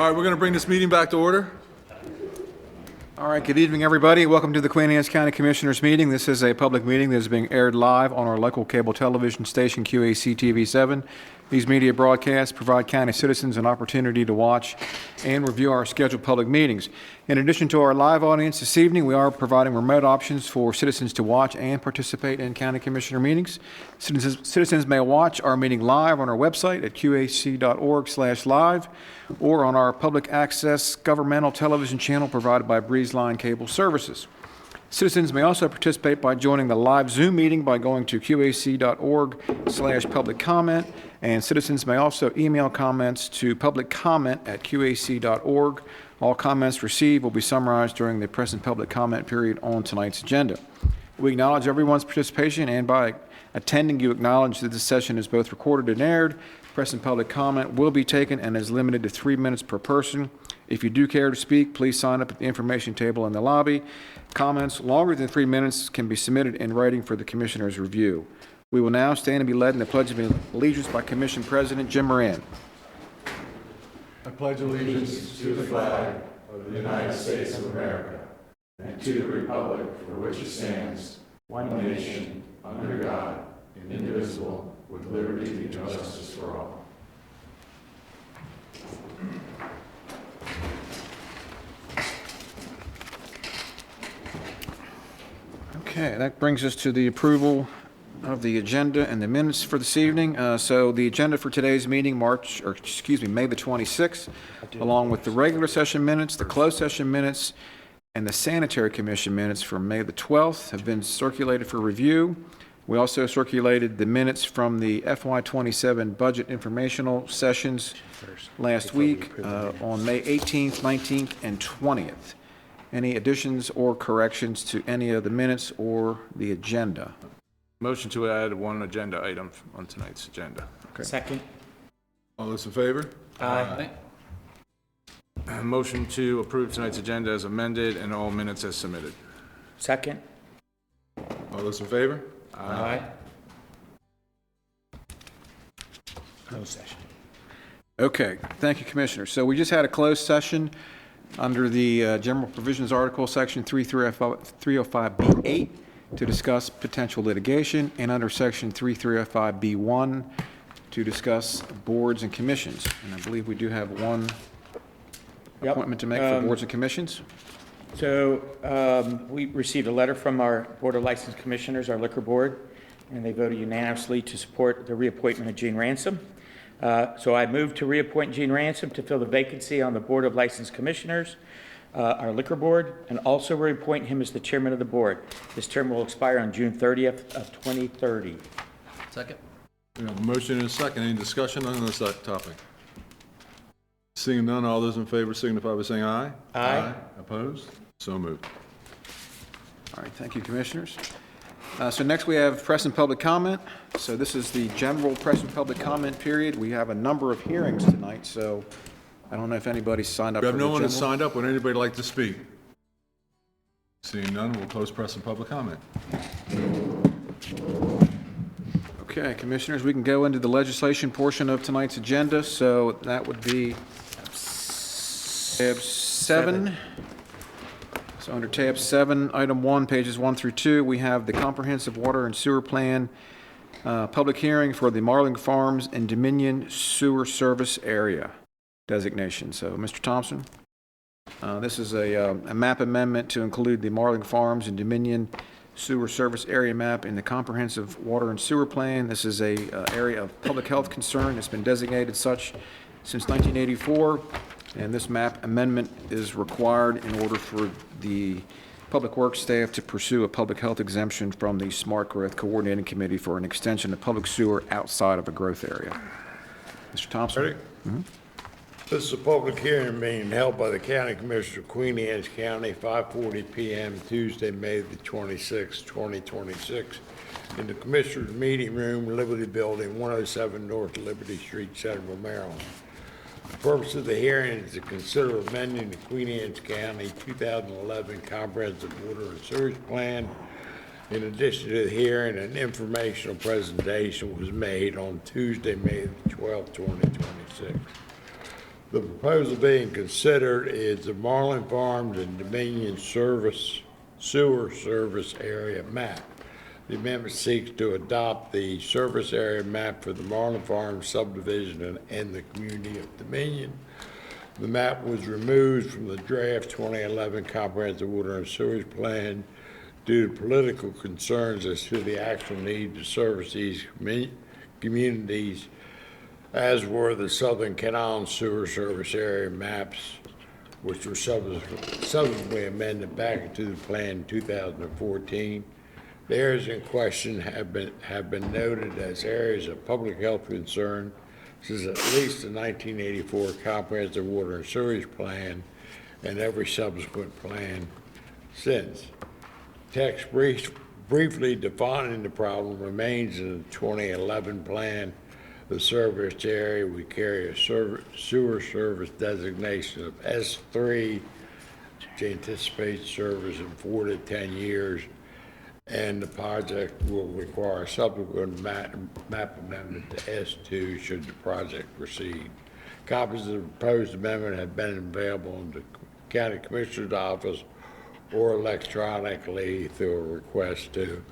All right, we're going to bring this meeting back to order. All right, good evening, everybody. Welcome to the Queen Anne's County Commissioners meeting. This is a public meeting that is being aired live on our local cable television station, QACTV 7. These media broadcasts provide county citizens an opportunity to watch and review our scheduled public meetings. In addition to our live audience this evening, we are providing remote options for citizens to watch and participate in county commissioner meetings. Citizens may watch our meeting live on our website at qac.org/live or on our public access governmental television channel provided by BreezeLine Cable Services. Citizens may also participate by joining the live Zoom meeting by going to qac.org/public comment, and citizens may also email comments to publiccomment@qac.org. All comments received will be summarized during the present public comment period on tonight's agenda. We acknowledge everyone's participation, and by attending, you acknowledge that this session is both recorded and aired. Present public comment will be taken and is limited to 3 minutes per person. If you do care to speak, please sign up at the information table in the lobby. Comments longer than 3 minutes can be submitted in writing for the Commissioner's review. We will now stand and be led in the Pledge of Allegiance by Commission President Jim Moran. I pledge allegiance to the flag of the United States of America and to the republic for which it stands, one nation, under God, indivisible, with liberty and justice for all. Okay, that brings us to the approval of the agenda and the minutes for this evening. So the agenda for today's meeting, May the 26th, along with the regular session minutes, the closed session minutes, and the Sanitary Commission minutes for May the 12th have been circulated for review. We also circulated the minutes from the FY27 budget informational sessions last week on May 18th, 19th, and 20th. Any additions or corrections to any of the minutes or the agenda? Motion to add one agenda item on tonight's agenda. Okay. Second. All those in favor? Aye. Motion to approve tonight's agenda as amended and all minutes as submitted. Second. All those in favor? Aye. Closed session. Okay, thank you, Commissioner. So we just had a closed session under the General Provisions Article, Section 305B8, to discuss potential litigation, and under Section 3305B1 to discuss boards and commissions. And I believe we do have one appointment to make for boards and commissions. So we received a letter from our Board of License Commissioners, our Liquor Board, and they voted unanimously to support the reappointment of Gene Ransom. So I move to reappoint Gene Ransom to fill the vacancy on the Board of License Commissioners, our Liquor Board, and also reappoint him as the Chairman of the Board. This term will expire on June 30th of 2030. Second. We have a motion and a second. Any discussion on this topic? Seeing none, all those in favor signify by saying aye. Aye. Opposed? So moved. All right, thank you, Commissioners. So next we have press and public comment. So this is the general press and public comment period. We have a number of hearings tonight, so I don't know if anybody's signed up We for have the no one general. that's signed up. Would anybody like to speak? Seeing none, we'll close press and public comment. Okay, Commissioners, we can go into the legislation portion of tonight's agenda. So that would be tab 7. So under tab 7, item 1, pages 1 through 2, we have the Comprehensive Water and Sewer Plan public hearing for the Marling Farms and Dominion Sewer Service Area designation. So, Mr. Thompson, this is a map amendment to include the Marling Farms and Dominion Sewer Service Area map in the Comprehensive Water and Sewer Plan. This is a area of public health concern. It's been designated such since 1984. And this map amendment is required in order for the Public Works staff to pursue a public health exemption from the Smart Growth Coordinating Committee for an extension of public sewer outside of a growth area. Mr. Thompson? Ready? This is a public hearing being held by the County Commissioner of Queen Anne's County, 5:40 p.m. Tuesday, May the 26th, 2026, in the Commissioner's Meeting Room, Liberty Building, 107 North Liberty Street, Centerville, Maryland. The purpose of the hearing is to consider amending the Queen Anne's County 2011 Comprehensive Water and Sewage Plan. In addition to the hearing, an informational presentation was made on Tuesday, May 12, 2026. The proposal being considered is the Marlin Farms and Dominion Sewer Service Area Map. The amendment seeks to adopt the service area map for the Marlin Farms subdivision and the community of Dominion. The map was removed from the draft 2011 Comprehensive Water and Sewage Plan due to political concerns as to the actual need to service these communities, as were the Southern Canal Sewer Service Area maps, which were subsequently amended back into the plan in 2014. The areas in question have been noted as areas of public health concern since at least the 1984 Comprehensive Water and Sewage Plan and every subsequent plan since. Text briefly defining the problem remains in the 2011 plan. The service area, we carry a sewer service designation of S3, which anticipates service in 4 to 10 years, and the project will require a subsequent map amendment to S2 should the project proceed. Copies of the proposed amendment have been available in the County Commissioner's office or electronically through a request to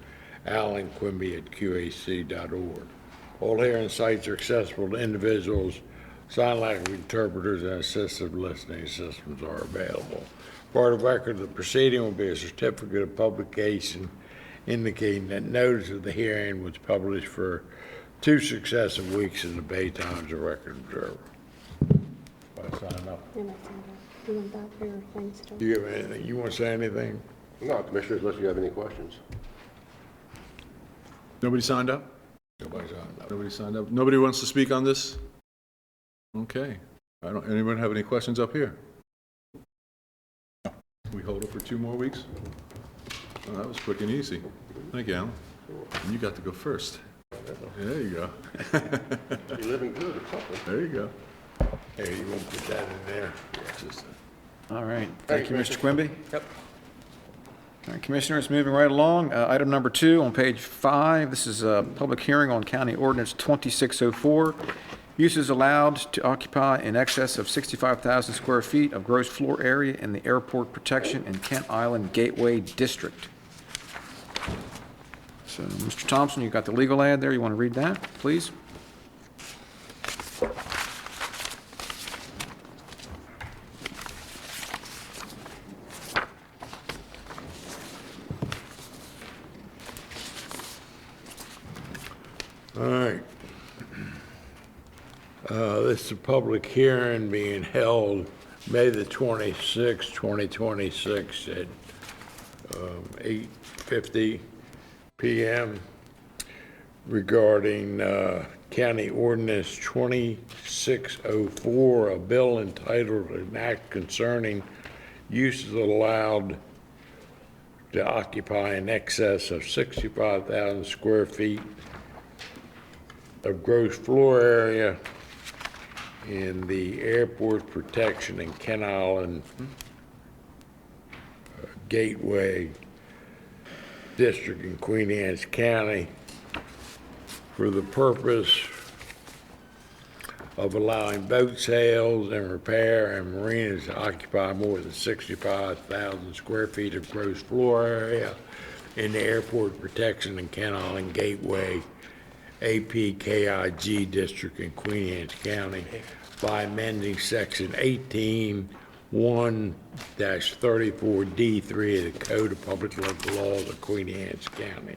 Alan Quimby at QAC.org. All hearing sites are accessible to individuals. Sign language interpreters and assistive listening systems are available. Part of the record of the proceeding will be a certificate of publication indicating that notice of the hearing was published for 2 successive weeks in the Bay Times and Record Observer. I sign up. Do you want that for your thing still? Do you have anything? You want to say anything? No, Commissioners, unless you have any questions. Nobody signed up? Nobody signed up. Nobody signed up? Nobody wants to speak on this? Okay. Anyone have any questions up here? No. We hold it for 2 more weeks? Oh, that was quick and easy. Thank you, Alan. And you got to go first. There you go. You're living good or something. There you go. Hey, you want to put that in there? All right. Thank you, Mr. Quimby. Yep. All right, Commissioners, moving right along. Item number 2 on page 5. This is a public hearing on County Ordinance 2604. Uses allowed to occupy in excess of 65,000 square feet of gross floor area in the Airport Protection and Kent Island Gateway District. So, Mr. Thompson, you got the legal ad there. You want to read that, please? All right. This is a public hearing being held May the 26th, 2026 at 8:50 p.m. regarding County Ordinance 2604, a bill entitled An Act Concerning Uses Allowed to Occupy in Excess of 65,000 square feet of gross floor area in the Airport Protection and Kent Island Gateway District in Queen Anne's County for the purpose of allowing boat sales and repair and marinas to occupy more than 65,000 square feet of gross floor area in the Airport Protection and Kent Island Gateway APKIG District in Queen Anne's County by amending Section 18-1-34D3 of the Code of Public Local Laws of Queen Anne's County.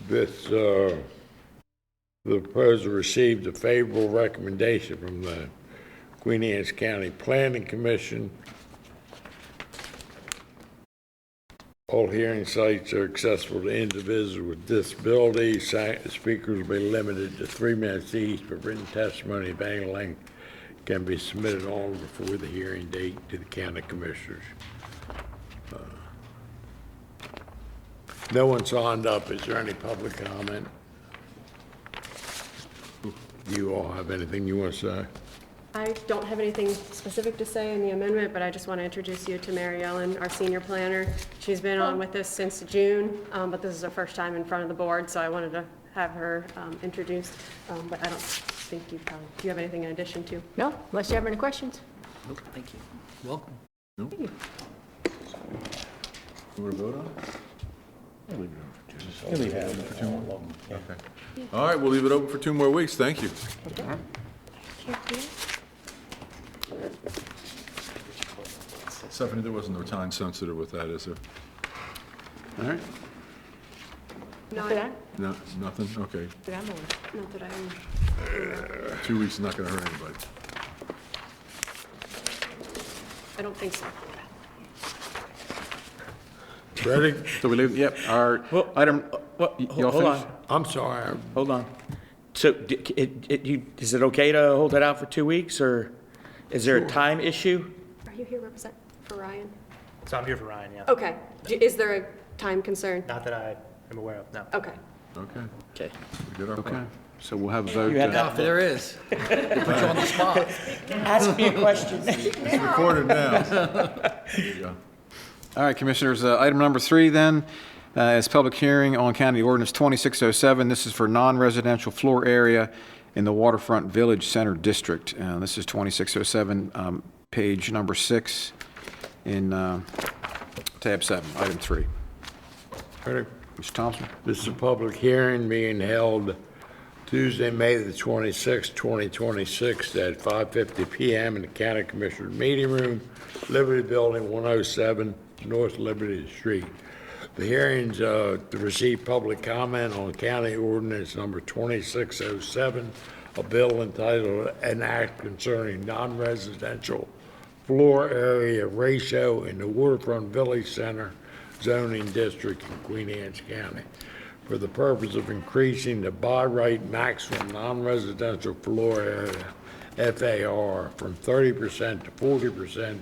The proposal received a favorable recommendation from the Queen Anne's County Planning Commission. All hearing sites are accessible to individuals with disabilities. Speakers will be limited to 3 minutes each, but written testimony of any length can be submitted on before the hearing date to the county commissioners. No one signed up. Is there any public comment? Do you all have anything you want to say? I don't have anything specific to say in the amendment, but I just want to introduce you to Mary Ellen, our senior planner. She's been on with us since June, but this is her first time in front of the board, so I wanted to have her introduced. But I don't think you probably, do you have anything in addition to? No, unless you have any questions. Thank you. Welcome. You want to vote on it? Okay. All right, we'll leave it open for 2 more weeks. Thank you. Stephanie, there wasn't no time sensitive with that, is there? All right. Not, Did I? No, nothing? Okay. Did I move? not that I'm, 2 weeks is not going to hurt anybody. I don't think so. Ready? So we leave, yep, our Well, item, Well, y'all hold finished? on, I'm sorry. hold on. So is it okay to hold it out for 2 weeks, or is there a time issue? Are you here for Ryan? So I'm here for Ryan, yeah. Okay. Is there a time concern? Not that I am aware of, no. Okay. Okay. Okay. We did our Okay, part. so we'll have a vote. You had Now, if there is, put you on the spot. Ask me a question. It's recorded now. There you go. All right, Commissioners, item number 3 then is public hearing on County Ordinance 2607. This is for non-residential floor area in the Waterfront Village Center District. This is 2607, page number 6 in tab 7, item 3. Ready? Mr. Thompson? This is a public hearing being held Tuesday, May the 26th, 2026, at 5:50 PM in the County Commissioners Meeting Room, Liberty Building, 107 North Liberty Street. The hearings to receive public comment on County Ordinance Number 2607, a bill entitled An Act Concerning Non-Residential Floor Area Ratio in the Waterfront Village Center Zoning District in Queen Anne's County, for the purpose of increasing the by right maximum non-residential floor area, FAR, from 30% to 40%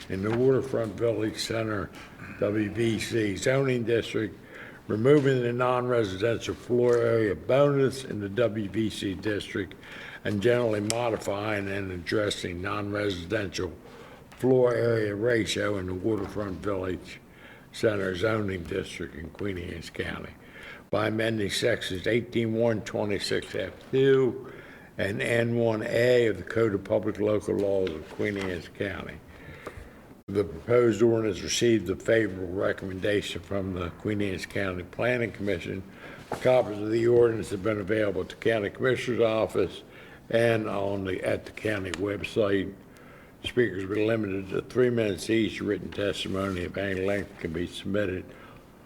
in the Waterfront Village Center, WVC zoning district, removing the non-residential floor area bonus in the WVC district, and generally modifying and addressing non-residential floor area ratio in the Waterfront Village Center zoning district in Queen Anne's County by amending sections 18.1, 26F2, and N1A of the Code of Public Local Laws of Queen Anne's County. The proposed ordinance received a favorable recommendation from the Queen Anne's County Planning Commission. Copies of the ordinance have been available at the County Commissioner's Office and at the county website. Speakers will be limited to 3 minutes each. Written testimony of any length can be submitted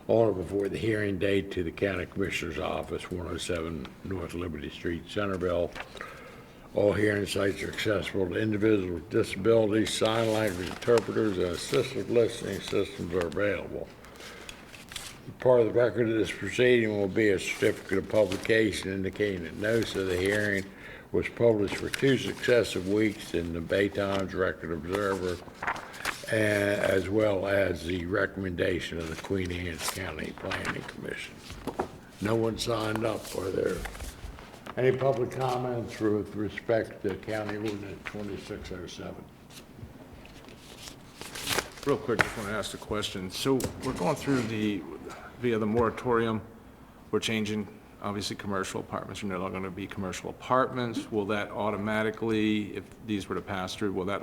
on or before the hearing date to the County Commissioner's Office, 107 North Liberty Street, Centerville. All hearing sites are accessible to individuals with disabilities. Sign language interpreters and assistive listening systems are available. Part of the record of this proceeding will be a certificate of publication indicating that notice of the hearing was published for 2 successive weeks in the Bay Times Record Observer, as well as the recommendation of the Queen Anne's County Planning Commission. No one signed up. Are there any public comments with respect to County Ordinance 2607? Real quick, just want to ask a question. So we're going through via the moratorium, we're changing, obviously, commercial apartments are no longer going to be commercial apartments. Will that automatically, if these were to pass through, will that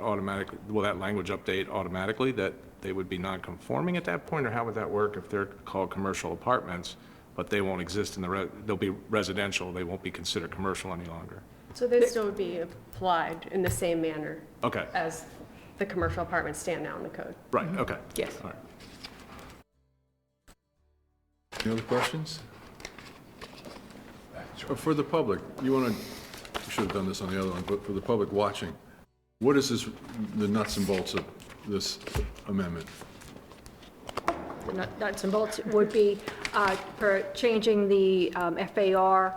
language update automatically that they would be non-conforming at that point? Or how would that work if they're called commercial apartments, but they won't exist they'll be residential, they won't be considered commercial any longer? So they still would be applied in the same manner Okay, as the commercial apartments stand now in the code. right, okay. Yes. All right. Any other questions? For the public, you should have done this on the other one, but for the public watching, what is the nuts and bolts of this amendment? The nuts and bolts would be for changing the FAR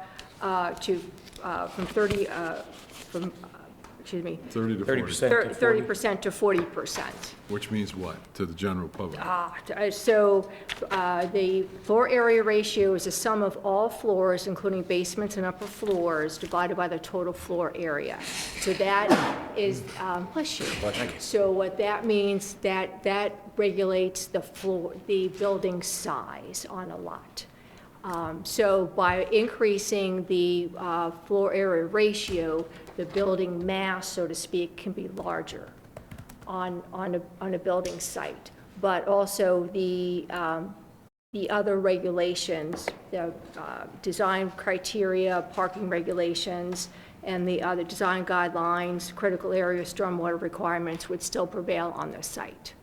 to from 30, excuse me, 30 to 40? 30% to 40%. Which means what to the general public? So the floor area ratio is a sum of all floors, including basements and upper floors, divided by the total floor area. So that is, bless you. So what that means, that regulates the building size on a lot. So by increasing the floor area ratio, the building mass, so to speak, can be larger on a building site. But also the other regulations, the design criteria, parking regulations, and the other design guidelines, critical area stormwater requirements would still prevail on the site.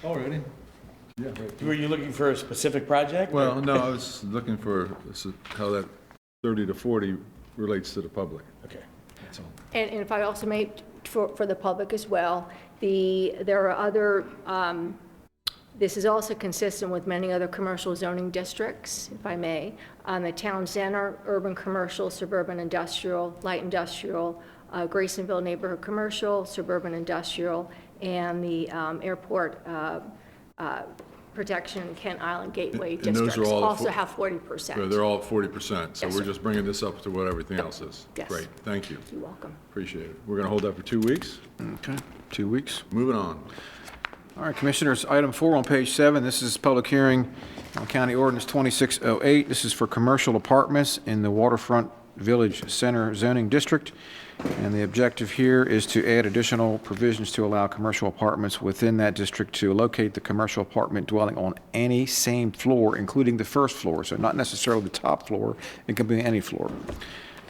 Already? Yeah, right. Were you looking for a specific project? Well, no, I was looking for how that 30 to 40 relates to the public. Okay. That's all. And if I also may, for the public as well, there are other, this is also consistent with many other commercial zoning districts, if I may. The town center, urban commercial, suburban industrial, light industrial, Graysonville neighborhood commercial, suburban industrial, and the airport protection, Kent Island Gateway And those districts are all also have 40%. They're all at 40%, so Yes, we're sir. just bringing this up to what everything else is. Yes. Great, thank you. You're welcome. Appreciate it. We're going to hold that for 2 weeks. Okay, 2 weeks. Moving on. All right, Commissioners, item 4 on page 7, this is public hearing on County Ordinance 2608. This is for commercial apartments in the Waterfront Village Center zoning district. And the objective here is to add additional provisions to allow commercial apartments within that district to locate the commercial apartment dwelling on any same floor, including the first floor. So not necessarily the top floor, it can be any floor.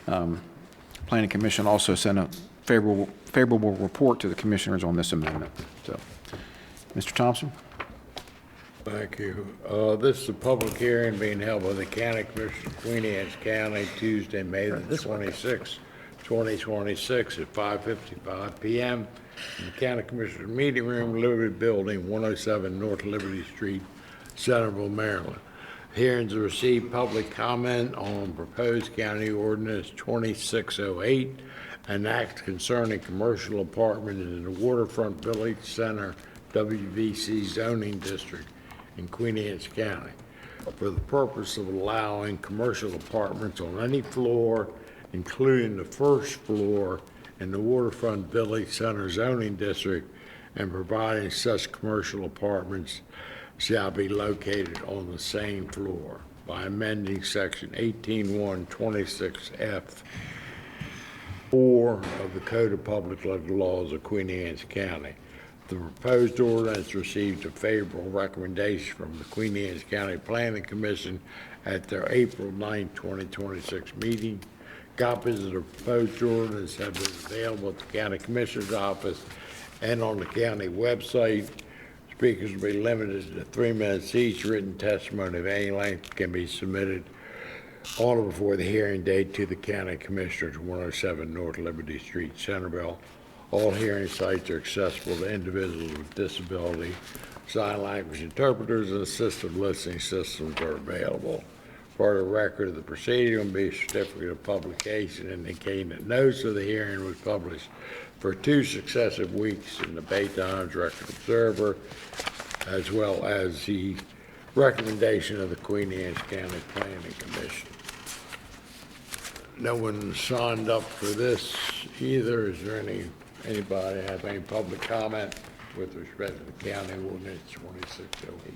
Planning Commission also sent a favorable report to the Commissioners on this amendment. So, Mr. Thompson? Thank you. This is a public hearing being held by the County Commission of Queen Anne's County, Tuesday, May the 26th, 2026 at 5:55 p.m. in the County Commissioner Meeting Room, Liberty Building, 107 North Liberty Street, Centerville, Maryland. Hearings to receive public comment on proposed County Ordinance 2608, an act concerning commercial apartments in the Waterfront Village Center WVC zoning district in Queen Anne's County for the purpose of allowing commercial apartments on any floor, including the first floor in the Waterfront Village Center zoning district, and providing such commercial apartments shall be located on the same floor by amending section 18-126F 4 of the Code of Public Laws of Queen Anne's County. The proposed ordinance received a favorable recommendation from the Queen Anne's County Planning Commission at their April 9, 2026 meeting. Copies of the proposed ordinance have been available at the County Commissioner's office and on the county website. Speakers will be limited to 3 minutes each. Written testimony of any length can be submitted on or before the hearing date to the County Commissioners, 107 North Liberty Street, Centerville. All hearing sites are accessible to individuals with disability. Sign language interpreters and assistive listening systems are available. For the record of the proceeding will be a certificate of publication indicating that notice of the hearing was published for 2 successive weeks in the Bay Times Record Observer, as well as the recommendation of the Queen Anne's County Planning Commission. No one signed up for this either. Is there anybody have any public comment with respect to the County Ordinance 2608?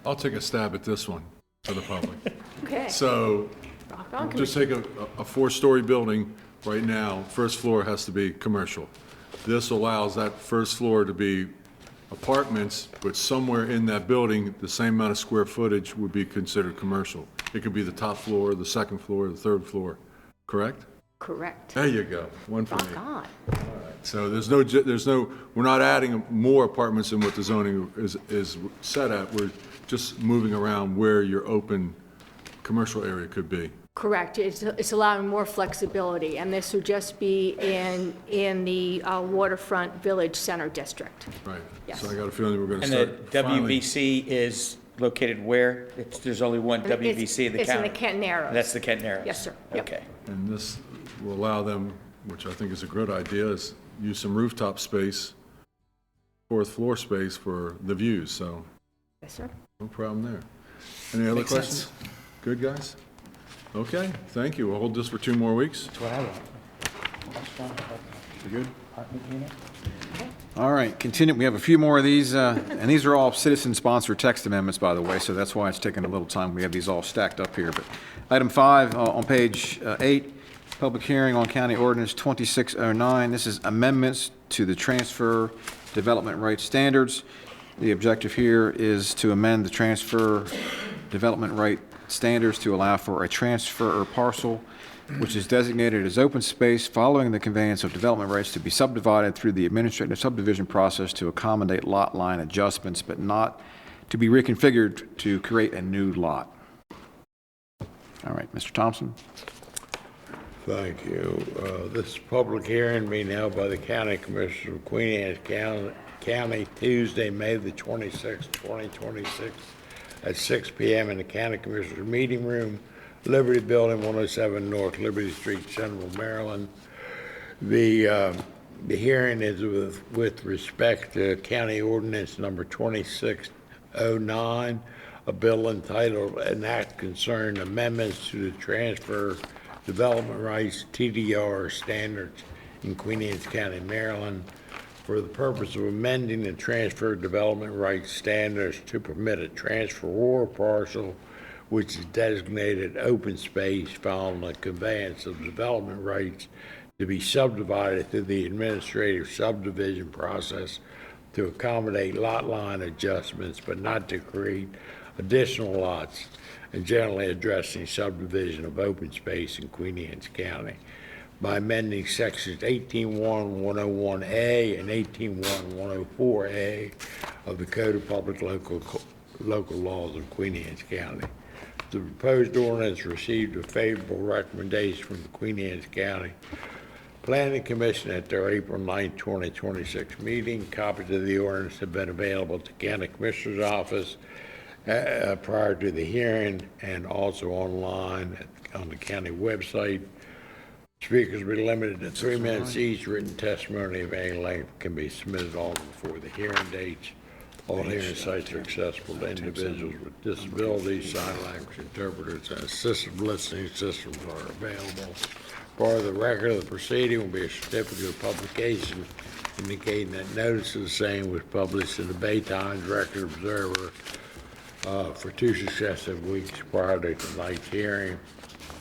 I'll take a stab at this one for the public. Okay. So, Rock on, just take a 4-story building right now, first floor has to be commercial. This allows that first floor to be apartments, but somewhere in that building, the same amount of square footage would be considered commercial. It could be the top floor, the second floor, the third floor, correct? Correct. There you go, one for me. Rock on. So there's no, we're not adding more apartments than what the zoning is set at. We're just moving around where your open commercial area could be. Correct. It's allowing more flexibility, and this would just be in the Waterfront Village Center District. Right. Yes. So I got a feeling we're going to And the start. finally- WVC is located where? There's only one WVC in the It's in county? the Kent Narrows. That's the Kent Narrows? Yes, sir. Yep. Okay. And this will allow them, which I think is a good idea, is use some rooftop space, 4th floor space for the views, so Yes, sir. no problem there. Any other Makes questions? sense. Good, guys? Okay, thank you. We'll hold this for 2 more weeks. That's what I want. You good? Apartment unit? All right, continue. We have a few more of these, and these are all citizen-sponsored text amendments, by the way, so that's why it's taking a little time. We have these all stacked up here. But item 5 on page 8, public hearing on County Ordinance 2609. This is amendments to the transfer development rights standards. The objective here is to amend the transfer development right standards to allow for a transfer or parcel which is designated as open space following the conveyance of development rights to be subdivided through the administrative subdivision process to accommodate lot line adjustments, but not to be reconfigured to create a new lot. All right, Mr. Thompson. Thank you. This public hearing being held by the County Commissioners of Queen Anne's County, Tuesday, May the 26th, 2026, at 6 p.m. in the County Commissioners Meeting Room, Liberty Building, 107 North Liberty Street, Central Maryland. The hearing is with respect to County Ordinance Number 2609, a bill entitled An Act Concerning Amendments to the Transfer Development Rights TDR Standards in Queen Anne's County, Maryland, for the purpose of amending the Transfer Development Rights Standards to permit a transfer or parcel which is designated open space following the conveyance of development rights to be subdivided through the administrative subdivision process to accommodate lot line adjustments, but not to create additional lots, and generally addressing subdivision of open space in Queen Anne's County by amending sections 18.1.101A and 18.1.104A of the Code of Public Local Laws of Queen Anne's County. The proposed ordinance received a favorable recommendation from the Queen Anne's County Planning Commission at their April 9, 2026 meeting. Copies of the ordinance have been available at the County Commissioner's office prior to the hearing and also online on the county website. Speakers will be limited to 3 minutes each. Written testimony of any length can be submitted all before the hearing dates. All hearing sites are accessible to individuals with disabilities. Sign language interpreters and assistive listening systems are available. Part of the record of the proceeding will be a certificate of publication indicating that notice of the same was published in the Bay Times Record Observer for 2 successive weeks prior to tonight's hearing,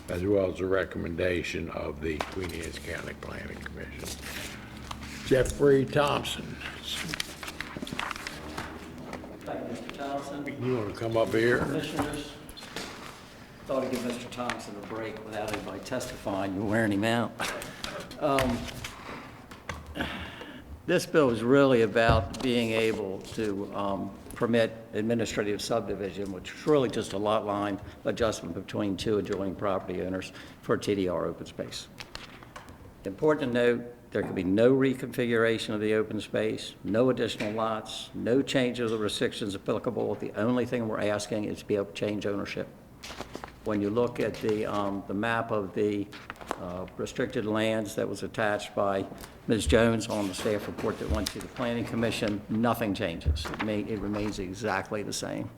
as well as a recommendation of the Queen Anne's County Planning Commission. Jeffrey Thompson. Thank you, Mr. Thompson. You want to come up here? Commissioners, thought I'd give Mr. Thompson a break without anybody testifying. You're wearing him out. This bill is really about being able to permit administrative subdivision, which is really just a lot line adjustment between 2 adjoining property owners for TDR open space. Important to note, there can be no reconfiguration of the open space, no additional lots, no change of the restrictions applicable. The only thing we're asking is to be able to change ownership. When you look at the map of the restricted lands that was attached by Ms. Jones on the staff report that went to the Planning Commission, nothing changes. It remains exactly the same.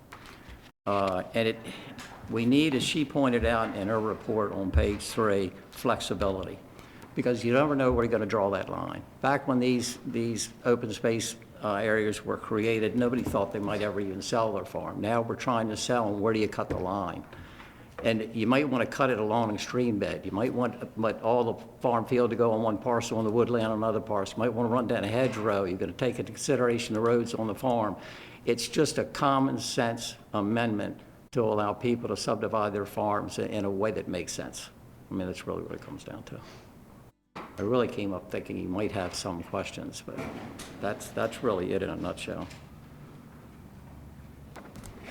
We need, as she pointed out in her report on page 3, flexibility, because you never know where you're going to draw that line. Back when these open space areas were created, nobody thought they might ever even sell their farm. Now we're trying to sell, and where do you cut the line? And you might want to cut it along a stream bed. You might want all the farm field to go on one parcel and the woodland on another parcel. You might want to run down a hedgerow. You're going to take into consideration the roads on the farm. It's just a common sense amendment to allow people to subdivide their farms in a way that makes sense. I mean, that's really what it comes down to. I really came up thinking you might have some questions, but that's really it in a nutshell.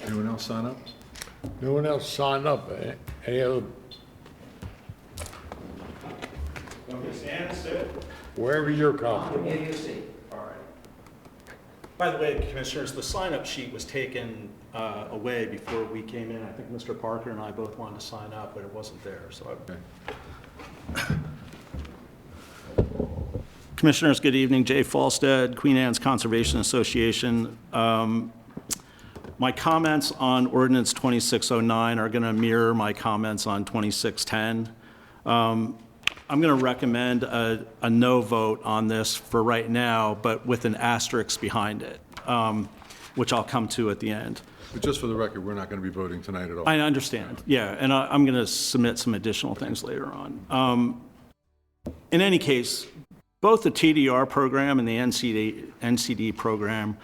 Anyone else sign up? No one else signed up. Any other? Wherever you're comfortable. Give you a seat. All right. By the way, Commissioners, the sign-up sheet was taken away before we came in. I think Mr. Parker and I both wanted to sign up, but it wasn't there, so Commissioners, good evening. Jay Falstead, Queen Anne's Conservation Association. My comments on Ordinance 2609 are going to mirror my comments on 2610. I'm going to recommend a no vote on this for right now, but with an asterisk behind it, which I'll come to at the end. But just for the record, we're not going to be voting tonight at all. I understand, yeah, and I'm going to submit some additional things later on. In any case, both the TDR program and the NCD program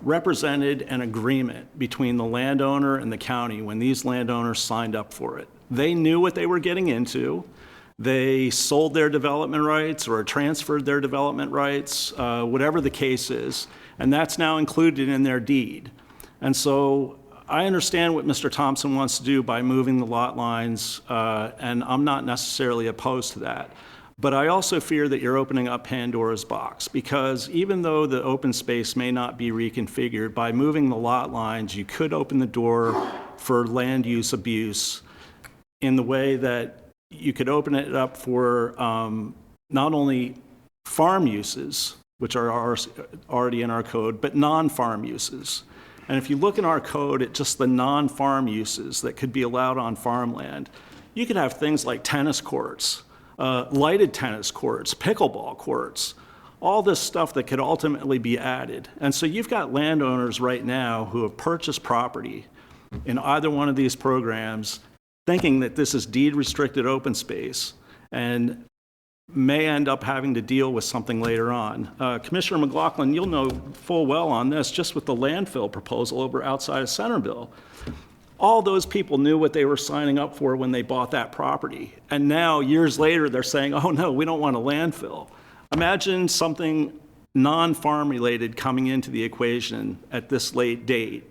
represented an agreement between the landowner and the county when these landowners signed up for it. They knew what they were getting into. They sold their development rights or transferred their development rights, whatever the case is, and that's now included in their deed. And so I understand what Mr. Thompson wants to do by moving the lot lines, and I'm not necessarily opposed to that. But I also fear that you're opening up Pandora's box, because even though the open space may not be reconfigured, by moving the lot lines, you could open the door for land use abuse in the way that you could open it up for not only farm uses, which are already in our code, but non-farm uses. And if you look in our code at just the non-farm uses that could be allowed on farmland, you could have things like tennis courts, lighted tennis courts, pickleball courts, all this stuff that could ultimately be added. And so you've got landowners right now who have purchased property in either one of these programs thinking that this is deed restricted open space and may end up having to deal with something later on. Commissioner McLaughlin, you'll know full well on this, just with the landfill proposal over outside of Centerville. All those people knew what they were signing up for when they bought that property. And now, years later, they're saying, oh no, we don't want a landfill. Imagine something non-farm related coming into the equation at this late date.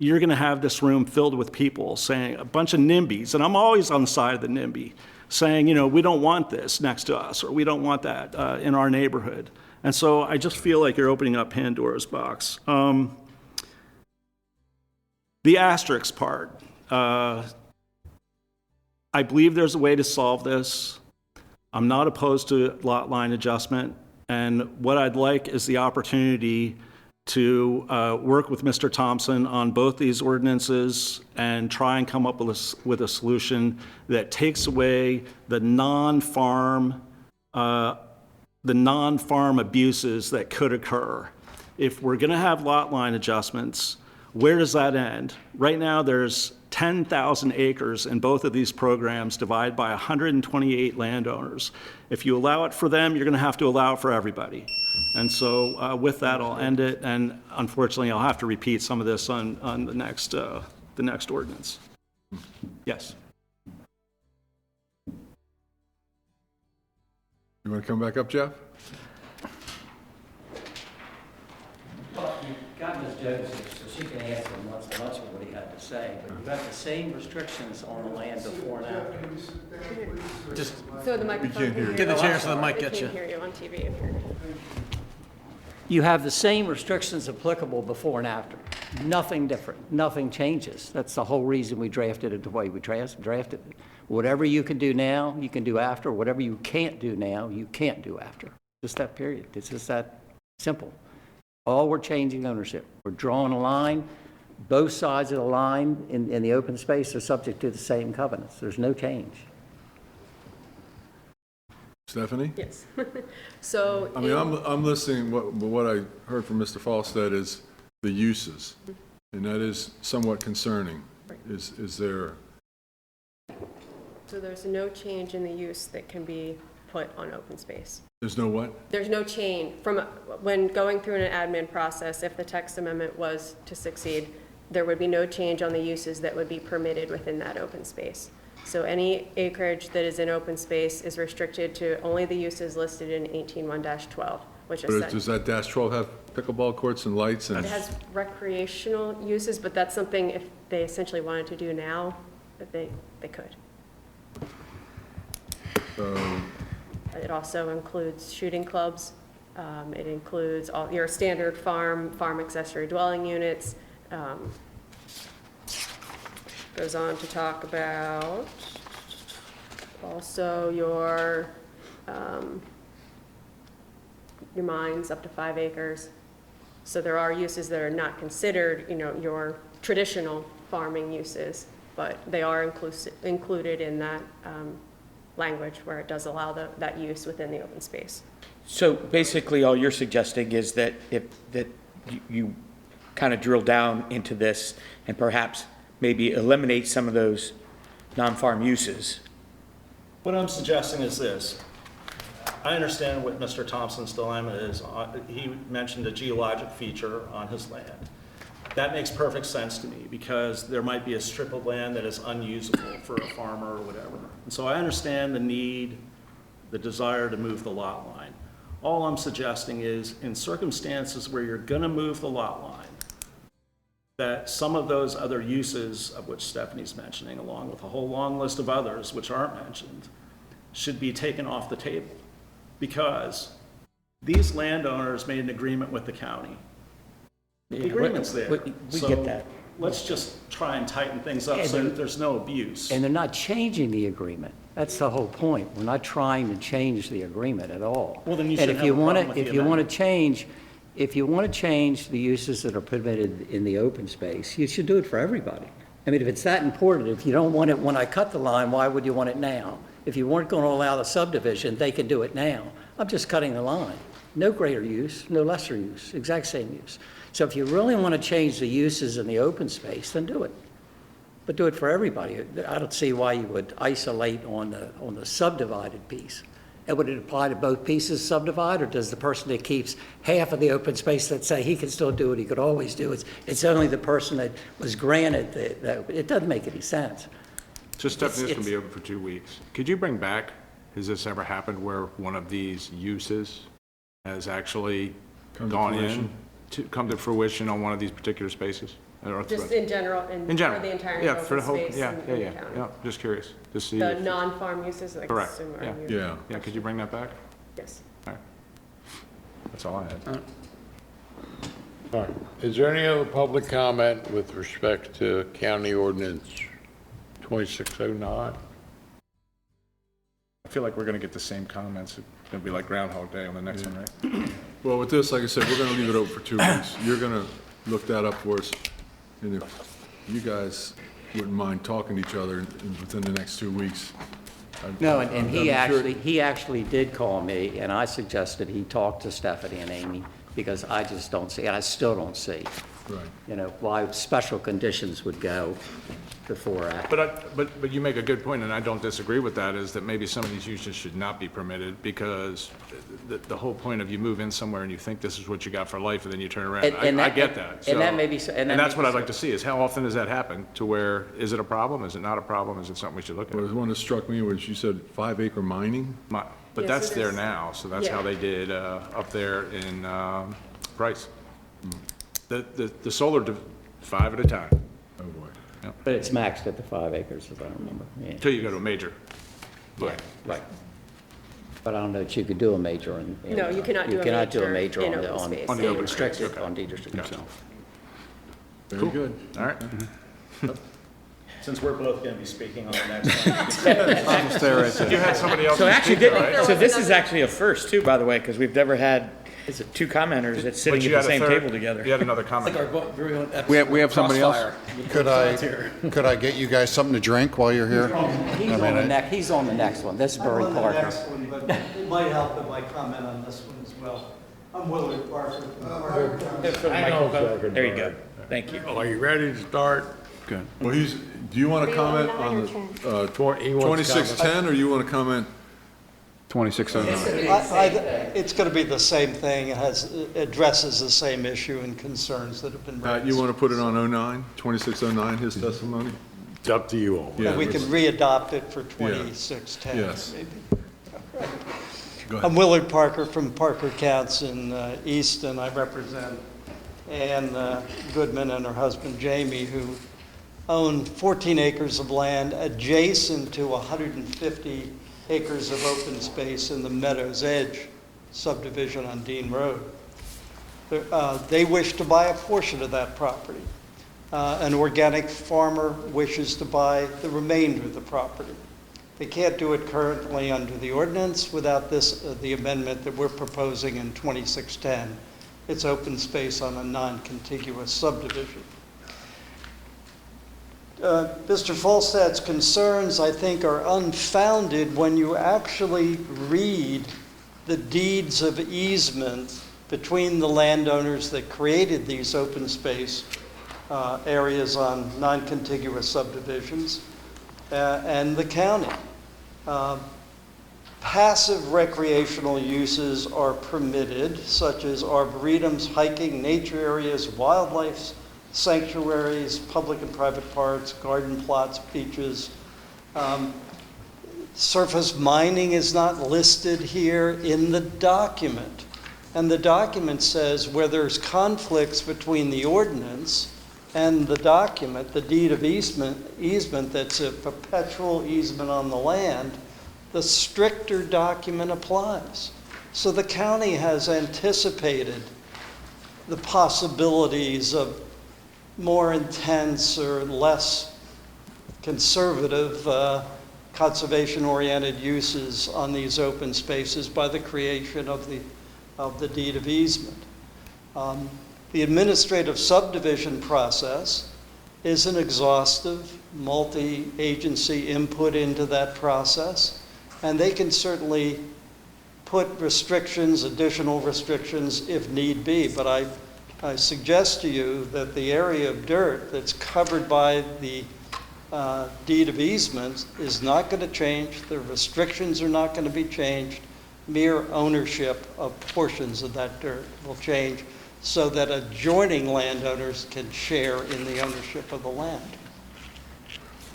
You're going to have this room filled with people saying, a bunch of NIMBYs, and I'm always on the side of the NIMBY, saying, you know, we don't want this next to us, or we don't want that in our neighborhood. And so I just feel like you're opening up Pandora's box. The asterisk part, I believe there's a way to solve this. I'm not opposed to lot line adjustment, and what I'd like is the opportunity to work with Mr. Thompson on both these ordinances and try and come up with a solution that takes away the non-farm abuses that could occur. If we're going to have lot line adjustments, where does that end? Right now, there's 10,000 acres in both of these programs divided by 128 landowners. If you allow it for them, you're going to have to allow it for everybody. And so with that, I'll end it. And unfortunately, I'll have to repeat some of this on the next ordinance. Yes. You want to come back up, Jeff? Well, you've got Ms. Joseph, so she can answer much of what he had to say, but you have the same restrictions on the land before and after. Just So the microphone can't hear you. get the chair so the mic They gets you. can't hear you on TV if you're... You have the same restrictions applicable before and after. Nothing different, nothing changes. That's the whole reason we drafted it the way we drafted it. Whatever you can do now, you can do after. Whatever you can't do now, you can't do after. Just that period. It's just that simple. All we're changing ownership. We're drawing a line. Both sides of the line in the open space are subject to the same covenants. There's no change. Stephanie? Yes. So... I mean, I'm listening, what I heard from Mr. Falstad is the uses, and that is somewhat concerning. Right. Is there... So there's no change in the use that can be put on open space. There's no what? There's no change from when going through an admin process. If the text amendment was to succeed, there would be no change on the uses that would be permitted within that open space. So any acreage that is in open space is restricted to only the uses listed in 18-1-12, which is... But does that -12 have pickleball courts and lights and... It has recreational uses, but that's something if they essentially wanted to do now, that they could. It also includes shooting clubs. It includes all your standard farm accessory dwelling units. Goes on to talk about also your mines up to 5 acres. So there are uses that are not considered, your traditional farming uses, but they are included in that language where it does allow that use within the open space. So basically, all you're suggesting is that you kind of drill down into this and perhaps maybe eliminate some of those non-farm uses. What I'm suggesting is this. I understand what Mr. Thompson's dilemma is. He mentioned a geologic feature on his land. That makes perfect sense to me because there might be a strip of land that is unusable for a farmer or whatever. And so I understand the need, the desire to move the lot line. All I'm suggesting is in circumstances where you're going to move the lot line, that some of those other uses of which Stephanie's mentioning, along with a whole long list of others which aren't mentioned, should be taken off the table. Because these landowners made an agreement with the county. The agreement's there. We So get that. let's just try and tighten things up so that there's no abuse. And they're not changing the agreement. That's the whole point. We're not trying to change the agreement at all. Well, then you And shouldn't if you have a want problem to, with if the you want to change, if you want to change the uses that are permitted in the open space, you should do it for everybody. I mean, if it's that important, if you don't want it when I cut the line, why would you want it now? If you weren't going to allow the subdivision, they can do it now. I'm just cutting the line. No greater use, no lesser use, exact same use. So if you really want to change the uses in the open space, then do it. But do it for everybody. I don't see why you would isolate on the subdivided piece. And would it apply to both pieces subdivided, or does the person that keeps half of the open space that say he can still do what he could always do? It's only the person that was granted that it doesn't make any sense. So Stephanie, this can be open for 2 weeks. Could you bring back, has this ever happened where one of these uses has actually gone in, come to fruition on one of these particular spaces? Just in general, In general? for the entire Yeah, for open the whole, space yeah, in yeah, the yeah, county. yeah, just curious to see. The if- non-farm uses, like Correct, consumer yeah. use. Yeah. Yeah, could you bring that back? Yes. All right. That's all I had. All right. Is there any other public comment with respect to County Ordinance 2609? I feel like we're going to get the same comments. It's going to be like Groundhog Day on the next one, right? Well, with this, like I said, we're going to leave it open for 2 weeks. You're going to look that up for us, and if you guys wouldn't mind talking to each other within the next 2 weeks. No, and I'm sure- he actually did call me, and I suggested he talk to Stephanie and Amy, because I just don't see, and I still don't see, Right. you know, why special conditions would go before act. But you make a good point, and I don't disagree with that, is that maybe some of these uses should not be permitted, because the whole point of you move in somewhere and you think this is what you got for life, and then you turn around. I get that. And that So- may be so- and that And that's may what be I'd like so. to see, is how often does that happen, to where, is it a problem, is it not a problem, is it something we should look Well, at? the one that struck me was you said 5-acre mining. But Yes, that's it there is. now, so that's Yeah. how they did up there in Price. The solar, 5 at a time, Oh, boy. But it's maxed at the 5 acres, as I remember, yeah. until you go to a major. Yeah, right. But I don't know that you could do a major in. No, you cannot do a You cannot do a major major in on the, open space. On the open restricted, space, okay. on deed restricted. Gotcha. Very good. All right. Since we're both going to be speaking on the next one. Almost there, right there. You had somebody else So to actually, speak, though, right? so this is actually a first too, by the way, because we've never had, is it 2 commenters that's sitting But at you the had a same third- table together? You had another comment. We have somebody else? Could I get you guys something to drink while you're here? He's on the next, he's on the next one, this is Berry I'm on the Parker. next one, but it might help if I comment on this one as well. I'm Willard Parker from Parker County. For the microphone. There you go. Thank you. Are you ready to start? Good. Well, do you want to comment on the He wants to 2610, or you want to comment? 2609. It's going to be the same thing. It addresses the same issue and concerns that have been raised. You want to put it on 2609, his testimony? It's up to you all. Yeah, And we can let's- re-adopt it for 2610. Yes. maybe. Go I'm ahead. Willard Parker from Parker Counts in Easton. I represent Ann Goodman and her husband Jamie, who own 14 acres of land adjacent to 150 acres of open space in the Meadows Edge subdivision on Dean Road. They wish to buy a portion of that property. An organic farmer wishes to buy the remainder of the property. They can't do it currently under the ordinance without the amendment that we're proposing in 2610. It's open space on a non-contiguous subdivision. Mr. Folstad's concerns, I think, are unfounded when you actually read the deeds of easement between the landowners that created these open space areas on non-contiguous subdivisions and the county. Passive recreational uses are permitted, such as arboretums, hiking, nature areas, wildlife sanctuaries, public and private parks, garden plots, beaches. Surface mining is not listed here in the document. And the document says where there's conflicts between the ordinance and the document, the deed of easement that's a perpetual easement on the land, the stricter document applies. So the county has anticipated the possibilities of more intense or less conservative conservation-oriented uses on these open spaces by the creation of the deed of easement. The administrative subdivision process is an exhaustive, multi-agency input into that process, and they can certainly put restrictions, additional restrictions if need be, but I suggest to you that the area of dirt that's covered by the deed of easement is not going to change. The restrictions are not going to be changed. Mere ownership of portions of that dirt will change so that adjoining landowners can share in the ownership of the land.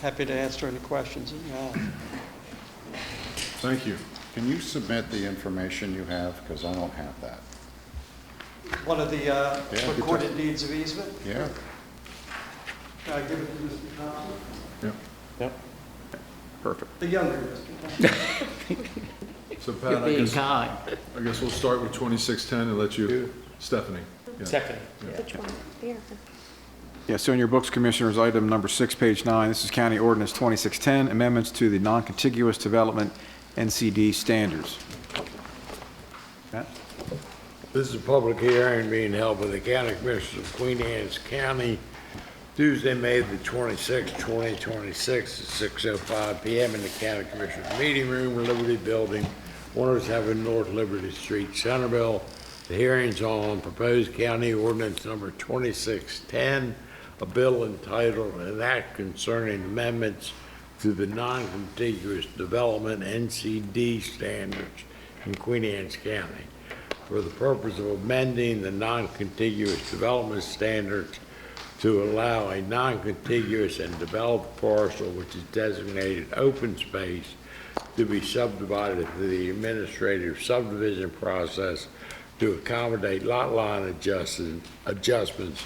Happy to answer any questions that you have. Thank you. Can you submit the information you have? Because I don't have that. One of the recorded deeds of easement? Yeah. Can I give it to Mr. Thompson? Yep. Yep. Perfect. The younger Mr. Thompson. So Pat, You're being kind. I guess we'll start with 2610 and let you, Stephanie. Yeah. Second. Which one? Here. Yeah, so in your books, Commissioners, item number 6, page 9, this is County Ordinance 2610, amendments to the non-contiguous development NCD standards. Matt? This is a public hearing being held by the County Commissioners of Queen Anne's County, Tuesday, May the 26th, 2026, at 6:05 p.m. in the County Commissioners Meeting Room, Liberty Building, 107 North Liberty Street, Centerville. The hearing's on proposed county ordinance number 2610, a bill entitled An Act Concerning Amendments to the Non-Contiguous Development NCD Standards in Queen Anne's County, for the purpose of amending the non-contiguous development standards to allow a non-contiguous and developed parcel which is designated open space to be subdivided through the administrative subdivision process to accommodate lot line adjustments,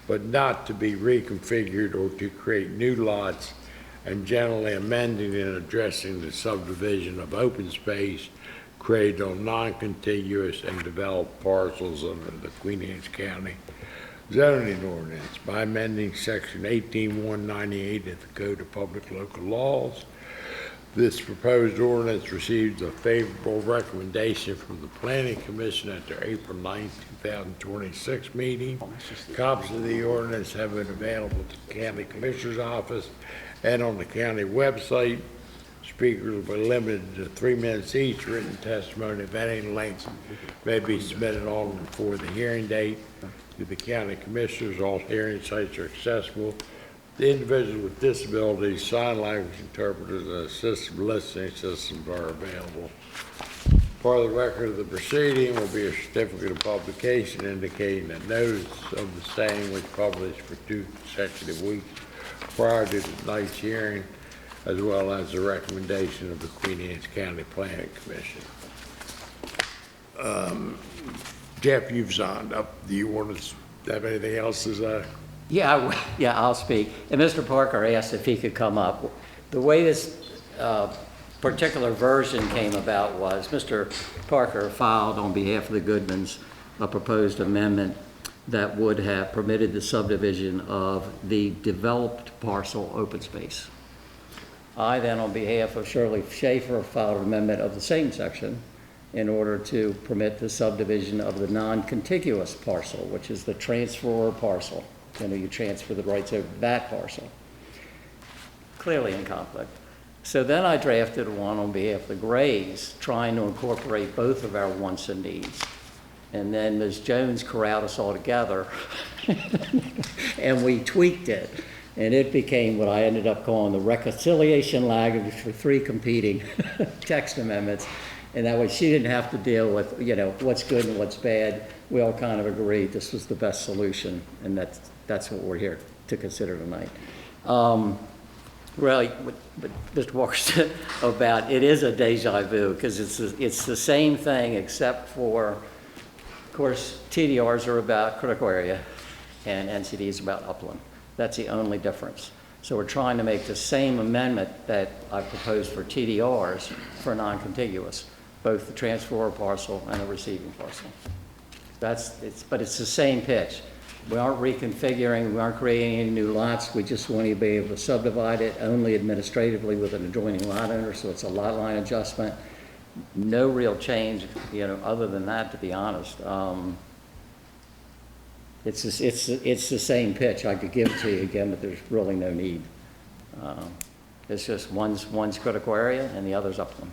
but not to be reconfigured or to create new lots, and generally amending and addressing the subdivision of open space created on non-contiguous and developed parcels under the Queen Anne's County zoning ordinance by amending section 18198 of the Code of Public Local Laws. This proposed ordinance received a favorable recommendation from the Planning Commission at their April 9, 2026 meeting. Copies of the ordinance have been available to the County Commissioner's office and on the county website. Speakers will be limited to 3 minutes each. Written testimony of any length may be submitted on before the hearing date to the county commissioners. All hearing sites are accessible. The individuals with disabilities, sign language interpreters, and assistive listening systems are available. Part of the record of the proceeding will be a certificate of publication indicating that notice of the same was published for 2 consecutive weeks prior to tonight's hearing, as well as the recommendation of the Queen Anne's County Planning Commission. Jeff, you've signed up. Do you want to have anything else as Yeah, I'll speak. And Mr. Parker asked if he could come up. The way this particular version came about was Mr. Parker filed on behalf of the Goodmans a proposed amendment that would have permitted the subdivision of the developed parcel open space. I then, on behalf of Shirley Schaefer, filed an amendment of the same section in order to permit the subdivision of the non-contiguous parcel, which is the transfer parcel. You transfer the rights over that parcel. clearly in conflict. So then I drafted one on behalf of the Grays, trying to incorporate both of our wants and needs. And then Ms. Jones corralled us all together, and we tweaked it. And it became what I ended up calling the reconciliation language for 3 competing text amendments. And that way she didn't have to deal with, you know, what's good and what's bad. We all kind of agreed this was the best solution, and that's what we're here to consider tonight. Really, what Mr. Walker said about it is a deja vu, because it's the same thing except for, of course, TDRs are about critical area and NCD is about upland. That's the only difference. So we're trying to make the same amendment that I proposed for TDRs for non-contiguous, both the transfer parcel and the receiving parcel. But it's the same pitch. We aren't reconfiguring, we aren't creating any new lots, we just want to be able to subdivide it only administratively with an adjoining lot owner, so it's a lot line adjustment. No real change, you know, other than that, to be honest. It's the same pitch I could give to you again, but there's really no need. It's just one's critical area and the other's upland.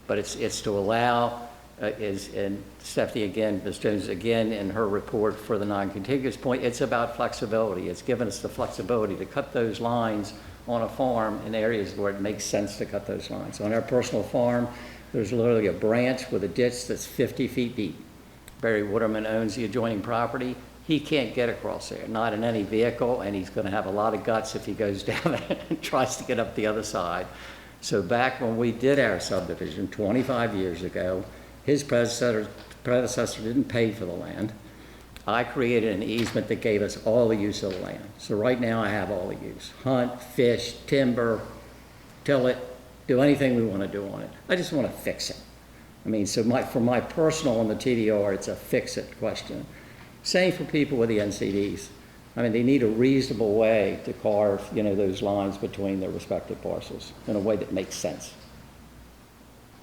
But it's to allow, and Stephanie again, Ms. Jones again in her report for the non-contiguous point, it's about flexibility. It's given us the flexibility to cut those lines on a farm in areas where it makes sense to cut those lines. On our personal farm, there's literally a branch with a ditch that's 50 feet deep. Barry Waterman owns the adjoining property. He can't get across there, not in any vehicle, and he's going to have a lot of guts if he goes down there and tries to get up the other side. So back when we did our subdivision 25 years ago, his predecessor didn't pay for the land. I created an easement that gave us all the use of the land. So right now I have all the use. Hunt, fish, timber, till it, do anything we want to do on it. I just want to fix it. I mean, so for my personal on the TDR, it's a fix-it question. Same for people with the NCDs. I mean, they need a reasonable way to carve, you know, those lines between their respective parcels in a way that makes sense.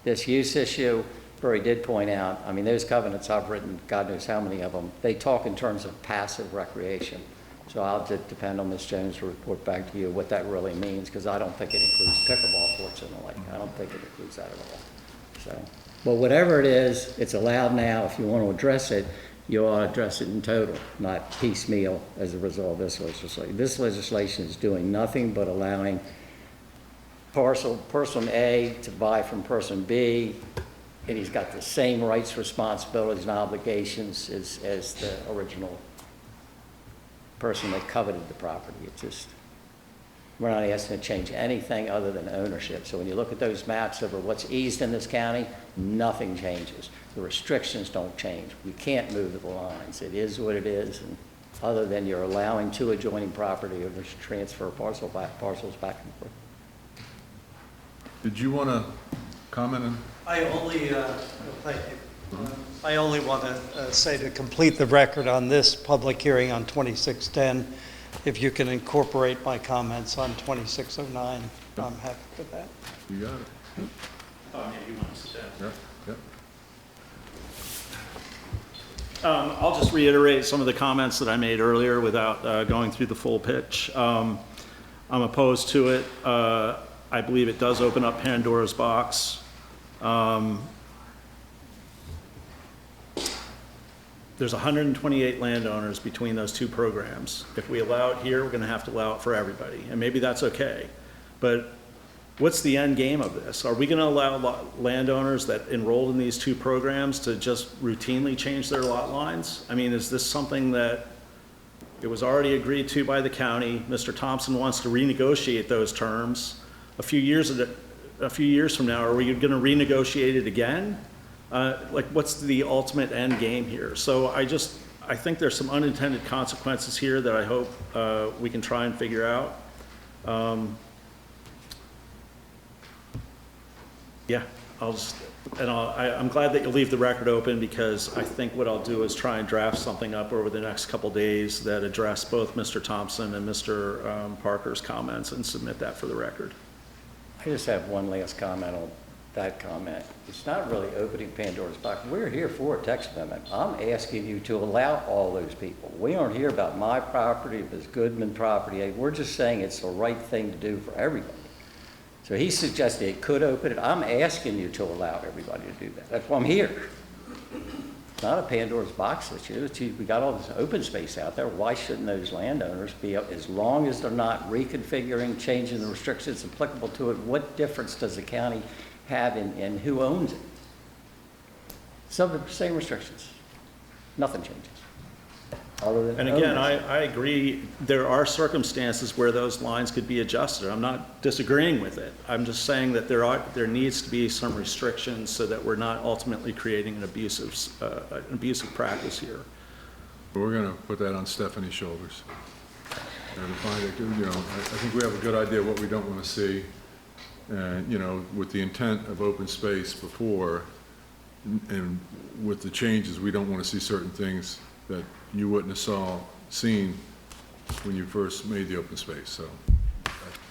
This use issue, Barry did point out, I mean, those covenants I've written, God knows how many of them, they talk in terms of passive recreation. So I'll depend on Ms. Jones to report back to you what that really means, because I don't think it includes pickleball courts and the like. I don't think it includes that at all. So. Well, whatever it is, it's allowed now. If you want to address it, you ought to address it in total, not piecemeal as a result of this legislation. This legislation is doing nothing but allowing person A to buy from person B, and he's got the same rights, responsibilities, and obligations as the original person that coveted the property. It's just, we're not asking to change anything other than ownership. So when you look at those maps over what's east in this county, nothing changes. The restrictions don't change. We can't move the lines. It is what it is, and other than you're allowing 2 adjoining property owners to transfer parcels back and forth. Did you want to comment on? I only, thank you. I only want to say, to complete the record on this public hearing on 2610, if you can incorporate my comments on 2609, I'm happy with that. You got it. You want to sit down? Yep. I'll just reiterate some of the comments that I made earlier without going through the full pitch. I'm opposed to it. I believe it does open up Pandora's box. There's 128 landowners between those 2 programs. If we allow it here, we're going to have to allow it for everybody, and maybe that's okay. But what's the end game of this? Are we going to allow landowners that enrolled in these 2 programs to just routinely change their lot lines? I mean, is this something that it was already agreed to by the county? Mr. Thompson wants to renegotiate those terms. A few years from now, are we going to renegotiate it again? Like, what's the ultimate end game here? So I think there's some unintended consequences here that I hope we can try and figure out. Yeah, I'm glad that you leave the record open, because I think what I'll do is try and draft something up over the next couple days that address both Mr. Thompson and Mr. Parker's comments and submit that for the record. I just have one last comment on that comment. It's not really opening Pandora's box. We're here for a text amendment. I'm asking you to allow all those people. We aren't here about my property, if it's Goodman property. We're just saying it's the right thing to do for everybody. So he suggested it could open it. I'm asking you to allow everybody to do that. That's why I'm here. It's not a Pandora's box issue. We got all this open space out there. Why shouldn't those landowners be, as long as they're not reconfiguring, changing the restrictions applicable to it? What difference does the county have in who owns it? Some of the same restrictions. Nothing changes. Other than And again, owners. I agree, there are circumstances where those lines could be adjusted. I'm not disagreeing with it. I'm just saying that there needs to be some restrictions so that we're not ultimately creating an abusive practice here. We're going to put that on Stephanie's shoulders. And find it, you know, I think we have a good idea of what we don't want to see. And, you know, with the intent of open space before, and with the changes, we don't want to see certain things that you wouldn't have seen when you first made the open space, so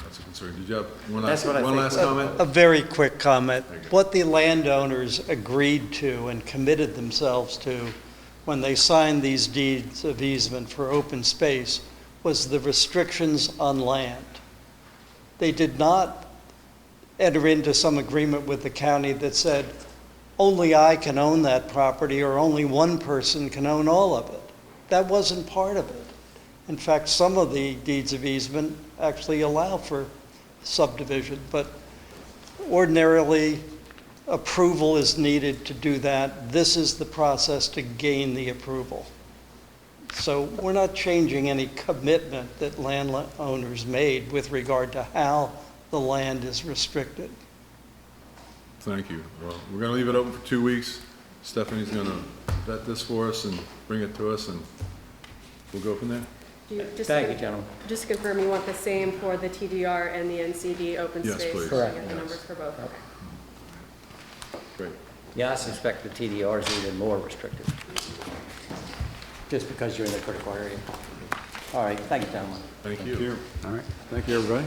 that's a concern. Did you have one last comment? A very quick comment. What the landowners agreed to and committed themselves to when they signed these deeds of easement for open space was the restrictions on land. They did not enter into some agreement with the county that said, only I can own that property or only one person can own all of it. That wasn't part of it. In fact, some of the deeds of easement actually allow for subdivision, but ordinarily approval is needed to do that. This is the process to gain the approval. So we're not changing any commitment that landowners made with regard to how the land is restricted. Thank you. Well, we're going to leave it open for 2 weeks. Stephanie's going to vet this for us and bring it to us, and we'll go from there. Thank you, gentlemen. Just to confirm, you want the same for the TDR and the NCD open Yes, space? please. Correct. You have the numbers for both, okay. Great. Yeah, I suspect the TDR is even more restrictive, just because you're in the critical area. All right, thank you, gentlemen. Thank you. All right, thank you, everybody.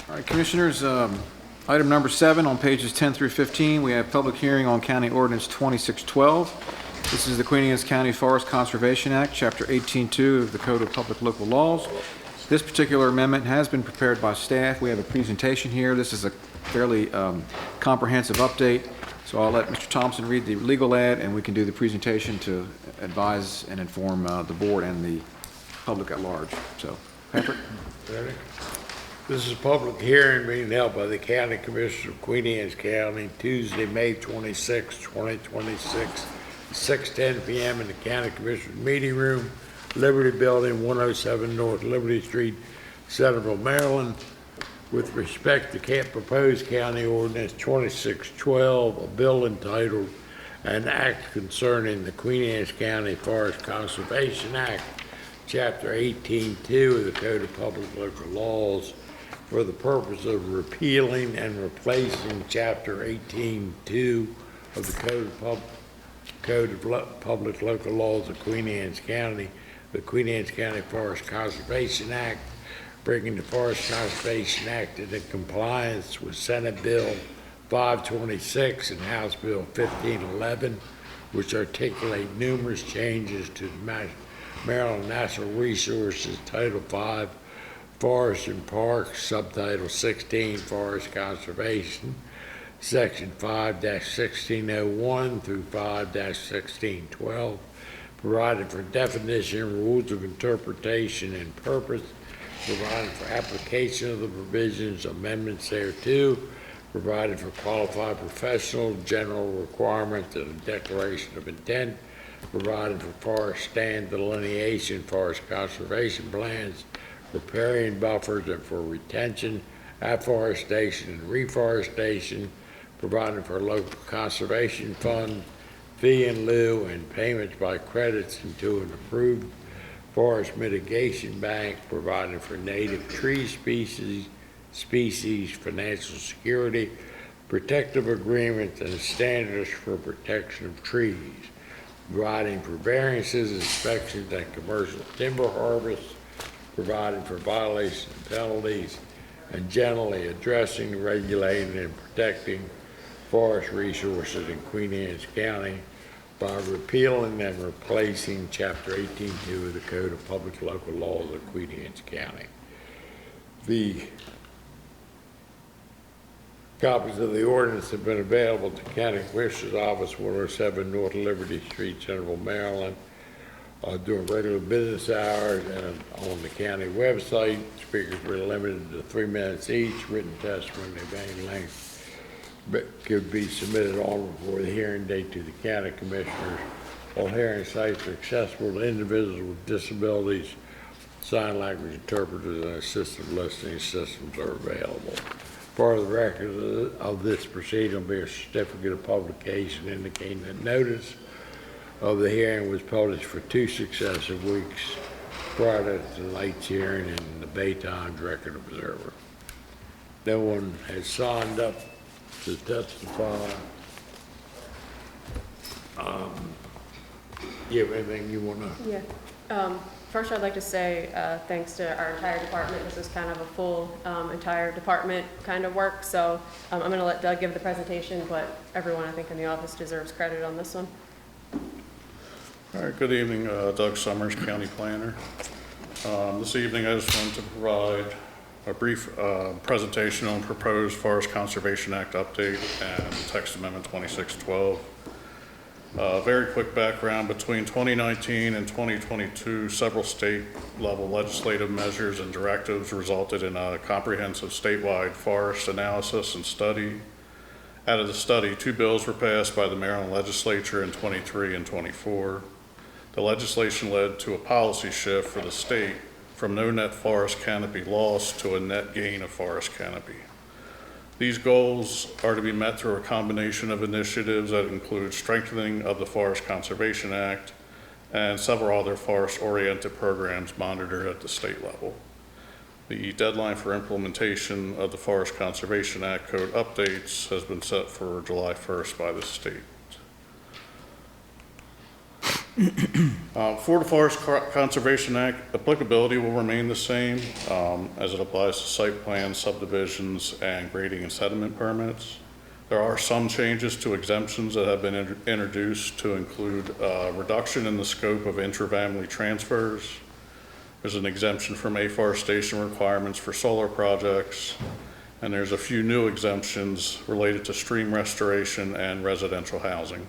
All right, Commissioners, item number 7 on pages 10 through 15, we have public hearing on County Ordinance 2612. This is the Queen Anne's County Forest Conservation Act, Chapter 18.2 of the Code of Public Local Laws. This particular amendment has been prepared by staff. We have a presentation here. This is a fairly comprehensive update, so I'll let Mr. Thompson read the legal ad, and we can do the presentation to advise and inform the board and the public at large. So, Patrick? Ready? This is a public hearing being held by the County Commissioner of Queen Anne's County, Tuesday, May 26, 2026, 6:10 p.m. in the County Commissioner's Meeting Room, Liberty Building, 107 North Liberty Street, Centerville, Maryland. With respect to proposed County Ordinance 2612, a bill entitled An Act Concerning the Queen Anne's County Forest Conservation Act, Chapter 18.2 of the Code of Public Local Laws, for the purpose of repealing and replacing Chapter 18.2 of the Code of Public Local Laws of Queen Anne's County, the Queen Anne's County Forest Conservation Act, bringing the Forest Conservation Act into compliance with Senate Bill 526 and House Bill 1511, which articulate numerous changes to the Maryland Natural Resources Title V Forests and Parks, Subtitle 16 Forest Conservation, Section 5-1601 through 5-1612, provided for definition, rules of interpretation, and purpose, provided for application of the provisions, amendments thereto, provided for qualified professional, general requirements, and a declaration of intent, provided for forest stand delineation, forest conservation plans, riparian buffers, and for retention, afforestation, and reforestation, providing for local conservation fund, fee in lieu, and payments by credits into an approved forest mitigation bank, providing for native tree species, financial security, protective agreements, and standards for protection of trees, providing for variances, inspections, and commercial timber harvests, providing for violation penalties, and generally addressing, regulating, and protecting forest resources in Queen Anne's County by repealing and replacing Chapter 18.2 of the Code of Public Local Laws of Queen Anne's County. The copies of the ordinance have been available to County Commissioner's Office, 107 North Liberty Street, Centerville, Maryland, during regular business hours and on the county website. Speakers were limited to 3 minutes each. Written testimony of any length but could be submitted on before the hearing date to the county commissioners. All hearing sites are accessible to individuals with disabilities. Sign language interpreters and assistive listening systems are available. Part of the record of this proceeding will be a certificate of publication indicating that notice of the hearing was published for 2 successive weeks prior to tonight's hearing in the Baytimes Record Observer. No one has signed up to testify. You have anything you want to? Yeah. First, I'd like to say thanks to our entire department. This is kind of a full entire department kind of work. So I'm going to let Doug give the presentation, but everyone I think in the office deserves credit on this one. All right, good evening, Doug Summers, County Planner. This evening I just wanted to provide a brief presentation on proposed Forest Conservation Act update and text amendment 2612. Very quick background, between 2019 and 2022, several state-level legislative measures and directives resulted in a comprehensive statewide forest analysis and study. Out of the study, 2 bills were passed by the Maryland legislature in 23 and 24. The legislation led to a policy shift for the state from no net forest canopy loss to a net gain of forest canopy. These goals are to be met through a combination of initiatives that include strengthening of the Forest Conservation Act and several other forest-oriented programs monitored at the state level. The deadline for implementation of the Forest Conservation Act code updates has been set for July 1st by the state. For the Forest Conservation Act, applicability will remain the same as it applies to site plans, subdivisions, and grading and sediment permits. There are some changes to exemptions that have been introduced to include reduction in the scope of intrafamily transfers. There's an exemption from afforestation requirements for solar projects, and there's a few new exemptions related to stream restoration and residential housing.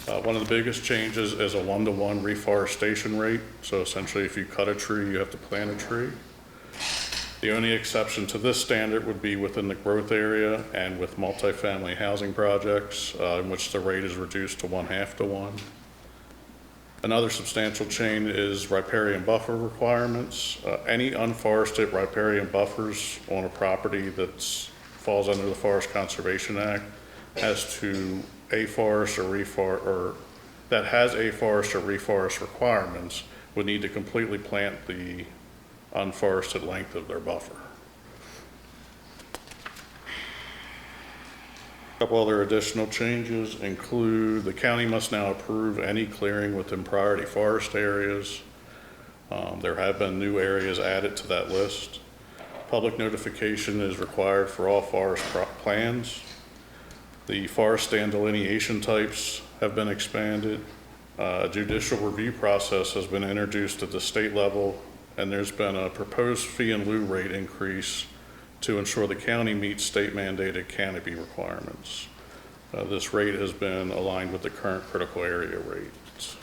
One of the biggest changes is a 1-to-1 reforestation rate. So essentially, if you cut a tree, you have to plant a tree. The only exception to this standard would be within the growth area and with multifamily housing projects, in which the rate is reduced to 1/2-to-1. Another substantial change is riparian buffer requirements. Any unforested riparian buffers on a property that falls under the Forest Conservation Act has to afforest or that has afforest or reforest requirements would need to completely plant the unforested length of their buffer. A couple other additional changes include the county must now approve any clearing within priority forest areas. There have been new areas added to that list. Public notification is required for all forest plans. The forest stand delineation types have been expanded. A judicial review process has been introduced at the state level, and there's been a proposed fee in lieu rate increase to ensure the county meets state mandated canopy requirements. This rate has been aligned with the current critical area rates.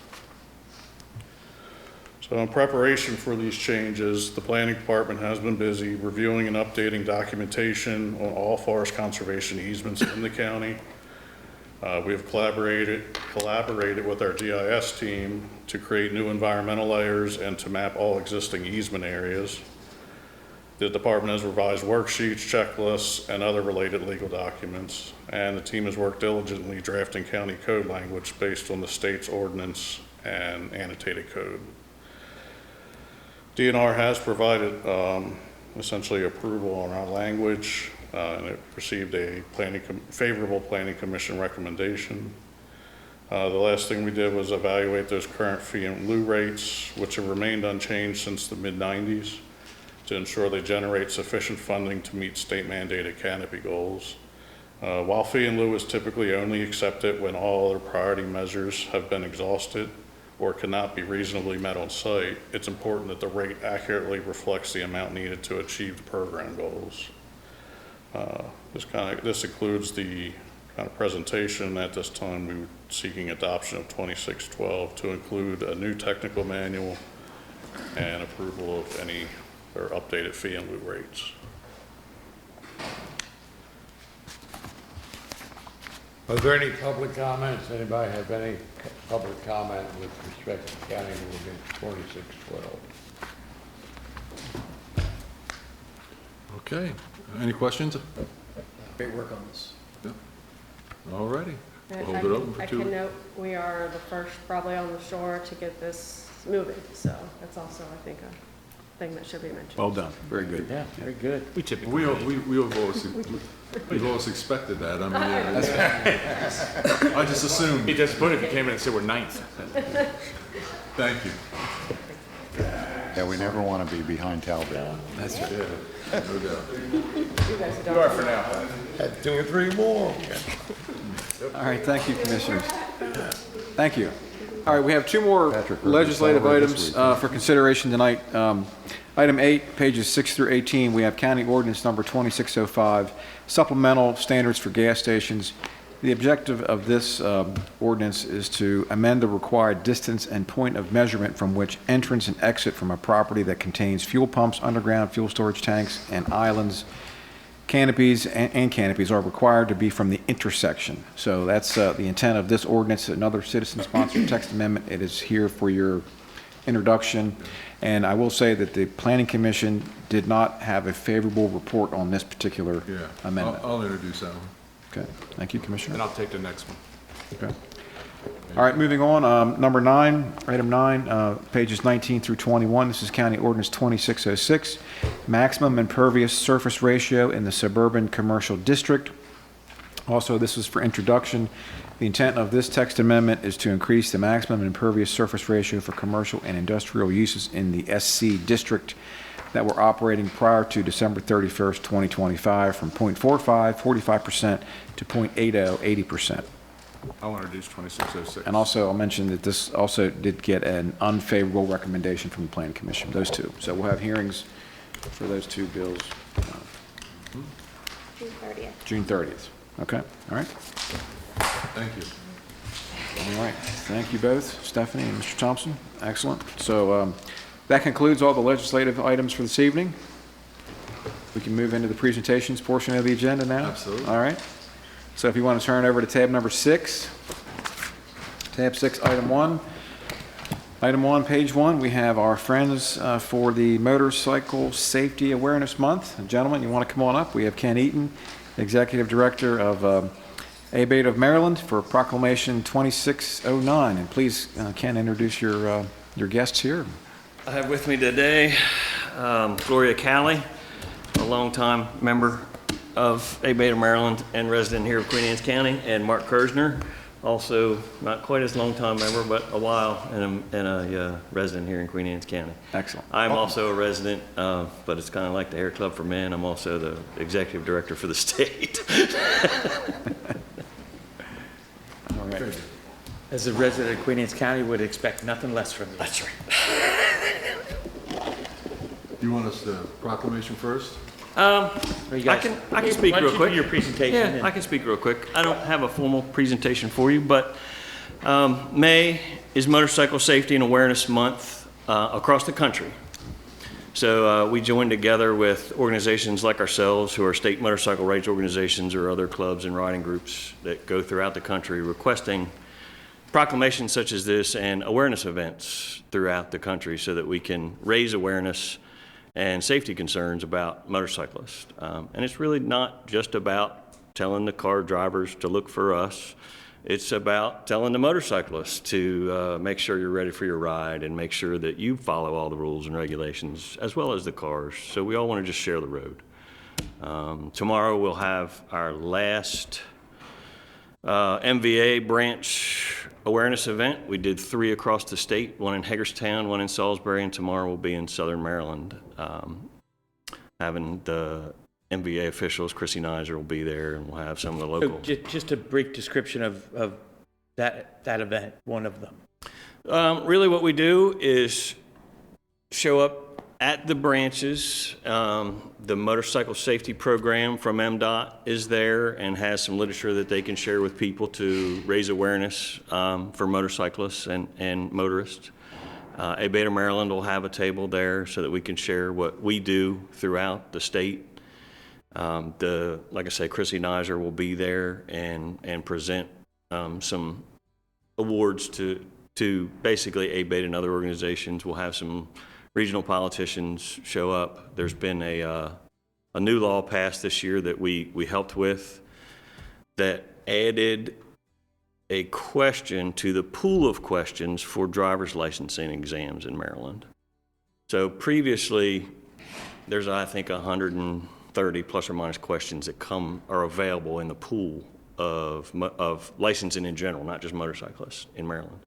So in preparation for these changes, the planning department has been busy reviewing and updating documentation on all forest conservation easements in the county. We have collaborated with our GIS team to create new environmental layers and to map all existing easement areas. The department has revised worksheets, checklists, and other related legal documents, and the team has worked diligently drafting county code language based on the state's ordinance and annotated code. DNR has provided essentially approval on our language, and it received a favorable planning commission recommendation. The last thing we did was evaluate those current fee in lieu rates, which have remained unchanged since the mid-90s. to ensure they generate sufficient funding to meet state mandated canopy goals. While fee in lieu is typically only accepted when all other priority measures have been exhausted or cannot be reasonably met on site, it's important that the rate accurately reflects the amount needed to achieve the program goals. This includes the kind of presentation. At this time, we were seeking adoption of 2612 to include a new technical manual and approval of any or updated fee in lieu rates. Are there any public comments? Anybody have any public comment with respect to County Ordinance 2612? Okay, any questions? Great work on this. All righty. And We'll hold it open for I 2 can weeks. note, we are the first probably on the shore to get this moving, so that's also, I think, a thing that should be mentioned. Well done, very good. Yeah, very good. We typically. We've always expected that. I mean, I just assumed. Be disappointed if you came in and said we're ninth. Thank you. Yeah, we never want to be behind Talbot. That's right. Yeah, no doubt. You guys You are for now. Had 2 or 3 more. All right, thank you, Commissioners. Thank you. All right, we have 2 more Patrick, we're legislative gonna items celebrate this for consideration tonight. Item 8, pages 6 through 18, we have County Ordinance Number 2605, Supplemental Standards for Gas Stations. The objective of this ordinance is to amend the required distance and point of measurement from which entrance and exit from a property that contains fuel pumps, underground fuel storage tanks, and islands, canopies, and canopies are required to be from the intersection. So that's the intent of this ordinance, another citizen-sponsored text amendment. It is here for your introduction. And I will say that the Planning Commission did not have a favorable report on this particular Yeah. amendment. I'll introduce that one. Okay, thank you, Commissioner. And I'll take the next one. Okay. All right, moving on, number 9, item 9, pages 19 through 21. This is County Ordinance 2606, maximum impervious surface ratio in the suburban commercial district. Also, this is for introduction. The intent of this text amendment is to increase the maximum impervious surface ratio for commercial and industrial uses in the SC district that were operating prior to December 31st, 2025, from 0.45, 45%, to 0.80, 80%. I want to introduce 2606. And also, I'll mention that this also did get an unfavorable recommendation from the Planning Commission, those 2. So we'll have hearings for those 2 bills June 30th. June 30th. Okay, all right? Thank you. All right, thank you both, Stephanie and Mr. Thompson. Excellent. So that concludes all the legislative items for this evening. We can move into the presentations portion of the agenda now? Absolutely. All right. So if you want to turn over to tab number 6, tab 6, item 1. Item 1, page 1, we have our friends for the Motorcycle Safety Awareness Month. Gentlemen, you want to come on up? We have Ken Eaton, Executive Director of ABATE of Maryland, for Proclamation 2609. And please, Ken, introduce your guests here. I have with me today Gloria Calley, a longtime member of ABATE of Maryland and resident here of Queen Anne's County, and Mark Kersner, also not quite as long-time member, but a while, and a resident here in Queen Anne's County. Excellent. I'm also a resident, but it's kind of like the Hair Club for men. I'm also the executive director for the state. All right. As a resident of Queen Anne's County, would expect nothing less from you. That's right. You want us to proclamation first? I can speak Why don't real you quick. do your presentation? Yeah, and- I can speak real quick. I don't have a formal presentation for you, but May is Motorcycle Safety and Awareness Month across the country. So we joined together with organizations like ourselves, who are state motorcycle rights organizations, or other clubs and riding groups that go throughout the country requesting proclamations such as this and awareness events throughout the country so that we can raise awareness and safety concerns about motorcyclists. And it's really not just about telling the car drivers to look for us. It's about telling the motorcyclists to make sure you're ready for your ride and make sure that you follow all the rules and regulations, as well as the cars. So we all want to just share the road. Tomorrow we'll have our last MVA branch awareness event. We did 3 across the state, one in Hagerstown, one in Salisbury, and tomorrow we'll be in Southern Maryland. having the MVA officials, Chrissy Nizer will be there, and we'll have some of the So local. just a brief description of that event, one of them. Really what we do is show up at the branches. The motorcycle safety program from MDOT is there and has some literature that they can share with people to raise awareness for motorcyclists and motorists. A Beta Maryland will have a table there so that we can share what we do throughout the state. Like I say, Chrissy Nizer will be there and present some awards to basically A Beta and other organizations. We'll have some regional politicians show up. There's been a new law passed this year that we helped with that added a question to the pool of questions for driver's licensing exams in Maryland. So previously, there's I think 130 plus or minus questions that are available in the pool of licensing in general, not just motorcyclists in Maryland.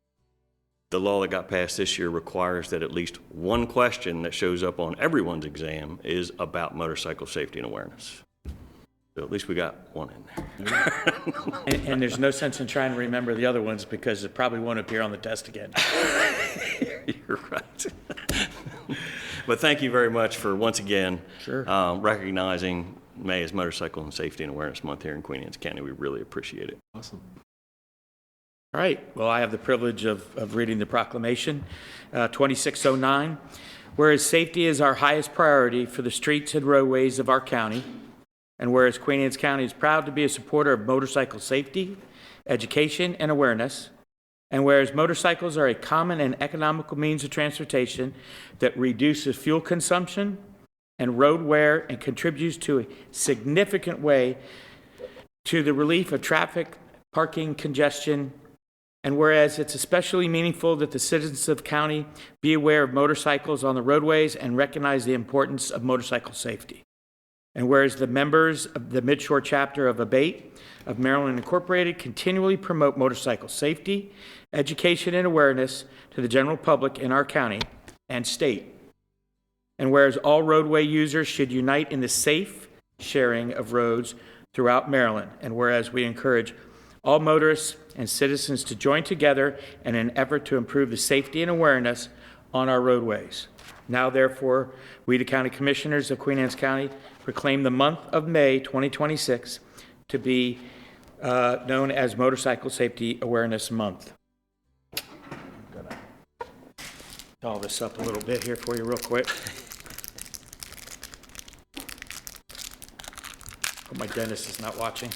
The law that got passed this year requires that at least one question that shows up on everyone's exam is about motorcycle safety and awareness. So at least we got one in there. And there's no sense in trying to remember the other ones because it probably won't appear on the test again. You're right. But thank you very much for once again recognizing May as Motorcycle and Safety and Awareness Month here in Queen Anne's County. We really appreciate it. Awesome. All right, well, I have the privilege of reading the proclamation, 2609. Whereas safety is our highest priority for the streets and roadways of our county, and whereas Queen Anne's County is proud to be a supporter of motorcycle safety, education, and awareness, and whereas motorcycles are a common and economical means of transportation that reduces fuel consumption and road wear and contributes to a significant way to the relief of traffic, parking, congestion, and whereas it's especially meaningful that the citizens of the county be aware of motorcycles on the roadways and recognize the importance of motorcycle safety. And whereas the members of the Midshore chapter of ABATE of Maryland Incorporated continually promote motorcycle safety, education, and awareness to the general public in our county and state. And whereas all roadway users should unite in the safe sharing of roads throughout Maryland. And whereas we encourage all motorists and citizens to join together in an effort to improve the safety and awareness on our roadways. Now, therefore, we, the County Commissioners of Queen Anne's County, proclaim the month of May 2026 to be known as Motorcycle Safety Awareness Month. I'm going to doll this up a little bit here for you real quick. Hope my dentist is not watching.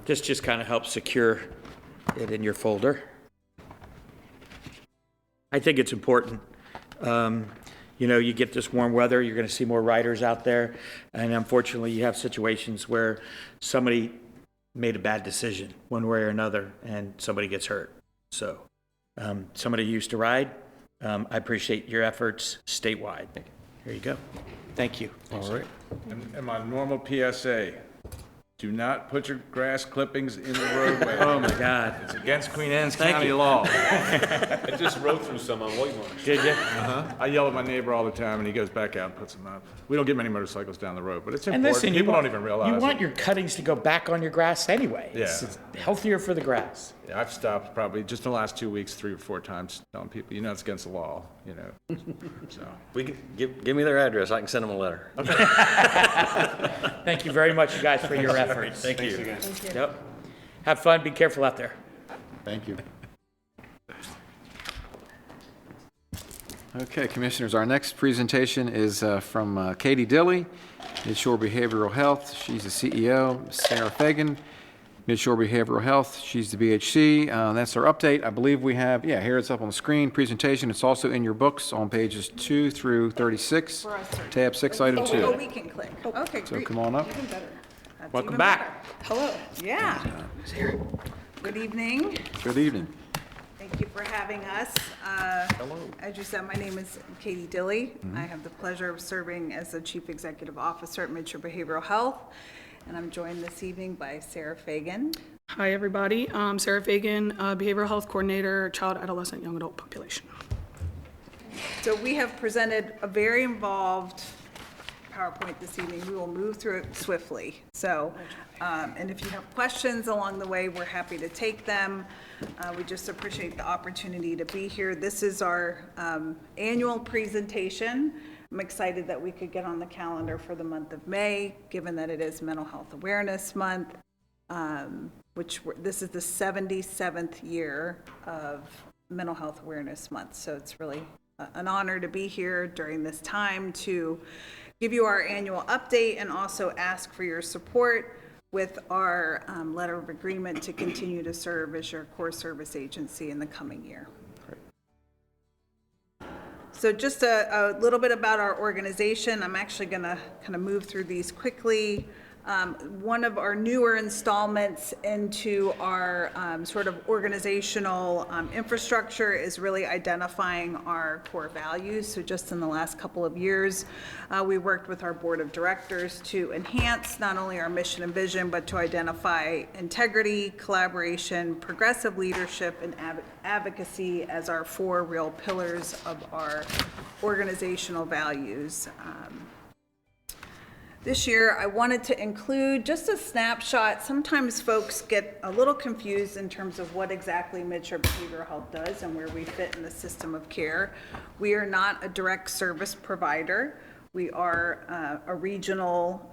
This just kind of helps secure it in your folder. I think it's important. You know, you get this warm weather, you're going to see more riders out there, and unfortunately you have situations where somebody made a bad decision one way or another and somebody gets hurt. So somebody used to ride. I appreciate your efforts statewide. Here you go. Thank you. All right. And my normal PSA, do not put your grass clippings in the roadway. Oh my God. It's against Queen Anne's Thank County you. law. I just rode through some on White Marsh. Did you? I yell at my neighbor all the time, and he goes back out and puts them up. We don't get many motorcycles down the road, but it's And important. listen, People don't even realize you want it. your cuttings to go back on your grass anyway. Yeah. It's healthier for the grass. Yeah, I've stopped probably just in the last 2 weeks, 3 or 4 times, telling people, you know, it's against the law, you know. So We can give me their address. I can send them a letter. Thank you very much, you guys, for your efforts. Thank you. Yep. Have fun. Be careful out there. Thank you. Okay, Commissioners, our next presentation is from Katie Dilley, Midshore Behavioral Health. She's the CEO. Sarah Fagan, Midshore Behavioral Health. She's the BHC. That's our update. I believe we have, here it's up on the screen, presentation. It's also in your books on pages 2 through 36, tab 6, item 2. Oh, we can click. Okay, So great. come on up. Even better. That's Welcome even back. better. Hello. Yeah. Good evening. Good evening. Thank you for having us. Hello. As you said, my name is Katie Dilley. I have the pleasure of serving as the Chief Executive Officer at Midshore Behavioral Health, and I'm joined this evening by Sarah Fagan. Hi, everybody. Sarah Fagan, Behavioral Health Coordinator, Child, Adolescent, Young Adult Population. So we have presented a very involved PowerPoint this evening. We will move through it swiftly. So, and if you have questions along the way, we're happy to take them. We just appreciate the opportunity to be here. This is our annual presentation. I'm excited that we could get on the calendar for the month of May, given that it is Mental Health Awareness Month, this is the 77th year of Mental Health Awareness Month. So it's really an honor to be here during this time to give you our annual update and also ask for your support with our letter of agreement to continue to serve as your core service agency in the coming year. So just a little bit about our organization. I'm actually going to kind of move through these quickly. One of our newer installments into our sort of organizational infrastructure is really identifying our core values. So just in the last couple of years, we worked with our board of directors to enhance not only our mission and vision, but to identify integrity, collaboration, progressive leadership, and advocacy as our 4 real pillars of our organizational values. This year, I wanted to include just a snapshot. Sometimes folks get a little confused in terms of what exactly Midshore Behavioral Health does and where we fit in the system of care. We are not a direct service provider. We are a regional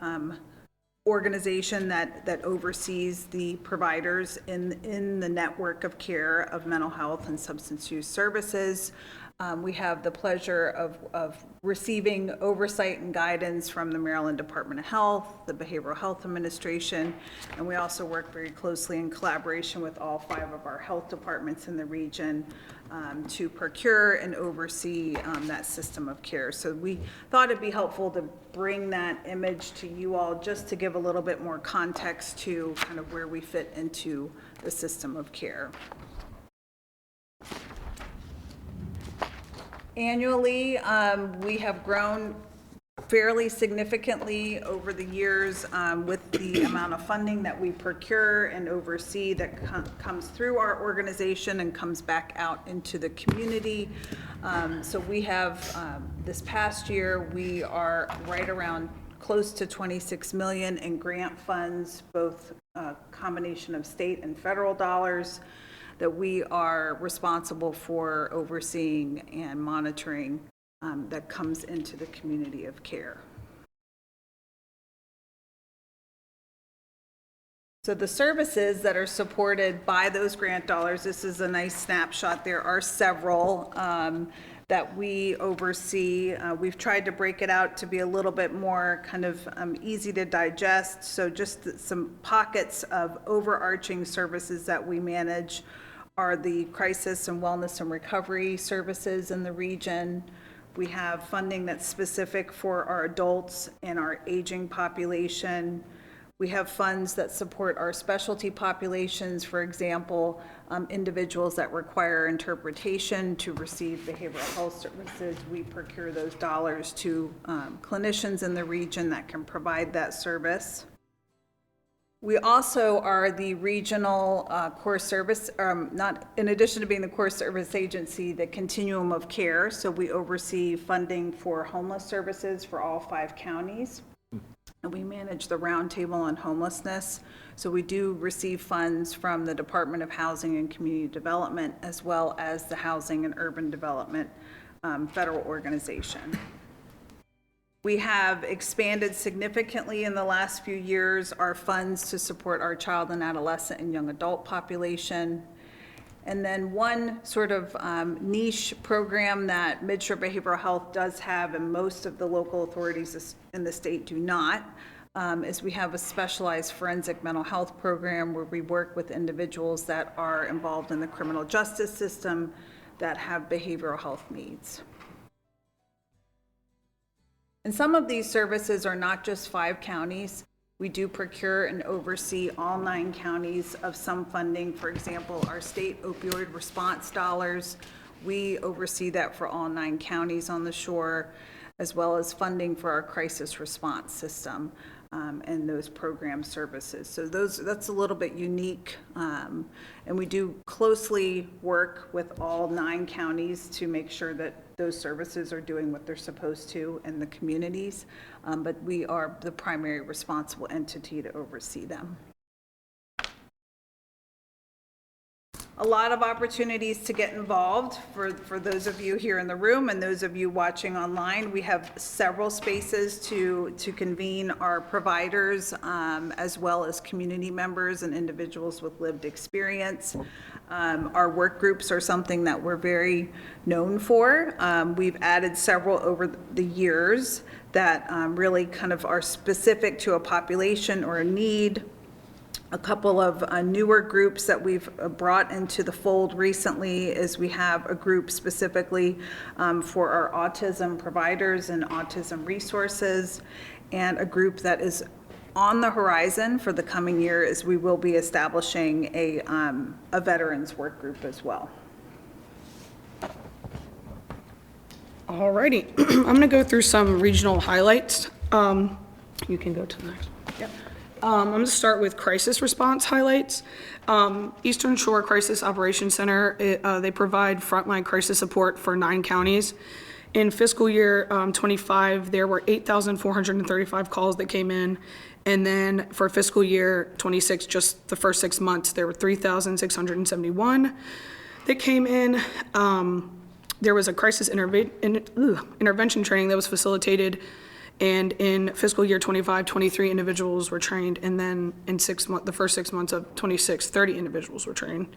organization that oversees the providers in the network of care of mental health and substance use services. We have the pleasure of receiving oversight and guidance from the Maryland Department of Health, the Behavioral Health Administration, and we also work very closely in collaboration with all 5 of our health departments in the region to procure and oversee that system of care. So we thought it'd be helpful to bring that image to you all just to give a little bit more context to kind of where we fit into the system of care. Annually, we have grown fairly significantly over the years with the amount of funding that we procure and oversee that comes through our organization and comes back out into the community. So we have, this past year, we are right around close to $26 million in grant funds, both a combination of state and federal dollars, that we are responsible for overseeing and monitoring that comes into the community of care. So the services that are supported by those grant dollars, this is a nice snapshot. There are several that we oversee. We've tried to break it out to be a little bit more kind of easy to digest. So just some pockets of overarching services that we manage are the crisis and wellness and recovery services in the region. We have funding that's specific for our adults and our aging population. We have funds that support our specialty populations, for example, individuals that require interpretation to receive behavioral health services. We procure those dollars to clinicians in the region that can provide that service. We also are the regional core service, not in addition to being the core service agency, the continuum of care. So we oversee funding for homeless services for all 5 counties. And we manage the roundtable on homelessness. So we do receive funds from the Department of Housing and Community Development, as well as the Housing and Urban Development federal organization. We have expanded significantly in the last few years our funds to support our child and adolescent and young adult population. And then one sort of niche program that Midshore Behavioral Health does have and most of the local authorities in the state do not, is we have a specialized forensic mental health program where we work with individuals that are involved in the criminal justice system that have behavioral health needs. And some of these services are not just 5 counties. We do procure and oversee all 9 counties of some funding. For example, our state opioid response dollars, we oversee that for all 9 counties on the shore, as well as funding for our crisis response system. and those program services. So that's a little bit unique. And we do closely work with all 9 counties to make sure that those services are doing what they're supposed to in the communities. But we are the primary responsible entity to oversee them. A lot of opportunities to get involved for those of you here in the room and those of you watching online. We have several spaces to convene our providers as well as community members and individuals with lived experience. Our work groups are something that we're very known for. We've added several over the years that really kind of are specific to a population or a need. A couple of newer groups that we've brought into the fold recently is we have a group specifically for our autism providers and autism resources, and a group that is on the horizon for the coming year is we will be establishing a veterans work group as well. Alrighty, I'm going to go through some regional highlights. You can go to the next one. Yep. I'm going to start with crisis response highlights. Eastern Shore Crisis Operations Center, they provide frontline crisis support for 9 counties. In fiscal year 25, there were 8,435 calls that came in. And then for fiscal year 26, just the first 6 months, there were 3,671 that came in. There was a crisis intervention training that was facilitated. And in fiscal year 25, 23 individuals were trained, and then in the first 6 months of 26, 30 individuals were trained.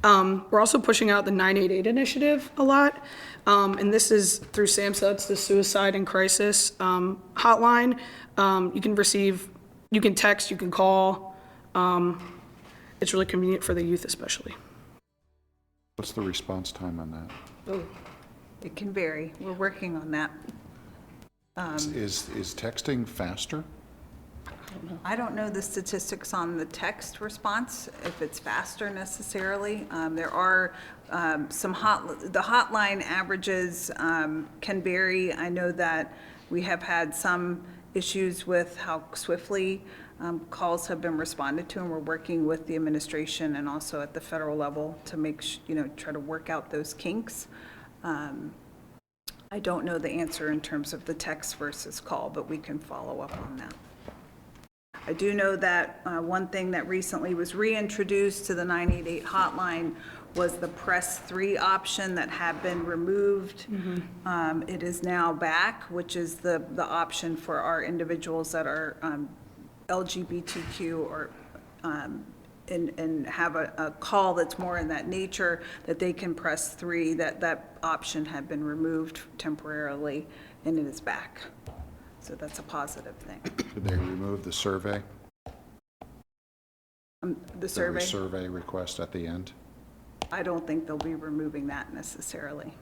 We're also pushing out the 988 initiative a lot, and this is through SAMHSA, it's the Suicide and Crisis hotline. You can text, you can call. It's really convenient for the youth especially. What's the response time on that? Oh, it can vary. We're working on that. Is texting faster? I don't know the statistics on the text response, if it's faster necessarily. There are the hotline averages can vary. I know that we have had some issues with how swiftly calls have been responded to, and we're working with the administration and also at the federal level to make, try to work out those kinks. I don't know the answer in terms of the text versus call, but we can follow up on that. I do know that one thing that recently was reintroduced to the 988 hotline was the press 3 option that had been removed. Mm-hmm. It is now back, which is the option for our individuals that are LGBTQ or and have a call that's more in that nature, that they can press 3. That option had been removed temporarily, and it is back. So that's a positive thing. Did they remove the survey? The survey? The survey request at the end? I don't think they'll be removing that necessarily.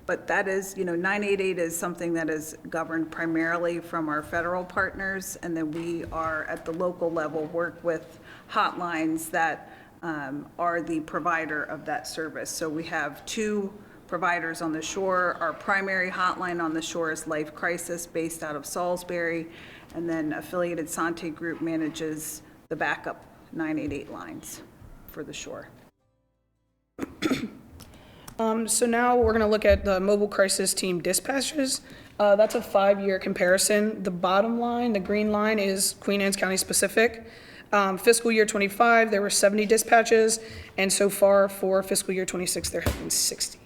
But that is, 988 is something that is governed primarily from our federal partners, and then we are at the local level work with hotlines that are the provider of that service. So we have 2 providers on the shore. Our primary hotline on the shore is Life Crisis, based out of Salisbury, and then Affiliated Sante Group manages the backup 988 lines for the shore. So now we're going to look at the mobile crisis team dispatches. That's a 5-year comparison. The bottom line, the green line, is Queen Anne's County specific. Fiscal year 25, there were 70 dispatches, and so far for fiscal year 26, there have been 60.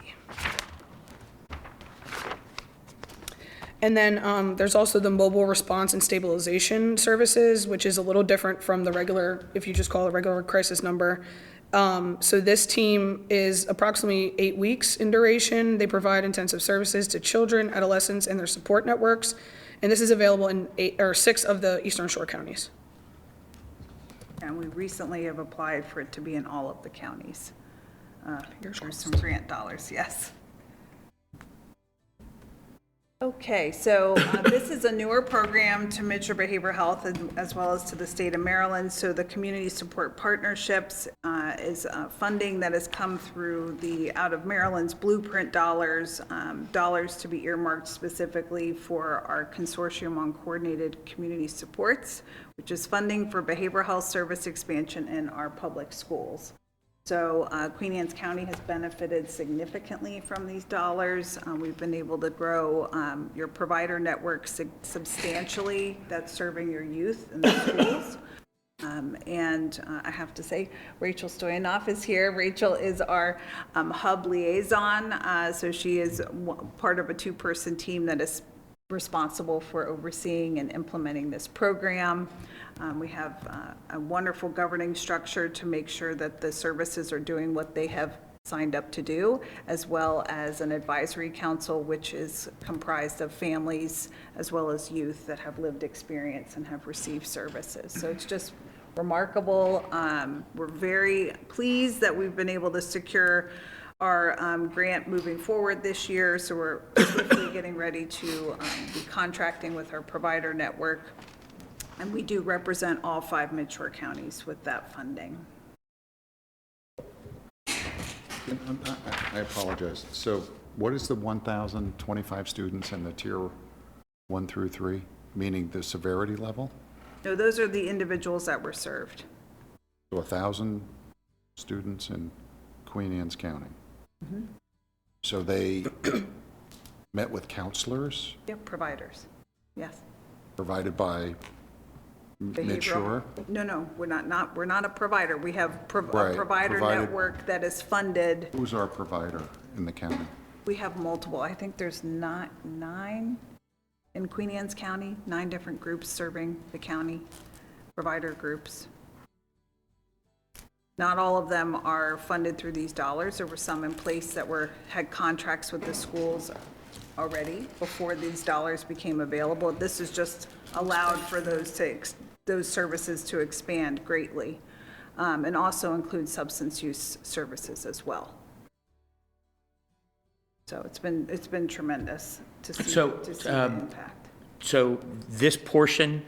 And then there's also the mobile response and stabilization services, which is a little different from the regular, if you just call it a regular crisis number. So this team is approximately 8 weeks in duration. They provide intensive services to children, adolescents, and their support networks. And this is available in 6 of the Eastern Shore counties. And we recently have applied for it to be in all of the counties. There's some grant dollars, yes. Okay, so this is a newer program to Mitchell Behavioral Health as well as to the state of Maryland. So the Community Support Partnerships is funding that has come through out of Maryland's Blueprint dollars, dollars to be earmarked specifically for our Consortium on Coordinated Community Supports, which is funding for behavioral health service expansion in our public schools. So Queen Anne's County has benefited significantly from these dollars. We've been able to grow your provider network substantially that's serving your youth in the schools. I have to say, Rachel Stoyanov is here. Rachel is our hub liaison. So she is part of a two-person team that is responsible for overseeing and implementing this program. We have a wonderful governing structure to make sure that the services are doing what they have signed up to do, as well as an advisory council, which is comprised of families as well as youth that have lived experience and have received services. So it's just remarkable. We're very pleased that we've been able to secure our grant moving forward this year. So we're swiftly getting ready to be contracting with our provider network. And we do represent all 5 Midshore counties with that funding. I apologize. So what is the 1,025 students in the tier 1 through 3, meaning the severity level? No, those are the individuals that were served. So 1,000 students in Queen Anne's County. Mm-hmm. So they met with counselors? Yep, providers. Yes. Provided by Midshore? No, we're not a provider. We have a provider provided- network that is funded. Who's our provider in the county? We have multiple. I think there's 9 in Queen Anne's County, 9 different groups serving the county, provider groups. Not all of them are funded through these dollars. There were some in place that had contracts with the schools already before these dollars became available. This is just allowed for those services to expand greatly, and also include substance use services as well. So it's been tremendous to see the impact. So this portion,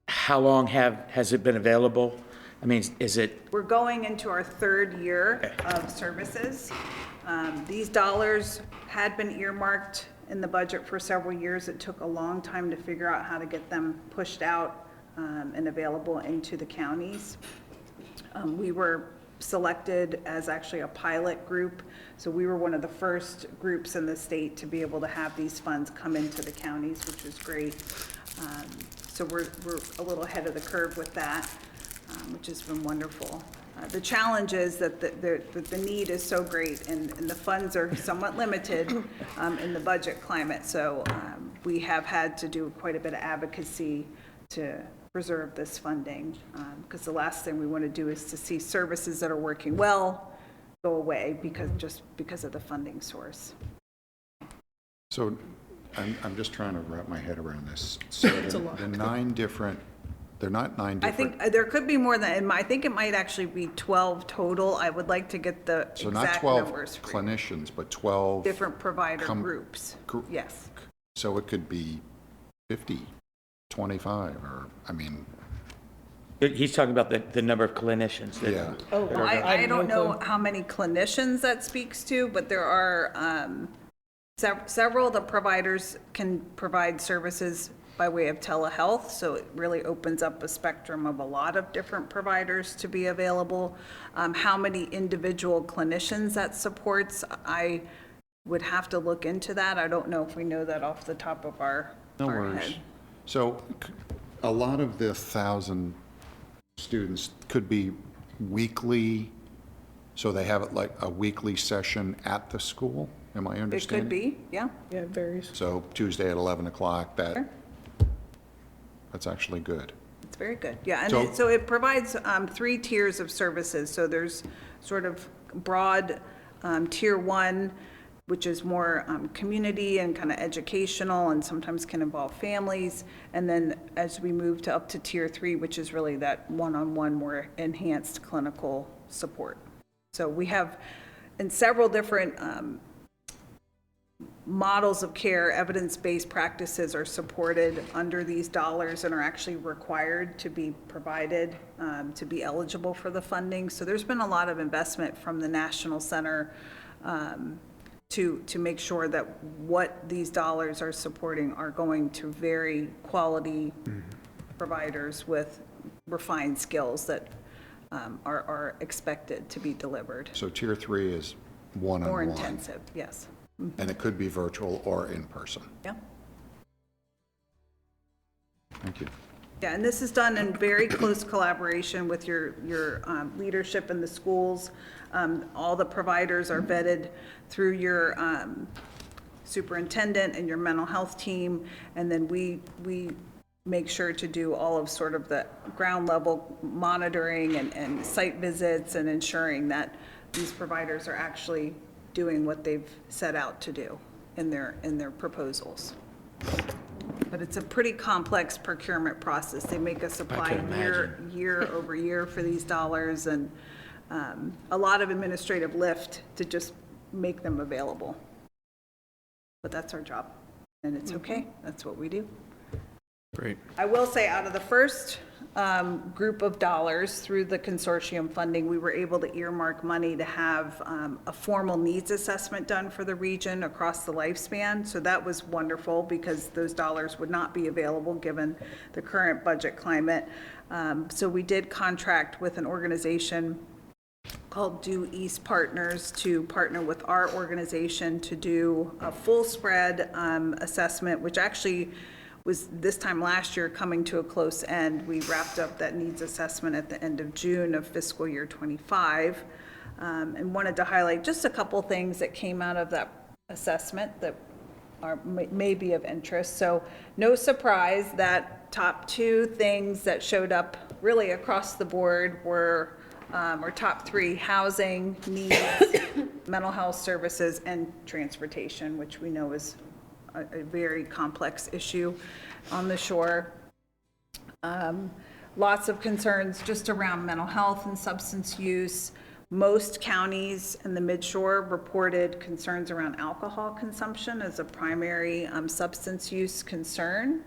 how long has it been available? I mean, is it? We're going into our 3rd year of services. These dollars had been earmarked in the budget for several years. It took a long time to figure out how to get them pushed out and available into the counties. We were selected as actually a pilot group. So we were one of the first groups in the state to be able to have these funds come into the counties, which was great. So we're a little ahead of the curve with that, which has been wonderful. The challenge is that the need is so great and the funds are somewhat limited in the budget climate. So we have had to do quite a bit of advocacy to preserve this funding, because the last thing we want to do is to see services that are working well go away because of the funding source. So I'm just trying to wrap my head around this. So the 9 different, they're not 9 different. I think there could be more than, I think it might actually be 12 total. I would like to get the So not exact 12 numbers. clinicians, but 12. Different provider groups. Yes. So it could be 50, 25, or, I mean. He's talking about the number of clinicians. Yeah. Oh, I don't know how many clinicians that speaks to, but there are several of the providers can provide services by way of telehealth, so it really opens up a spectrum of a lot of different providers to be available. How many individual clinicians that supports, I would have to look into that. I don't know if we know that off the top of our head. So a lot of the 1,000 students could be weekly, so they have it like a weekly session at the school, am I understanding? It could be, yeah. Yeah, it varies. So Tuesday at 11 o'clock, that's actually good. It's very good, yeah. And so it provides 3 tiers of services. So there's sort of broad tier 1, which is more community and kind of educational and sometimes can involve families. And then as we move up to tier 3, which is really that one-on-one, more enhanced clinical support. So we have in several different models of care, evidence-based practices are supported under these dollars and are actually required to be provided to be eligible for the funding. So there's been a lot of investment from the National Center to make sure that what these dollars are supporting are going to very quality providers with refined skills that are expected to be delivered. So Tier 3 is one-on-one? More intensive, yes. And it could be virtual or in person? Yeah. Thank you. Yeah, and this is done in very close collaboration with your leadership in the schools. All the providers are vetted through your superintendent and your mental health team, and then we make sure to do all of sort of the ground level monitoring and site visits and ensuring that these providers are actually doing what they've set out to do in their proposals. But it's a pretty complex procurement process. They make us apply year over year for these dollars, and a lot of administrative lift to just make them available. But that's our job, and it's okay. That's what we do. Great. I will say, out of the first group of dollars through the consortium funding, we were able to earmark money to have a formal needs assessment done for the region across the lifespan. So that was wonderful, because those dollars would not be available given the current budget climate. So we did contract with an organization called Due East Partners to partner with our organization to do a full spread assessment, which actually was this time last year coming to a close end. We wrapped up that needs assessment at the end of June of fiscal year 25, and wanted to highlight just a couple things that came out of that assessment that may be of interest. So no surprise that top two things that showed up really across the board were, or top three: housing needs, mental health services, and transportation, which we know is a very complex issue on the shore. Lots of concerns just around mental health and substance use. Most counties in the midshore reported concerns around alcohol consumption as a primary substance use concern.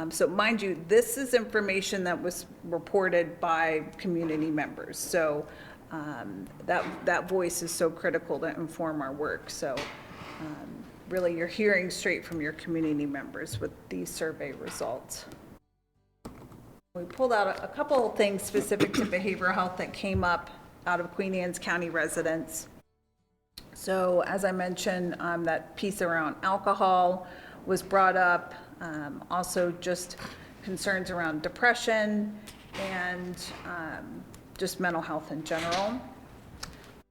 So mind you, this is information that was reported by community members. So that voice is so critical to inform our work. So really, you're hearing straight from your community members with these survey results. We pulled out a couple of things specific to behavioral health that came up out of Queen Anne's County residents. So as I mentioned, that piece around alcohol was brought up. Also just concerns around depression and just mental health in general.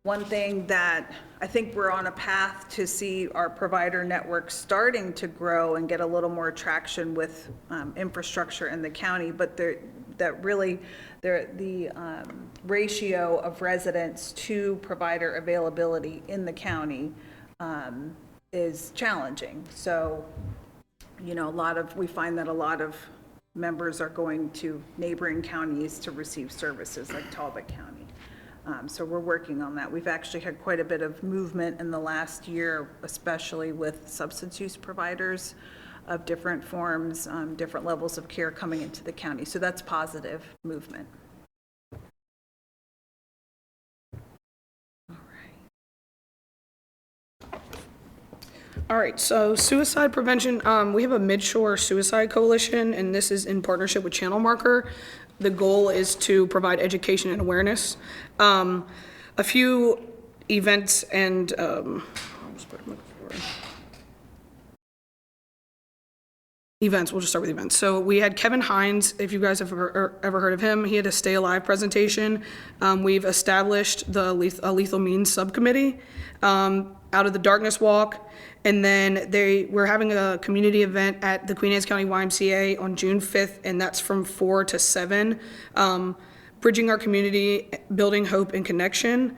One thing that I think we're on a path to see our provider network starting to grow and get a little more traction with infrastructure in the county, but the ratio of residents to provider availability in the county is challenging. So, you know, we find that a lot of members are going to neighboring counties to receive services like Talbot County. So we're working on that. We've actually had quite a bit of movement in the last year, especially with substance use providers of different forms, different levels of care coming into the county. So that's positive movement. All right, so suicide prevention, we have a Midshore Suicide Coalition, and this is in partnership with Channel Marker. The goal is to provide education and awareness. A few events and events, we'll just start with events. So we had Kevin Hines, if you guys have ever heard of him. He had a Stay Alive presentation. We've established a Lethal Means Subcommittee, Out of the Darkness Walk, and then we're having a community event at the Queen Anne's County YMCA on June 5th, and that's from 4 to 7. Bridging our community, building hope and connection.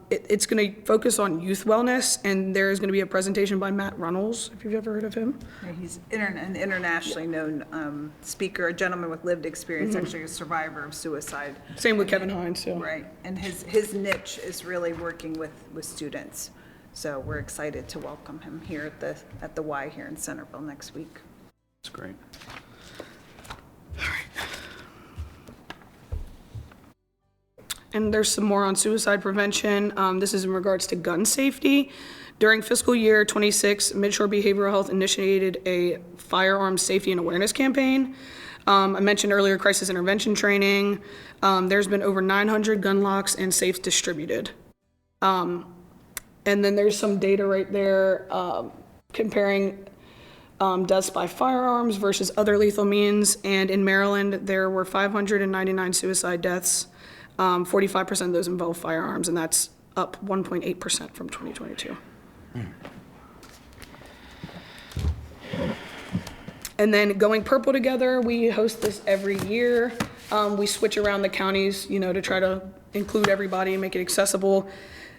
It's going to focus on youth wellness, and there's going to be a presentation by Matt Runnels, if you've ever heard of him. Yeah, he's an internationally known speaker, a gentleman with lived experience, actually a survivor of suicide. Same with Kevin Hines, too. Right, and his niche is really working with students. So we're excited to welcome him here at the Y here in Centerville next week. That's great. And there's some more on suicide prevention. This is in regards to gun safety. During fiscal year 26, Midshore Behavioral Health initiated a firearms safety and awareness campaign. I mentioned earlier crisis intervention training. There's been over 900 gun locks and safes distributed. And then there's some data right there comparing deaths by firearms versus other lethal means. And in Maryland, there were 599 suicide deaths. 45% of those involve firearms, and that's up 1.8% from 2022. And then Going Purple Together, we host this every year. We switch around the counties, to try to include everybody and make it accessible.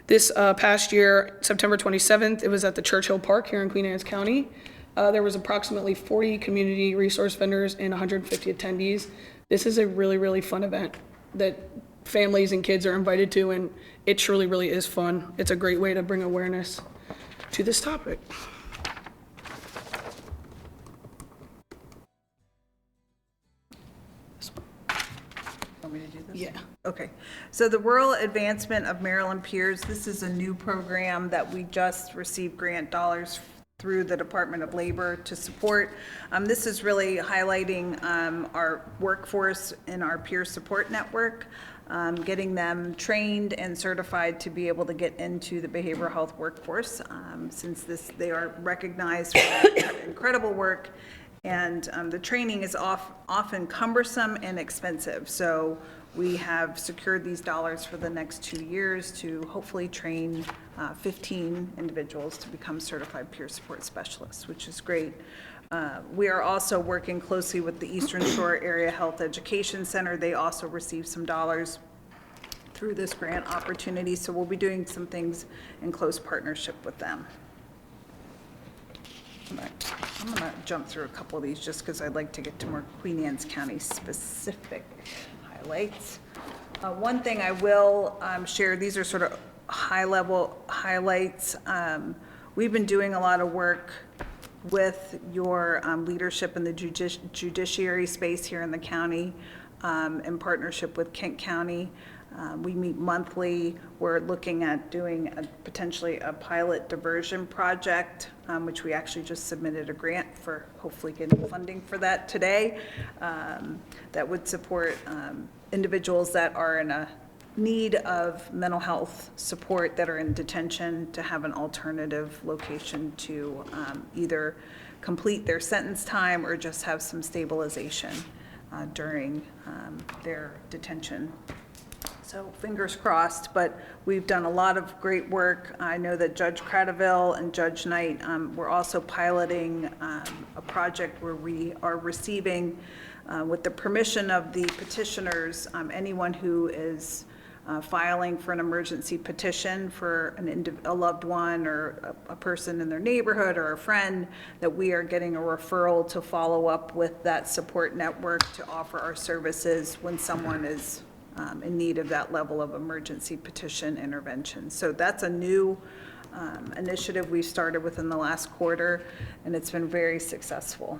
This past year, September 27th, it was at the Churchill Park here in Queen Anne's County. There was approximately 40 community resource vendors and 150 attendees. This is a really, really fun event that families and kids are invited to, and it truly, really is fun. It's a great way to bring awareness to this topic. Want me to do this? Yeah. Okay. So the Rural Advancement of Maryland Peers, this is a new program that we just received grant dollars through the Department of Labor to support. This is really highlighting our workforce in our peer support network, getting them trained and certified to be able to get into the behavioral health workforce, since they are recognized for their incredible work. And the training is often cumbersome and expensive. So we have secured these dollars for the next 2 years to hopefully train 15 individuals to become certified peer support specialists, which is great. We are also working closely with the Eastern Shore Area Health Education Center. They also received some dollars through this grant opportunity, so we'll be doing some things in close partnership with them. I'm gonna jump through a couple of these just because I'd like to get to more Queen Anne's County specific highlights. One thing I will share, these are sort of high-level highlights. We've been doing a lot of work with your leadership in the judiciary space here in the county, in partnership with Kent County. We meet monthly. We're looking at doing potentially a pilot diversion project, which we actually just submitted a grant for, hopefully getting funding for that today, that would support individuals that are in a need of mental health support that are in detention to have an alternative location to either complete their sentence time or just have some stabilization during their detention. So fingers crossed, but we've done a lot of great work. I know that Judge Cradaville and Judge Knight, we're also piloting a project where we are receiving, with the permission of the petitioners, anyone who is filing for an emergency petition for a loved one or a person in their neighborhood or a friend, that we are getting a referral to follow up with that support network to offer our services when someone is in need of that level of emergency petition intervention. So that's a new initiative we started within the last quarter, and it's been very successful.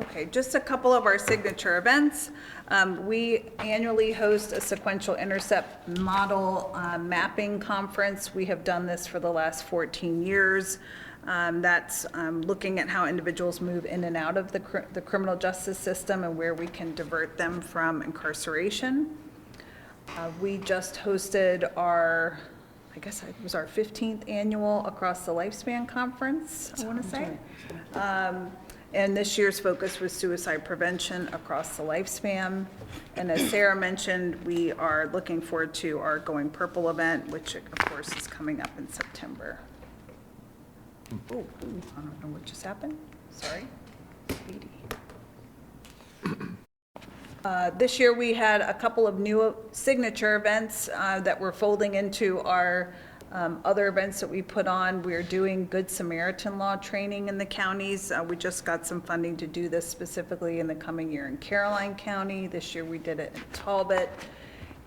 Okay, just a couple of our signature events. We annually host a sequential intercept model mapping conference. We have done this for the last 14 years. That's looking at how individuals move in and out of the criminal justice system and where we can divert them from incarceration. We just hosted our, I guess it was our 15th annual Across the Lifespan Conference, I want to say. And this year's focus was suicide prevention across the lifespan. And as Sarah mentioned, we are looking forward to our Going Purple event, which of course is coming up in September. Oh, I don't know what just happened. Sorry. Speedy. This year we had a couple of new signature events that we're folding into our other events that we put on. We're doing Good Samaritan law training in the counties. We just got some funding to do this specifically in the coming year in Caroline County. This year we did it in Talbot.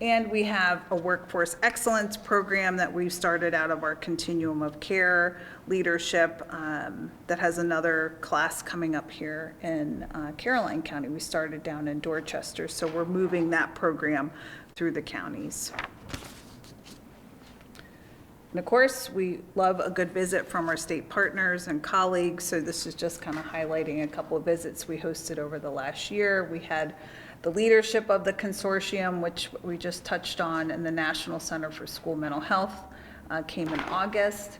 And we have a workforce excellence program that we've started out of our continuum of care leadership that has another class coming up here in Caroline County. We started down in Dorchester, so we're moving that program through the counties. And of course, we love a good visit from our state partners and colleagues, so this is just kind of highlighting a couple of visits we hosted over the last year. We had the leadership of the consortium, which we just touched on, and the National Center for School Mental Health came in August.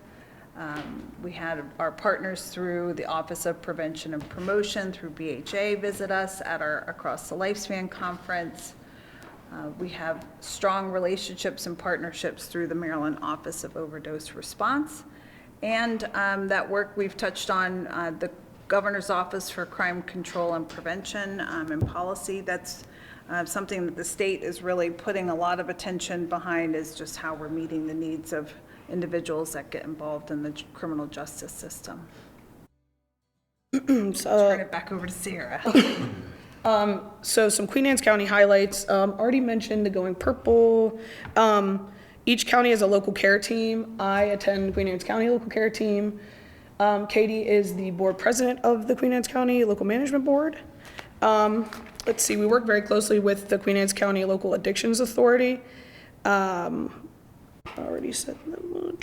We had our partners through the Office of Prevention and Promotion through BHA visit us at our Across the Lifespan conference. We have strong relationships and partnerships through the Maryland Office of Overdose Response. And that work we've touched on, the Governor's Office for Crime Control and Prevention and Policy. That's something that the state is really putting a lot of attention behind, is just how we're meeting the needs of individuals that get involved in the criminal justice system. Turn it back over to Sarah. So some Queen Anne's County highlights. Already mentioned the Going Purple. Each county has a local care team. I attend Queen Anne's County local care team. Katie is the board president of the Queen Anne's County Local Management Board. Let's see, we work very closely with the Queen Anne's County Local Addictions Authority. I already said them.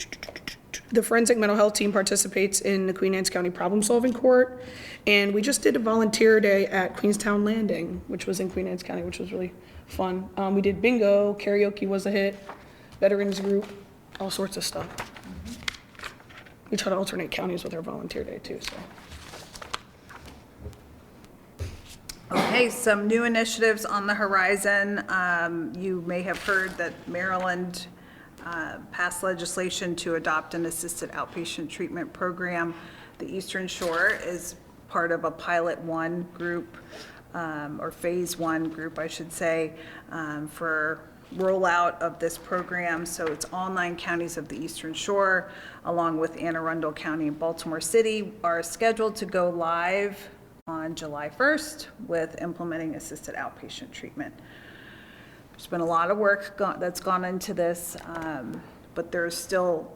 The Forensic Mental Health Team participates in the Queen Anne's County Problem Solving Court. And we just did a volunteer day at Queenstown Landing, which was in Queen Anne's County, which was really fun. We did bingo, karaoke was a hit, veterans group, all sorts of stuff. We try to alternate counties with our volunteer day too, so. Okay, some new initiatives on the horizon. You may have heard that Maryland passed legislation to adopt an assisted outpatient treatment program. The Eastern Shore is part of a pilot 1 group, or phase 1 group, I should say, for rollout of this program. So it's all 9 counties of the Eastern Shore, along with Anne Arundel County and Baltimore City, are scheduled to go live on July 1st with implementing assisted outpatient treatment. There's been a lot of work that's gone into this, but there's still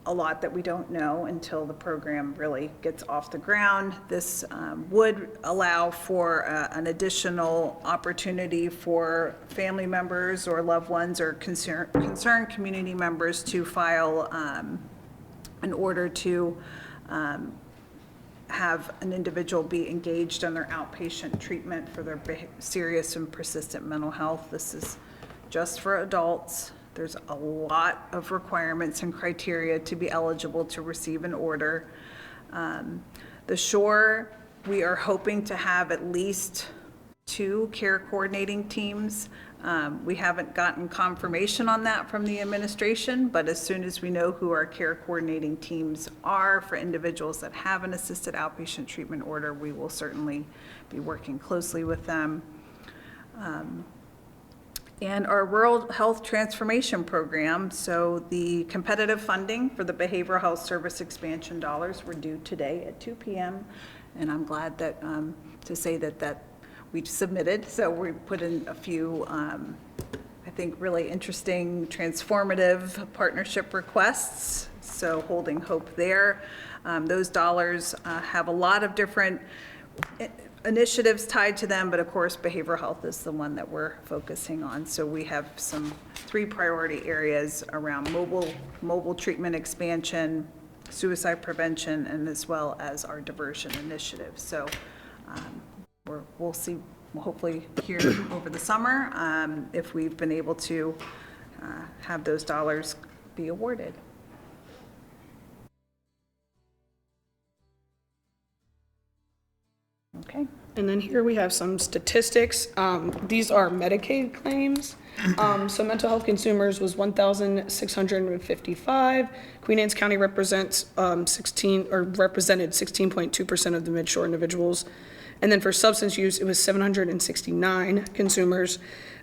a lot that we don't know until the program really gets off the ground. This would allow for an additional opportunity for family members or loved ones or concerned community members to file an order to have an individual be engaged in their outpatient treatment for their serious and persistent mental health. This is just for adults. There's a lot of requirements and criteria to be eligible to receive an order. The Shore, we are hoping to have at least 2 care coordinating teams. We haven't gotten confirmation on that from the administration, but as soon as we know who our care coordinating teams are for individuals that have an assisted outpatient treatment order, we will certainly be working closely with them. And our Rural Health Transformation Program, so the competitive funding for the behavioral health service expansion dollars were due today at 2 p.m. And I'm glad that to say that we submitted. So we put in a few, I think, really interesting, transformative partnership requests. So holding hope there. Those dollars have a lot of different initiatives tied to them, but of course behavioral health is the one that we're focusing on. So we have some 3 priority areas around mobile treatment expansion, suicide prevention, and as well as our diversion initiative. So we'll see, we'll hopefully hear over the summer if we've been able to have those dollars be awarded. Okay. And then here we have some statistics. These are Medicaid claims. So mental health consumers was 1,655. Queen Anne's County represents represented 16.2% of the Mid-Shore individuals. And then for substance use, it was 769 consumers.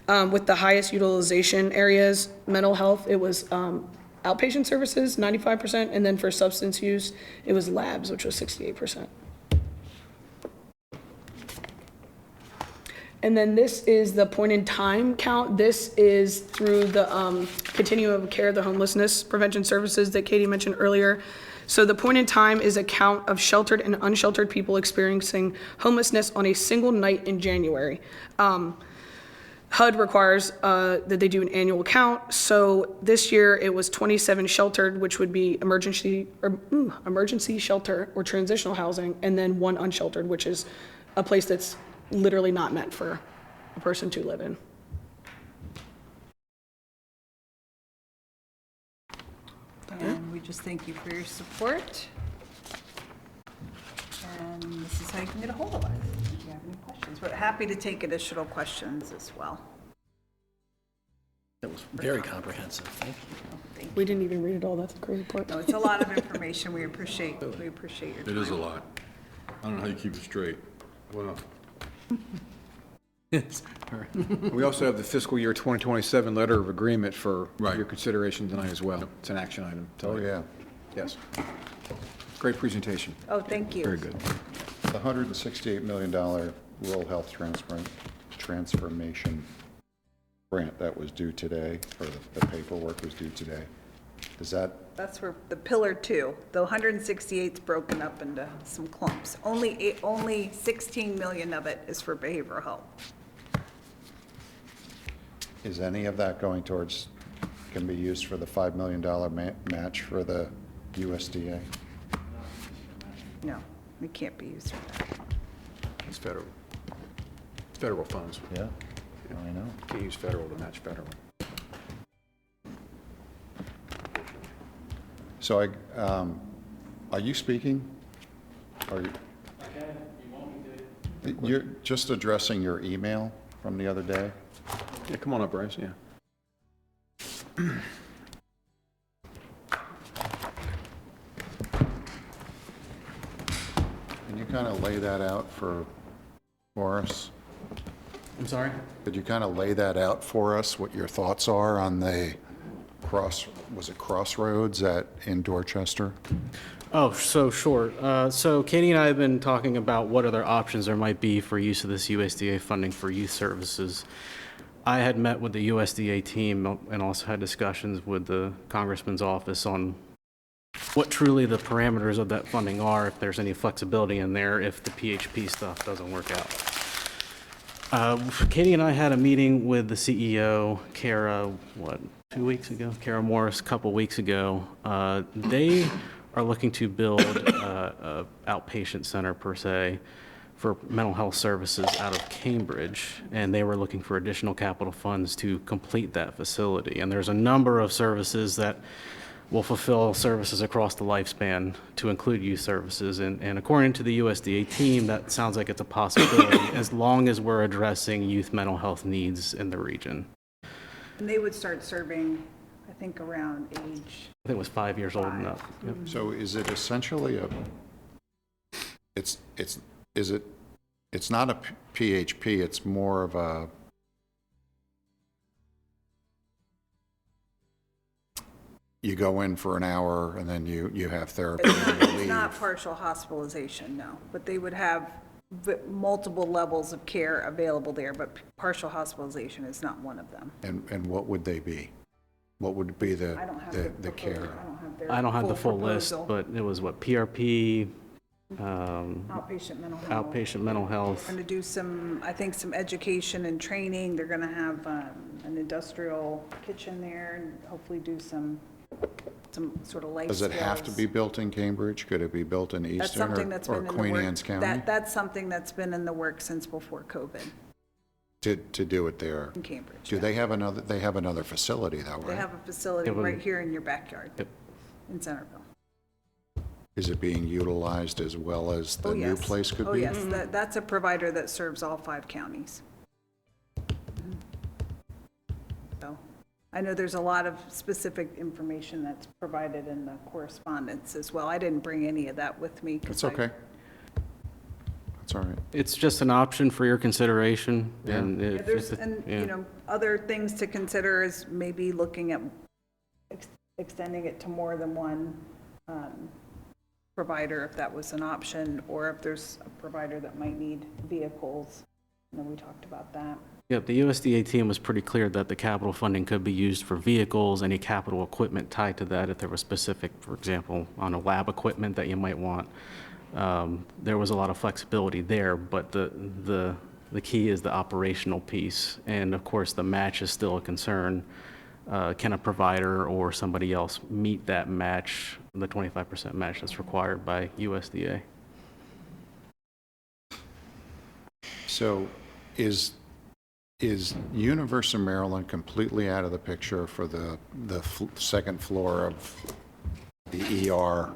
With the highest utilization areas, mental health, it was outpatient services, 95%. And then for substance use, it was labs, which was 68%. And then this is the point in time count. This is through the continuum of care, the homelessness prevention services that Katie mentioned earlier. So the point in time is a count of sheltered and unsheltered people experiencing homelessness on a single night in January. HUD requires that they do an annual count. So this year it was 27 sheltered, which would be emergency shelter or transitional housing, and then 1 unsheltered, which is a place that's literally not meant for a person to live in. And we just thank you for your support. And this is how you can get a hold of us if you have any questions. But happy to take additional questions as well. That was very comprehensive. Thank you. We didn't even read it all. That's a crazy part. No, it's a lot of information. We appreciate your time. It is a lot. I don't know how you keep it straight. Wow. We also have the fiscal year 2027 letter of agreement for Right. your consideration tonight as well. It's an action item. Oh, yeah. Yes. Great presentation. Oh, thank you. Very good. The $168 million rural health transformation grant that was due today, or the paperwork was due today, is that, That's for the pillar 2. The 168 is broken up into some clumps. Only 16 million of it is for behavioral health. is any of that going towards, can be used for the $5 million match for the USDA? No, it can't be used for that. It's federal funds. Yeah, I know. Can't use federal to match federal. So are you speaking? Are you? You're just addressing your email from the other day? Yeah, come on up, Bryce, yeah. Can you kind of lay that out for us? I'm sorry? Could you kind of lay that out for us, what your thoughts are on the Crossroads in Dorchester? Oh, so sure. So Katie and I have been talking about what other options there might be for use of this USDA funding for youth services. I had met with the USDA team and also had discussions with the Congressman's office on what truly the parameters of that funding are, if there's any flexibility in there, if the PHP stuff doesn't work out. Katie and I had a meeting with the CEO, Kara, 2 weeks ago? Kara Morris, a couple weeks ago. They are looking to build a outpatient center, per se, for mental health services out of Cambridge, and they were looking for additional capital funds to complete that facility. And there's a number of services that will fulfill services across the lifespan to include youth services. And according to the USDA team, that sounds like it's a possibility as long as we're addressing youth mental health needs in the region. And they would start serving, I think, around age. I think it was 5 years old enough. Yep. So is it essentially it's not a PHP, it's more of a, you go in for an hour and then you have therapy and you It's leave. not partial hospitalization, no, but they would have multiple levels of care available there, but partial hospitalization is not one of them. And what would they be? What would be I don't have the care? I don't have the full list, proposal. but it was what, PRP, Outpatient mental health. outpatient mental health. Going to do some, I think, some education and training. They're going to have an industrial kitchen there and hopefully do some sort of life Does it have to skills. be built in Cambridge? Could it be built in That's Eastern something that's or been in the Queen work- Anne's County? That's something that's been in the works since before COVID To do it there? in Cambridge. Do they have another facility though, They right? have a facility Yeah, but- right here in your backyard Yep. in Centerville. Is it being utilized as well as the Oh, new yes. place could be? Oh, yes, that's a provider that serves all 5 counties. So, I know there's a lot of specific information that's provided in the correspondence as well. I didn't bring any of that with me. 'cause It's okay. That's all right. It's just an option for your consideration, Yeah. and if There's, it's a- and, yeah. you know, other things to consider is maybe looking at extending it to more than one provider, if that was an option, or if there's a provider that might need vehicles And then we talked about that. Yep, the USDA team was pretty clear that the capital funding could be used for vehicles, any capital equipment tied to that, if there was specific, for example, on a lab equipment that you might want. There was a lot of flexibility there, but the key is the operational piece. And of course, the match is still a concern. Can a provider or somebody else meet that match, the 25% match that's required by USDA? So is University of Maryland completely out of the picture for the second floor of the ER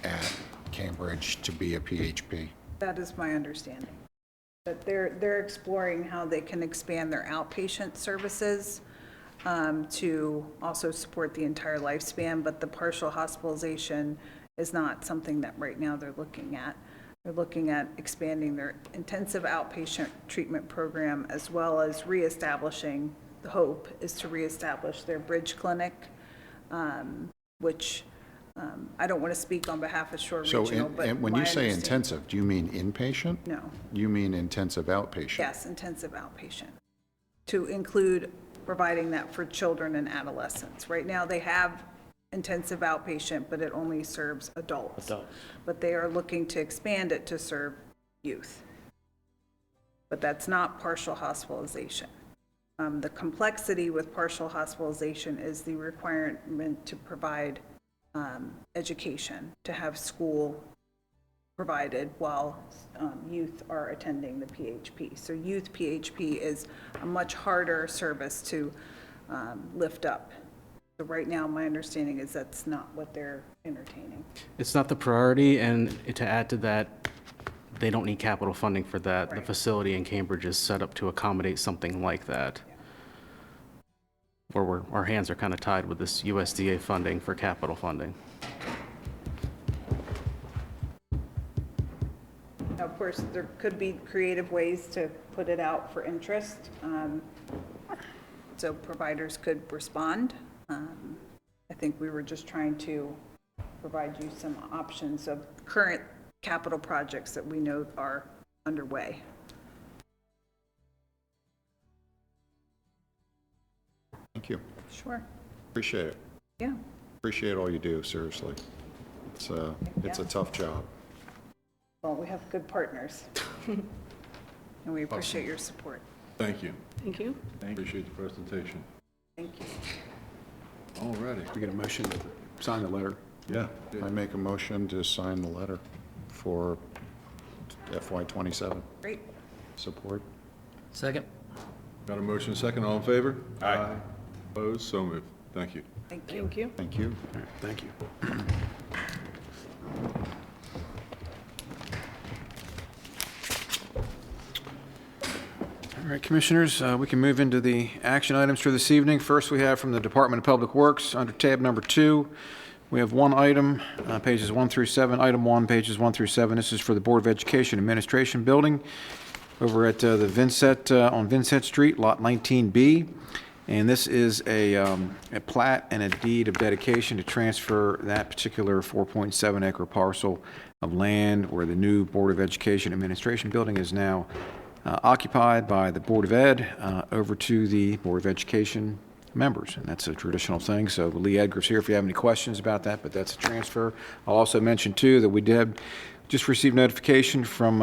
at Cambridge to be a PHP? That is my understanding. That they're exploring how they can expand their outpatient services to also support the entire lifespan, but the partial hospitalization is not something that right now they're looking at. They're looking at expanding their intensive outpatient treatment program, as well as reestablishing, the hope is to reestablish their bridge clinic, which I don't want to speak on behalf of Shore Regional, but and when my you say understanding- intensive, do you mean inpatient? No. You mean intensive outpatient? Yes, intensive outpatient, to include providing that for children and adolescents. Right now, they have intensive outpatient, but it only serves adults. But they are looking to expand it to serve youth. But that's not partial hospitalization. The complexity with partial hospitalization is the requirement to provide education, to have school provided while youth are attending the PHP. So youth PHP is a much harder service to lift up. So right now, my understanding is that's not what they're entertaining. It's not the priority, and to add to that, they don't need capital funding for that. The facility in Cambridge is set up to accommodate something like that. Where our hands are kind of tied with this USDA funding for capital funding. Now, of course, there could be creative ways to put it out for interest, so providers could respond. I think we were just trying to provide you some options of current capital projects that we know are underway. Thank you. Sure. Appreciate it. Yeah. Appreciate all you do, seriously. It's a tough job. Well, we have good partners. And we appreciate your support. Thank you. Thank you. Appreciate the presentation. Thank you. All righty. We get a motion to sign the letter. Yeah. I make a motion to sign the letter for FY27. Great. Support. Second? Got a motion, second, all in favor? Aye. Opposed? So moved. Thank you. Thank you. Thank you. Thank you. All right, thank you. All right, Commissioners, we can move into the action items for this evening. First, we have from the Department of Public Works, under tab number 2, we have one item, pages 1 through 7. Item 1, pages 1 through 7. This is for the Board of Education Administration Building over at the Vincent, on Vincent Street, Lot 19B. And this is a plat and a deed of dedication to transfer that particular 4.7 acre parcel of land where the new Board of Education Administration Building is now occupied by the Board of Ed over to the Board of Education members. And that's a traditional thing. So Lee Edgar's here if you have any questions about that, but that's a transfer. I'll also mention too that we did just receive notification from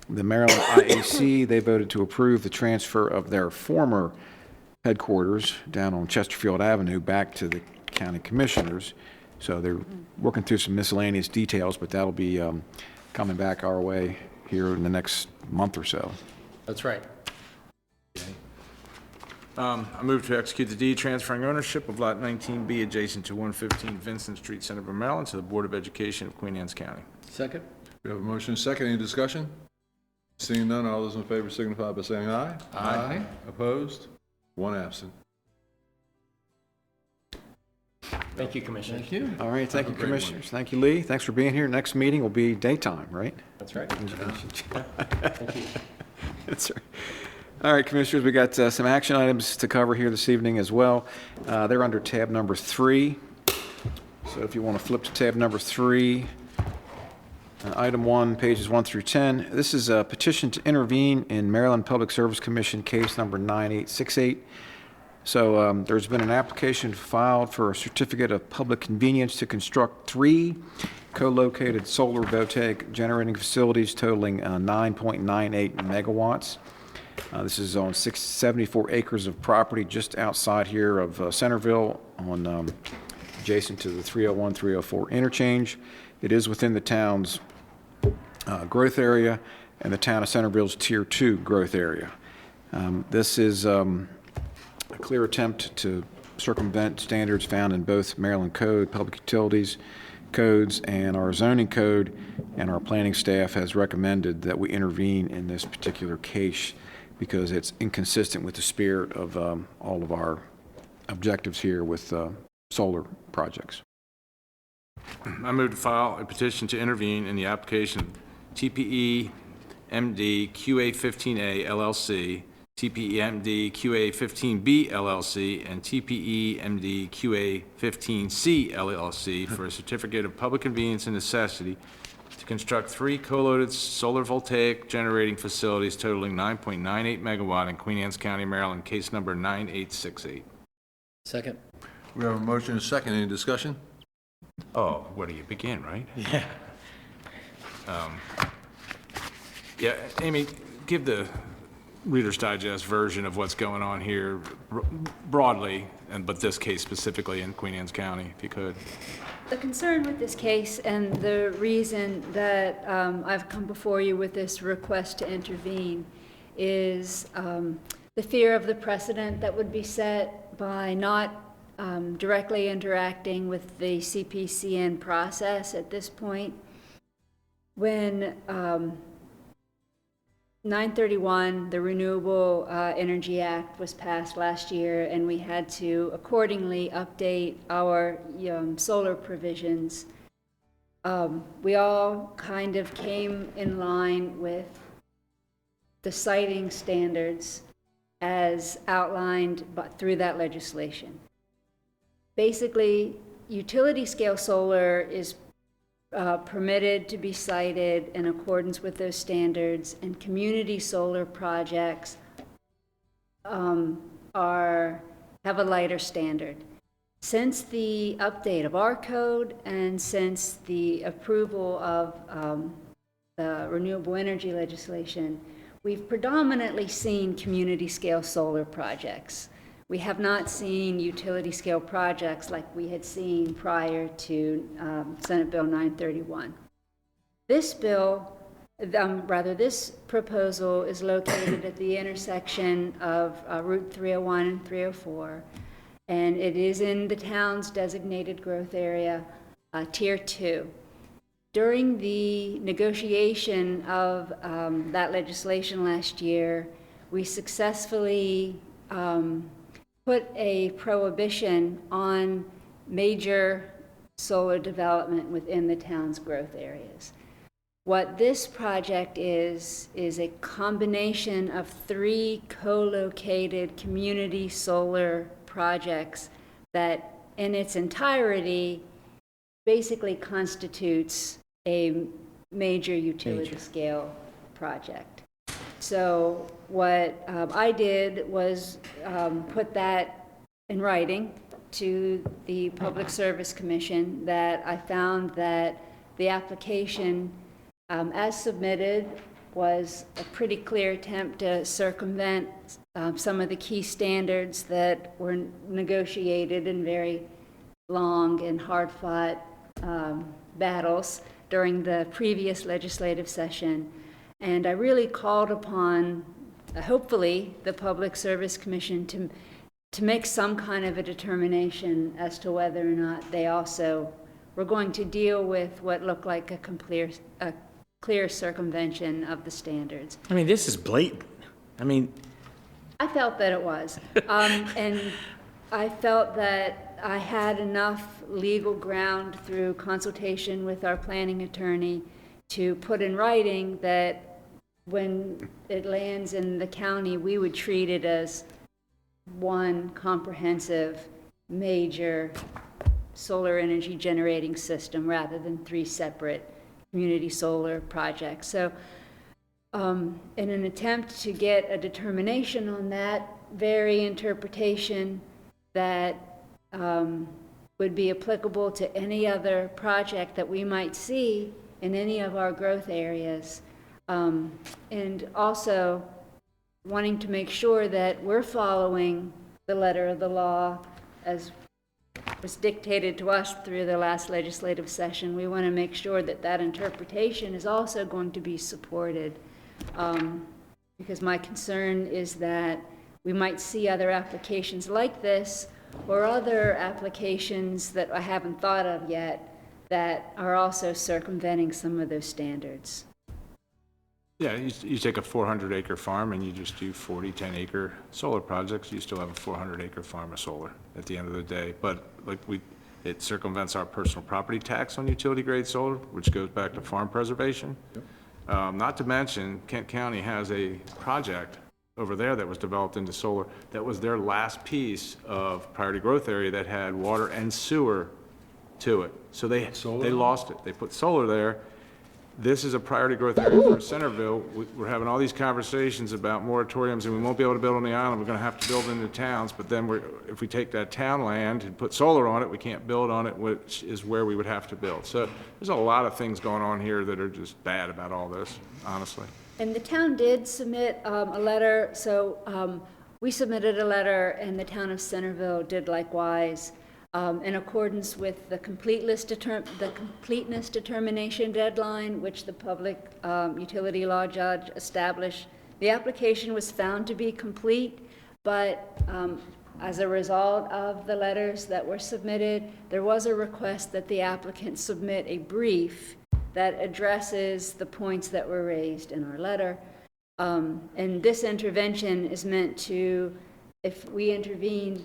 the Maryland IAC. They voted to approve the transfer of their former headquarters down on Chesterfield Avenue back to the county commissioners. So they're working through some miscellaneous details, but that'll be coming back our way here in the next month or so. That's right. I move to execute the deed transferring ownership of Lot 19B adjacent to 115 Vincent Street, Centerville, Maryland, to the Board of Education of Queen Anne's County. Second? We have a motion, second, any discussion? Seeing none, all those in favor signify by saying aye. Aye. Opposed? One absent. Thank you, Commissioner. Thank you. All right, thank Have you, a great one. Commissioners. Thank you, Lee. Thanks for being here. Next meeting will be daytime, right? That's right. Thank you. That's right. All right, Commissioners, we got some action items to cover here this evening as well. They're under tab number 3. So if you want to flip to tab number 3, Item 1, pages 1 through 10. This is a petition to intervene in Maryland Public Service Commission case number 9868. So there's been an application filed for a certificate of public convenience to construct 3 co-located solar voltaic generating facilities totaling 9.98 megawatts. This is on 74 acres of property just outside here of Centerville, on adjacent to the 301, 304 interchange. It is within the town's growth area and the town of Centerville's Tier 2 growth area. This is a clear attempt to circumvent standards found in both Maryland Code, Public Utilities codes, and our zoning code, and our planning staff has recommended that we intervene in this particular case because it's inconsistent with the spirit of all of our objectives here with solar projects. I move to file a petition to intervene in the application of TPE MD QA15A LLC, TPE MD QA15B LLC, and TPE MD QA15C LLC for a certificate of public convenience and necessity to construct 3 co-located solar voltaic generating facilities totaling 9.98 megawatt in Queen Anne's County, Maryland, case number 9868. Second. We have a motion and a second. Any discussion? Oh, where do you begin, right? Yeah. Yeah, Amy, give the Reader's Digest version of what's going on here broadly, but this case specifically in Queen Anne's County, if you could. The concern with this case and the reason that I've come before you with this request to intervene is the fear of the precedent that would be set by not directly interacting with the CPCN process at this point. When 931, the Renewable Energy Act, was passed last year, and we had to accordingly update our solar provisions, we all kind of came in line with the siting standards as outlined through that legislation. Basically, utility scale solar is permitted to be sited in accordance with those standards, and community solar projects have a lighter standard. Since the update of our code and since the approval of the renewable energy legislation, we've predominantly seen community scale solar projects. We have not seen utility scale projects like we had seen prior to Senate Bill 931. This bill, this proposal is located at the intersection of Route 301 and 304, and it is in the town's designated growth area, Tier 2. During the negotiation of that legislation last year, we successfully put a prohibition on major solar development within the town's growth areas. What this project is a combination of 3 co-located community solar projects that in its entirety basically constitutes a major utility scale project. So what I did was put that in writing to the Public Service Commission, that I found that the application as submitted was a pretty clear attempt to circumvent some of the key standards that were negotiated in very long and hard-fought battles during the previous legislative session. And I really called upon, hopefully, the Public Service Commission to make some kind of a determination as to whether or not they also were going to deal with what looked like a clear circumvention of the standards. I mean, this is blatant. I felt that it was. And I felt that I had enough legal ground through consultation with our planning attorney to put in writing that when it lands in the county, we would treat it as one comprehensive major solar energy generating system rather than 3 separate community solar projects. So in an attempt to get a determination on that very interpretation that would be applicable to any other project that we might see in any of our growth areas, and also wanting to make sure that we're following the letter of the law as was dictated to us through the last legislative session. We want to make sure that that interpretation is also going to be supported, because my concern is that we might see other applications like this or other applications that I haven't thought of yet that are also circumventing some of those standards. Yeah, you take a 400-acre farm and you just do 40, 10-acre solar projects, you still have a 400-acre farm of solar at the end of the day. But like it circumvents our personal property tax on utility-grade solar, which goes back to farm preservation. Not to mention, Kent County has a project over there that was developed into solar. That was their last piece of priority growth area that had water and sewer to it. So they lost it. They put solar there. This is a priority growth area for Centerville. We're having all these conversations about moratoriums, and we won't be able to build on the island. We're going to have to build in the towns, but then if we take that town land and put solar on it, we can't build on it, which is where we would have to build. So there's a lot of things going on here that are just bad about all this, honestly. And the town did submit a letter, so we submitted a letter, and the town of Centerville did likewise, in accordance with the completeness determination deadline, which the public utility law judge established. The application was found to be complete, but as a result of the letters that were submitted, there was a request that the applicant submit a brief that addresses the points that were raised in our letter. And this intervention is meant to, if we intervene,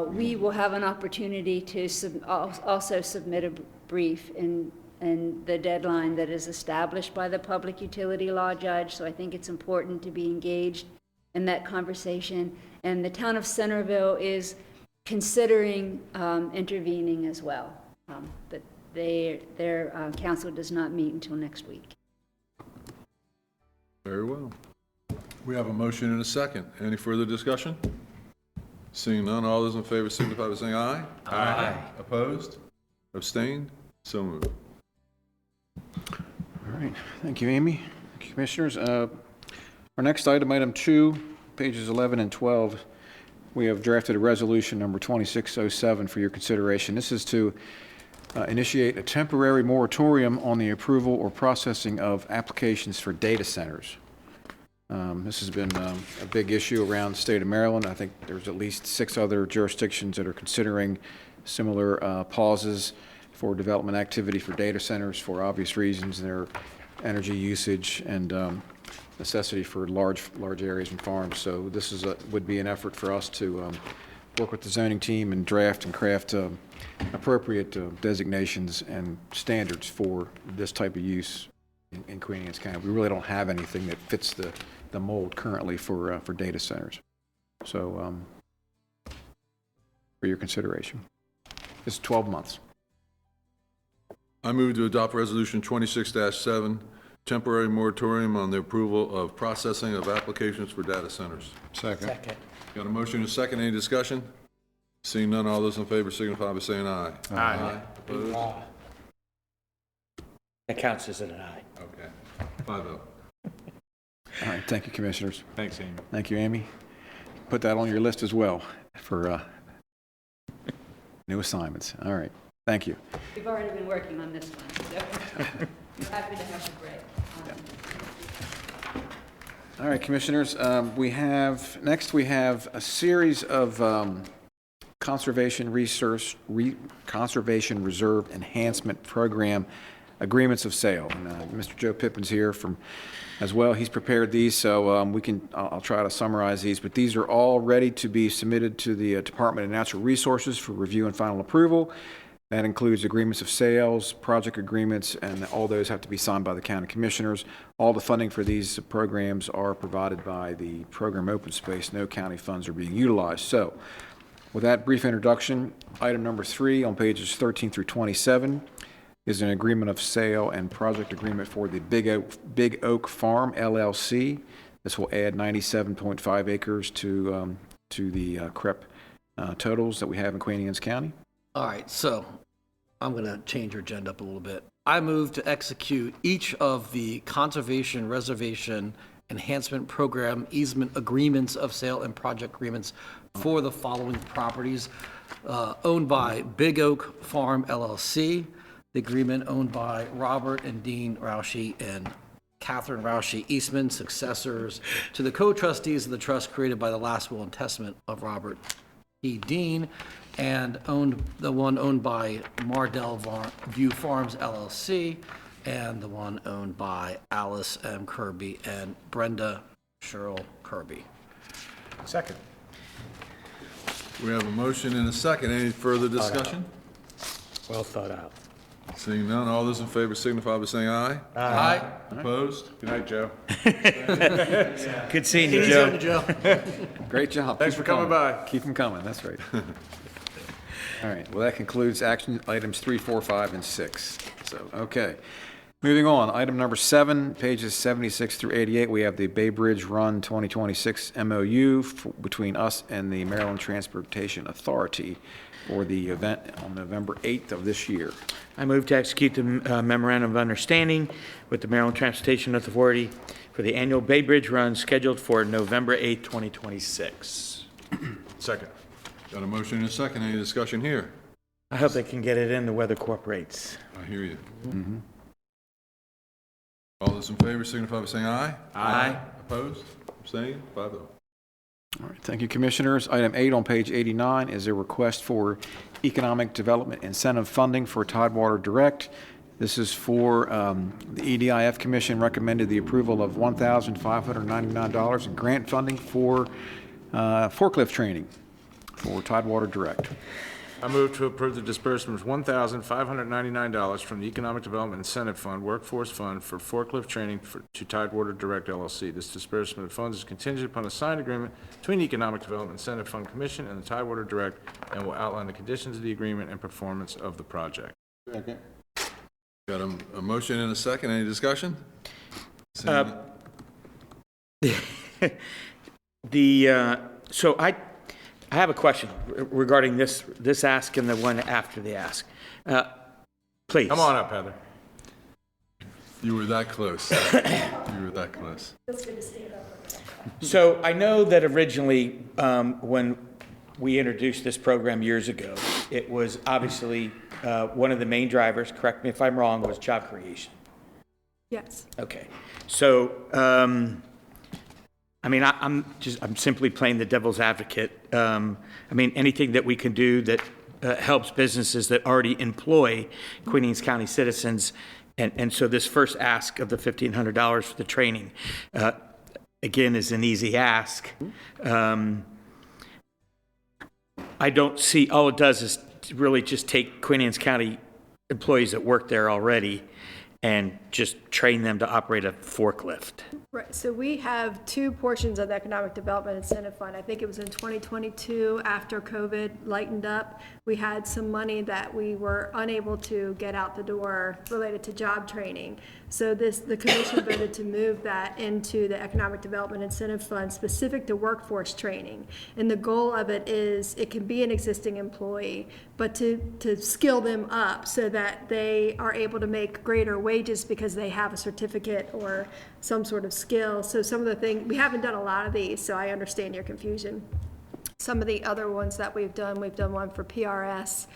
we will have an opportunity to also submit a brief in the deadline that is established by the public utility law judge. So I think it's important to be engaged in that conversation. And the town of Centerville is considering intervening as well. But their council does not meet until next week. Very well. We have a motion and a second. Any further discussion? Seeing none, all those in favor signify by saying aye. Aye. Opposed? Abstained? So moved. All right, thank you, Amy. Thank you, Commissioners. Our next item, item 2, pages 11 and 12, we have drafted a resolution number 2607 for your consideration. This is to initiate a temporary moratorium on the approval or processing of applications for data centers. This has been a big issue around the state of Maryland. I think there's at least 6 other jurisdictions that are considering similar pauses for development activity for data centers for obvious reasons, their energy usage and necessity for large areas and farms. So this would be an effort for us to work with the zoning team and draft and craft appropriate designations and standards for this type of use in Queen Anne's County. We really don't have anything that fits the mold currently for data centers. So for your consideration. It's 12 months. I move to adopt Resolution 26-7, temporary moratorium on the approval of processing of applications for data centers. Second. Got a motion and a second. Any discussion? Seeing none, all those in favor signify by saying aye. Aye. Opposed? That counts as an aye. Okay. 5-0. All right, thank you, Commissioners. Thanks, Amy. Thank you, Amy. Put that on your list as well for new assignments. All right, thank you. We've already been working on this one, so we're happy to have a break. All right, Commissioners, next we have a series of conservation reserve enhancement program agreements of sale. And, Mr. Joe Pippin's here as well. He's prepared these, so I'll try to summarize these, but these are all ready to be submitted to the Department of Natural Resources for review and final approval. That includes agreements of sales, project agreements, and all those have to be signed by the county commissioners. All the funding for these programs are provided by the program Open Space. No county funds are being utilized. So with that brief introduction, item number 3 on pages 13 through 27 is an agreement of sale and project agreement for the Big Oak Farm LLC. This will add 97.5 acres to the CREP totals that we have in Queen Anne's County. All right, so I'm going to change your agenda up a little bit. I move to execute each of the conservation, reservation, enhancement program easement agreements of sale and project agreements for the following properties owned by Big Oak Farm LLC, the agreement owned by Robert and Dean Roushey and Catherine Roushey Eastman, successors to the co-trustees of the trust created by the last will and testament of Robert E. Dean, and the one owned by Mardell View Farms LLC, and the one owned by Alice M. Kirby and Brenda Cheryl Kirby. Second. We have a motion and a second. Any further discussion? Well thought out. Seeing none, all those in favor signify by saying aye. Aye. Opposed? Good night, Joe. Good seeing you, Easy Joe. on you, Joe. Great job. Thanks Keep for coming by. Keep them coming, that's right. All right, well, that concludes action items 3, 4, 5, and 6. So, okay. Moving on, item number 7, pages 76 through 88, we have the Bay Bridge Run 2026 MOU between us and the Maryland Transportation Authority for the event on November 8th of this year. I move to execute the memorandum of understanding with the Maryland Transportation Authority for the annual Bay Bridge Run scheduled for November 8th, 2026. Second. Got a motion and a second. Any discussion here? I hope they can get it in, the weather cooperates. I hear you. All those in favor signify by saying aye. Aye. Opposed? Abstained? 5-0. All right, thank you, Commissioners. Item 8 on page 89 is a request for economic development incentive funding for Tidewater Direct. This is for the EDIF Commission recommended the approval of $1,599 in grant funding for forklift training for Tidewater Direct. I move to approve the disbursement of $1,599 from the Economic Development Incentive Fund, Workforce Fund for forklift training to Tidewater Direct LLC. This disbursement of funds is contingent upon a signed agreement between the Economic Development Incentive Fund Commission and the Tidewater Direct, and will outline the conditions of the agreement and performance of the project. Second. Got a motion and a second. Any discussion? So I have a question regarding this ask and the one after the ask. Please. Come on up, Heather. You were that close. You were that close. So I know that originally, when we introduced this program years ago, it was obviously one of the main drivers, correct me if I'm wrong, was job creation. Yes. Okay. So, I mean, I'm simply playing the devil's advocate. I mean, anything that we can do that helps businesses that already employ Queen Anne's County citizens. And so this first ask of the $1,500 for the training, again, is an easy ask. I don't see, all it does is really just take Queen Anne's County employees that work there already and just train them to operate a forklift. Right, so we have two portions of the Economic Development Incentive Fund. I think it was in 2022, after COVID lightened up, we had some money that we were unable to get out the door related to job training. So the commission voted to move that into the Economic Development Incentive Fund specific to workforce training. And the goal of it is, it can be an existing employee, but to skill them up so that they are able to make greater wages because they have a certificate or some sort of skill. So some of the things, we haven't done a lot of these, so I understand your confusion. Some of the other ones that we've done one for PRS,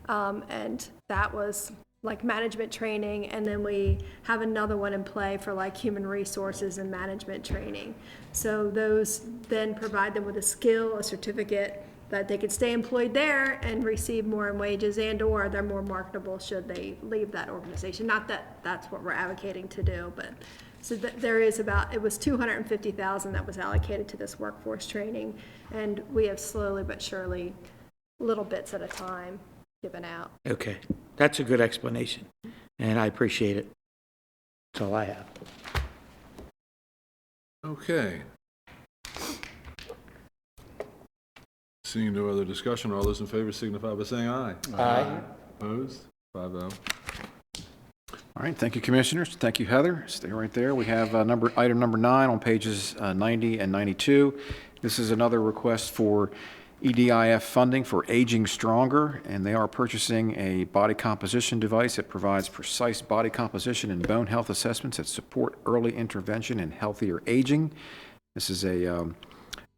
and that was like management training, and then we have another one in play for like human resources and management training. So those then provide them with a skill, a certificate, that they could stay employed there and receive more in wages, and or they're more marketable should they leave that organization. Not that that's what we're advocating to do, but so there is about, it was $250,000 that was allocated to this workforce training, and we have slowly but surely, little bits at a time, given out. Okay, that's a good explanation, and I appreciate it. That's all I have. Okay. Seeing no other discussion, all those in favor signify by saying aye. Aye. Opposed? 5-0. All right, thank you, Commissioners. Thank you, Heather. Stay right there. We have item number 9 on pages 90 and 92. This is another request for EDIF funding for Aging Stronger, and they are purchasing a body composition device that provides precise body composition and bone health assessments that support early intervention and healthier aging. This is a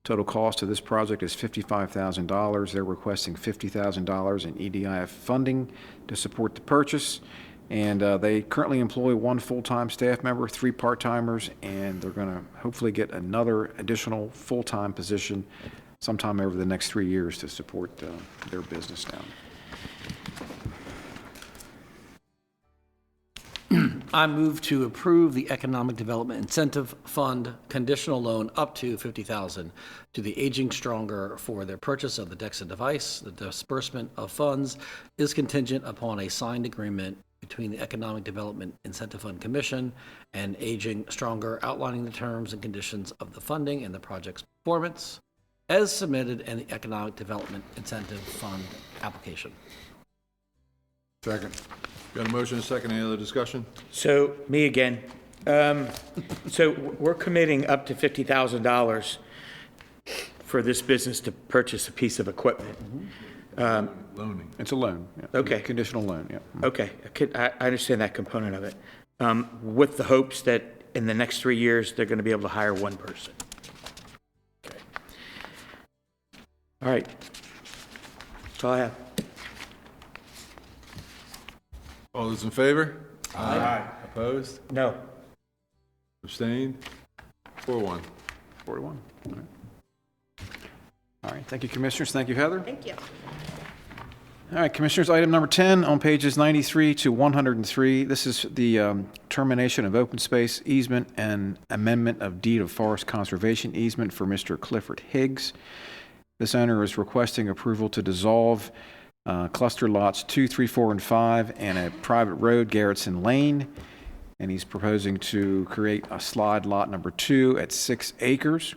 total cost of this project is $55,000. They're requesting $50,000 in EDIF funding to support the purchase. And they currently employ 1 full-time staff member, 3 part-timers, and they're going to hopefully get another additional full-time position sometime over the next 3 years to support their business now. I move to approve the Economic Development Incentive Fund conditional loan up to $50,000 to the Aging Stronger for their purchase of the DEXA device. The disbursement of funds is contingent upon a signed agreement between the Economic Development Incentive Fund Commission and Aging Stronger outlining the terms and conditions of the funding and the project's performance as submitted in the Economic Development Incentive Fund application. Second. Got a motion and a second. Any other discussion? So, me again. So we're committing up to $50,000 for this business to purchase a piece of equipment. Loaning. It's a loan. Yeah. Okay. Conditional loan, yeah. Okay, I understand that component of it. With the hopes that in the next 3 years, they're going to be able to hire 1 person. Okay. All right. That's all I have. All those in favor? Aye. Opposed? No. Abstained? 4-1. 4-1. All right. All right, thank you, Commissioners. Thank you, Heather. Thank you. All right, Commissioners, item number 10 on pages 93 to 103. This is the termination of open space easement and amendment of deed of forest conservation easement for Mr. Clifford Higgs. This owner is requesting approval to dissolve cluster lots 2, 3, 4, and 5 and a private road, Garrettson Lane. And he's proposing to create a slide lot number 2 at 6 acres.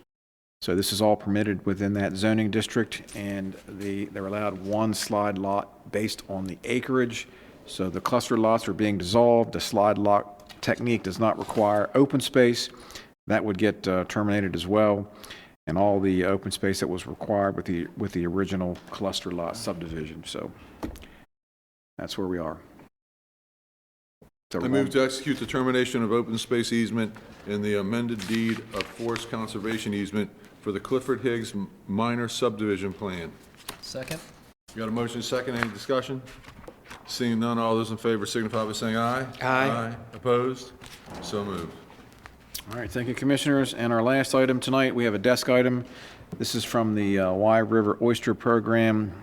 So this is all permitted within that zoning district, and they're allowed 1 slide lot based on the acreage. So the cluster lots are being dissolved. The slide lot technique does not require open space. That would get terminated as well, and all the open space that was required with the original cluster lot subdivision. So that's where we are. I move to execute the termination of open space easement in the amended deed of forest conservation easement for the Clifford Higgs minor subdivision plan. Second. Got a motion second. Any discussion? Seeing none, all those in favor signify by saying aye. Aye. Opposed? So moved. All right, thank you, Commissioners. And our last item tonight, we have a desk item. This is from the Y River Oyster Program.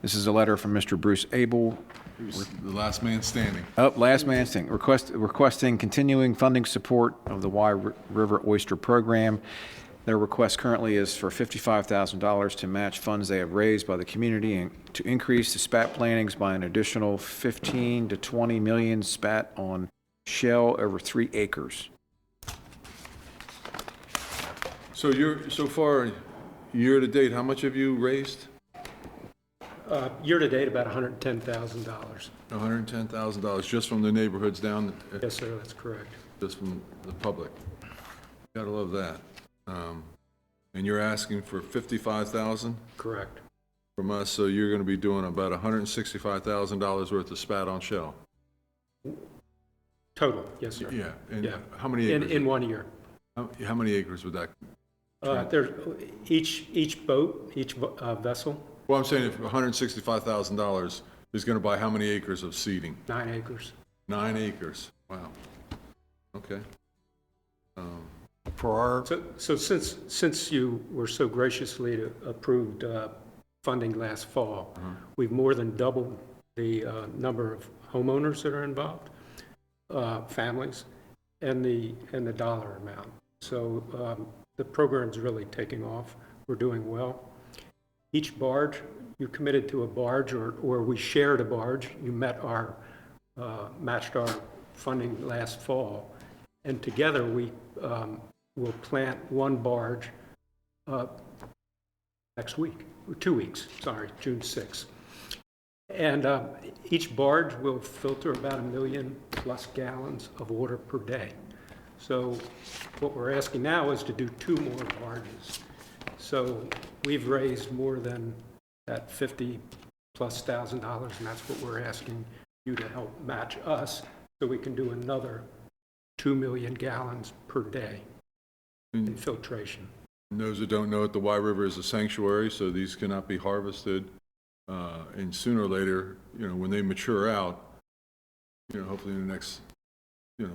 This is a letter from Mr. Bruce Abel. The last man standing. Oh, last man standing. Requesting continuing funding support of the Y River Oyster Program. Their request currently is for $55,000 to match funds they have raised by the community and to increase the spat plantings by an additional 15 to 20 million spat on shell over 3 acres. So so far, year to date, how much have you raised? Year to date, about $110,000. $110,000 just from the neighborhoods down? Yes, sir, that's correct. Just from the public. Gotta love that. And you're asking for $55,000? Correct. From us, so you're gonna be doing about $165,000 worth of spat on shell? Total, yes, sir. Yeah, and Yeah. how many acres? In 1 year. How many acres would that? There's each boat, each vessel, Well, I'm saying if $165,000 is gonna buy how many acres of seeding? 9 acres. 9 acres, wow. Okay. For our... So since you were so graciously approved funding last fall, we've more than doubled the number of homeowners that are involved, families, and the dollar amount. So the program's really taking off. We're doing well. Each barge, you committed to a barge, or we shared a barge. You matched our funding last fall, and together we will plant 1 barge next week, or 2 weeks, sorry, June 6th. And each barge will filter about 1 million plus gallons of water per day. So what we're asking now is to do 2 more barges. So we've raised more than that $50,000+ and that's what we're asking you to help match us so we can do another 2 million gallons per day in filtration. And those that don't know it, the Wye River is a sanctuary, so these cannot be harvested. And sooner or later, when they mature out, hopefully in the next,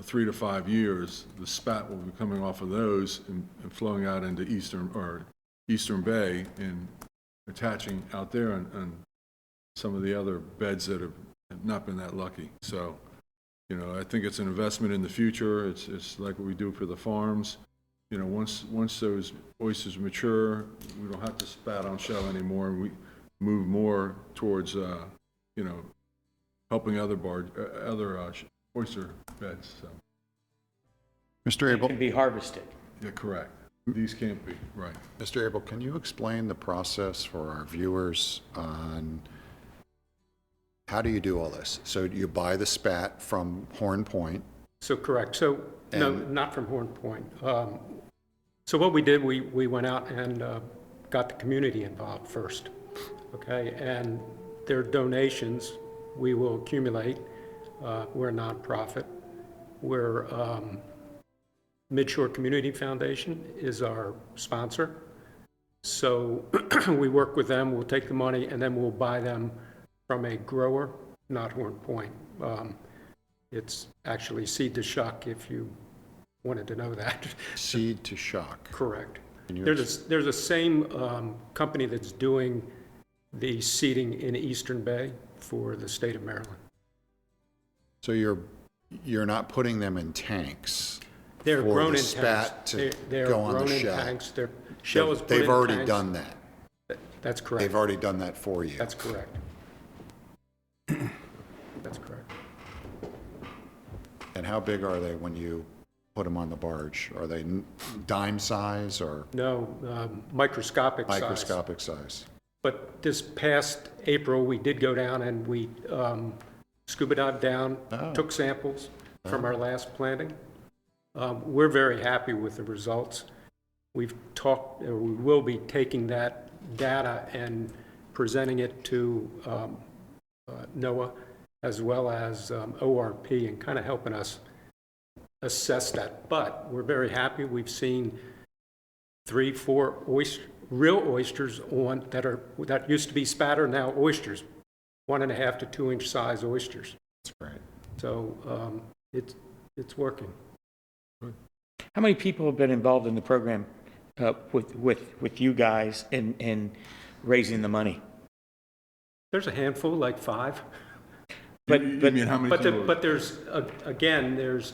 3 to 5 years, the spat will be coming off of those and flowing out into Eastern Bay and attaching out there on some of the other beds that have not been that lucky. So, I think it's an investment in the future. It's like what we do for the farms. Once those oysters mature, we don't have to spat on shell anymore. We move more towards, helping other oyster beds. So. Mr. Abel? Can be harvested. Yeah, correct. These can't be, right. Mr. Abel, can you explain the process for our viewers on how do you do all this? So you buy the spat from Horn Point? So correct. So no, not from Horn Point. So what we did, we went out and got the community involved first, okay? And their donations we will accumulate. We're a nonprofit. We're Midshore Community Foundation is our sponsor. So we work with them, we'll take the money, and then we'll buy them from a grower, not Horn Point. It's actually seed to shock, if you wanted to know that. Seed to shock. Correct. There's a same company that's doing the seeding in Eastern Bay for the state of Maryland. So you're not putting them in tanks? They're for grown the in spat tanks. to They're go on grown the in shell? tanks. Their shell is put in They've already tanks. done that? That's correct. They've already done that for you? That's correct. That's correct. And how big are they when you put them on the barge? Are they dime size or? No, microscopic size. Microscopic size. But this past April, we did go down and we scuba dived down, took samples from our last planting. We're very happy with the results. We've talked, or we will be taking that data and presenting it to NOAA as well as ORP and kind of helping us assess that. But we're very happy. We've seen 3, 4 real oysters on that used to be spatter, now oysters, 1.5 to 2 inch size oysters. That's great. So it's working. How many people have been involved in the program with you guys in raising the money? There's a handful, like 5. But mean how many people? But there's again, there's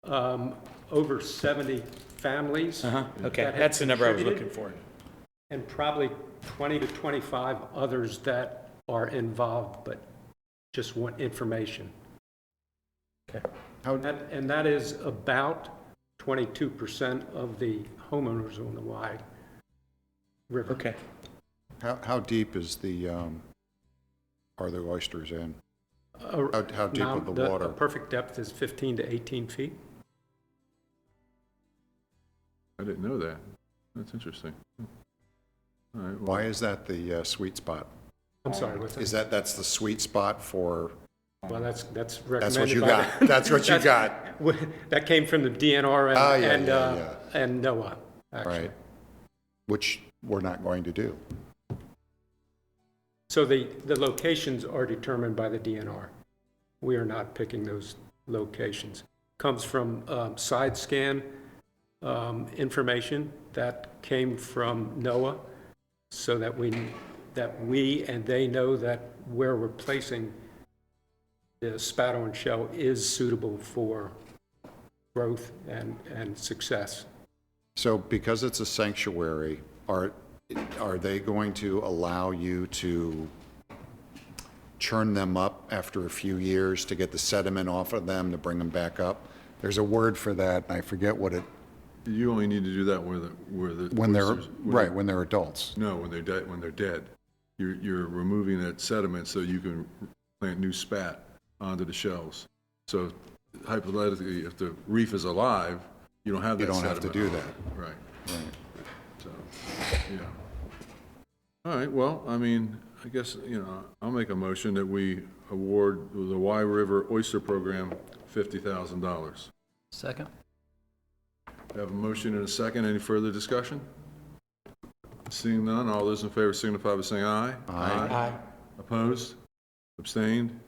over 70 families. Okay, that that's the number I was contributed, looking for. And probably 20 to 25 others that are involved, but just want information. Okay. And that is about 22% of the homeowners on the Wye River. Okay. How deep is are the oysters in? How deep Now, of the water? The perfect depth is 15 to 18 feet. I didn't know that. That's interesting. All right, well, Why is that the sweet spot? I'm sorry, what's that? Is that's the sweet spot for? Well, that's recommended. That's what you by got. the- That's what you got. That came from the DNR and, yeah. and NOAA, actually. Right. Which we're not going to do. So the locations are determined by the DNR. We are not picking those locations. Comes from side scan information that came from NOAA, so that we and they know that where we're placing the spat on shell is suitable for growth and success. So because it's a sanctuary, are they going to allow you to churn them up after a few years to get the sediment off of them to bring them back up? There's a word for that, and I forget what it. you only need to do that when they're When they're adults. No, when they're dead. you're removing that sediment so you can plant new spat onto the shells. So hypothetically, if the reef is alive, you don't have that sediment. You don't have to do that. Right. So, yeah. All right, well, I mean, I guess, I'll make a motion that we award the Y River Oyster Program $50,000. Second? I have a motion and a second. Any further discussion? Seeing none, all those in favor signify by saying aye. Aye. Opposed? Abstained?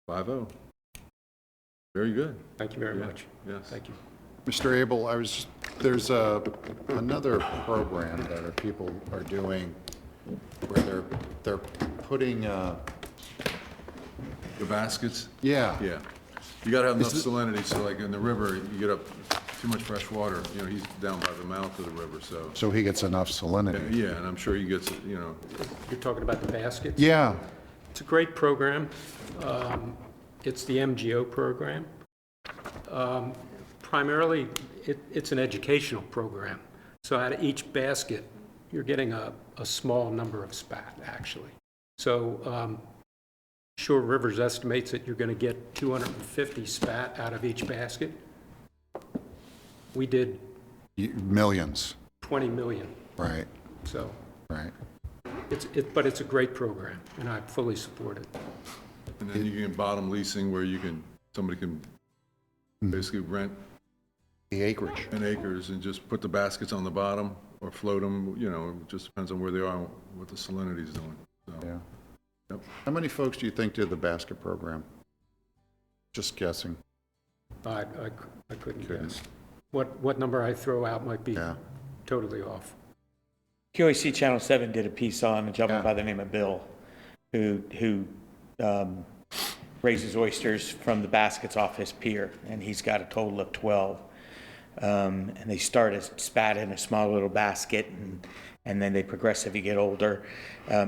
5-0. Very good. Thank you very Yeah, much. Yes. Thank you. Mr. Abel, there's another program that people are doing where they're putting, The baskets? yeah. Yeah. You gotta have enough salinity, so like in the river, you get up too much fresh water. He's down by the mouth of the river, so. So he gets enough salinity. Yeah, and I'm sure he gets, You're talking about the baskets? Yeah. It's a great program. It's the MGO program. Primarily, it's an educational program. So out of each basket, you're getting a small number of spat, actually. So Shore Rivers estimates that you're going to get 250 spat out of each basket. We did Millions. 20 million. Right. So Right. but it's a great program, and I fully support it. and then you can get bottom leasing where somebody can basically rent the acreage and acres and just put the baskets on the bottom or float them, it just depends on where they are and what the salinity is doing. So, Yeah. Yep. How many folks do you think did the basket program? Just guessing. I couldn't guess. What number I throw out might be totally off. QAC Channel 7 did a piece on a gentleman by the name of Bill, who raises oysters from the baskets off his pier, and he's got a total of 12. And they start as spat in a small little basket, and then they progress as you get older.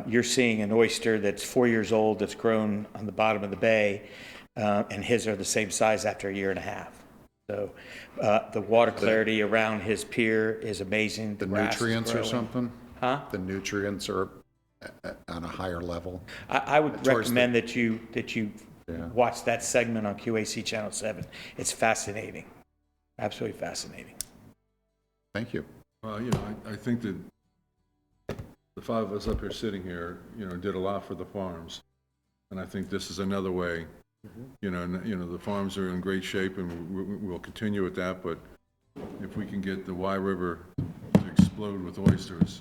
You're seeing an oyster that's 4 years old that's grown on the bottom of the bay, and his are the same size after a year and a half. So the water clarity around his pier is amazing. The nutrients or something? Huh? The nutrients are on a higher level? I would recommend that you Yeah. watch that segment on QAC Channel 7. It's fascinating. Absolutely fascinating. Thank you. I think that the five of us up here sitting here, did a lot for the farms. And I think this is another way, the farms are in great shape and we'll continue with that, but if we can get the Y River to explode with oysters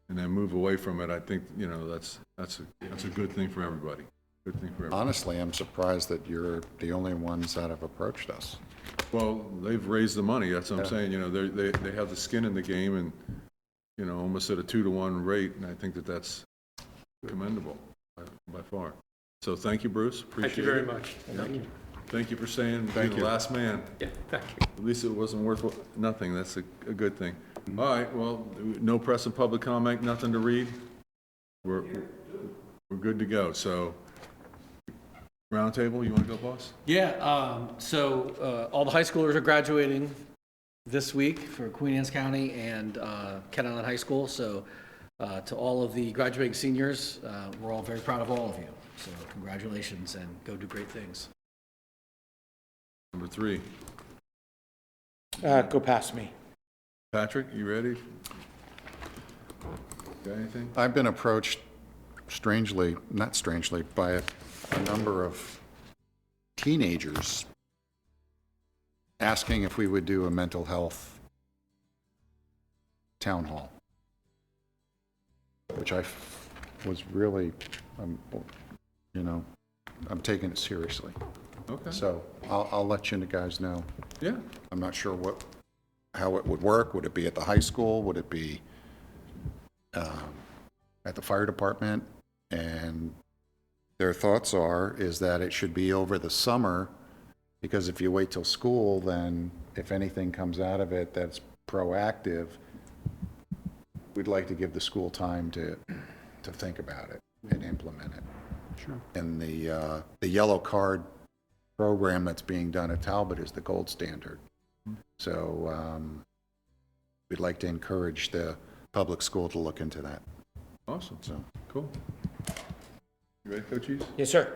and then move away from it, I think, that's a good thing for everybody. Good thing for everybody. Honestly, I'm surprised that you're the only ones that have approached us. Well, they've raised the money, that's what I'm saying, they have the skin in the game and, almost at a 2-to-1 rate, and I think that's commendable by far. So thank you, Bruce, appreciate it. Thank you very much. Thank you. Thank you for staying, being the last man. Yeah, thank you. At least it wasn't worth nothing, that's a good thing. All right, well, no press and public comment, nothing to read? We're good to go, so, roundtable, you want to go, boss? Yeah, so all the high schoolers are graduating this week for Queen Anne's County and Kent Island High School. So to all of the graduating seniors, we're all very proud of all of you. So congratulations and go do great things. Number 3. Go past me. Patrick, you ready? Got anything? I've been approached not strangely, by a number of teenagers asking if we would do a mental health town hall, which I was really, I'm taking it seriously. Okay. So I'll let you guys know. Yeah. I'm not sure how it would work. Would it be at the high school? Would it be at the fire department? And their thoughts is that it should be over the summer, because if you wait till school, then if anything comes out of it that's proactive, we'd like to give the school time to think about it and implement it. Sure. And the yellow card program that's being done at Talbot is the gold standard. So we'd like to encourage the public school to look into that. Awesome. So Cool. You ready, Coaches? Yes, sir.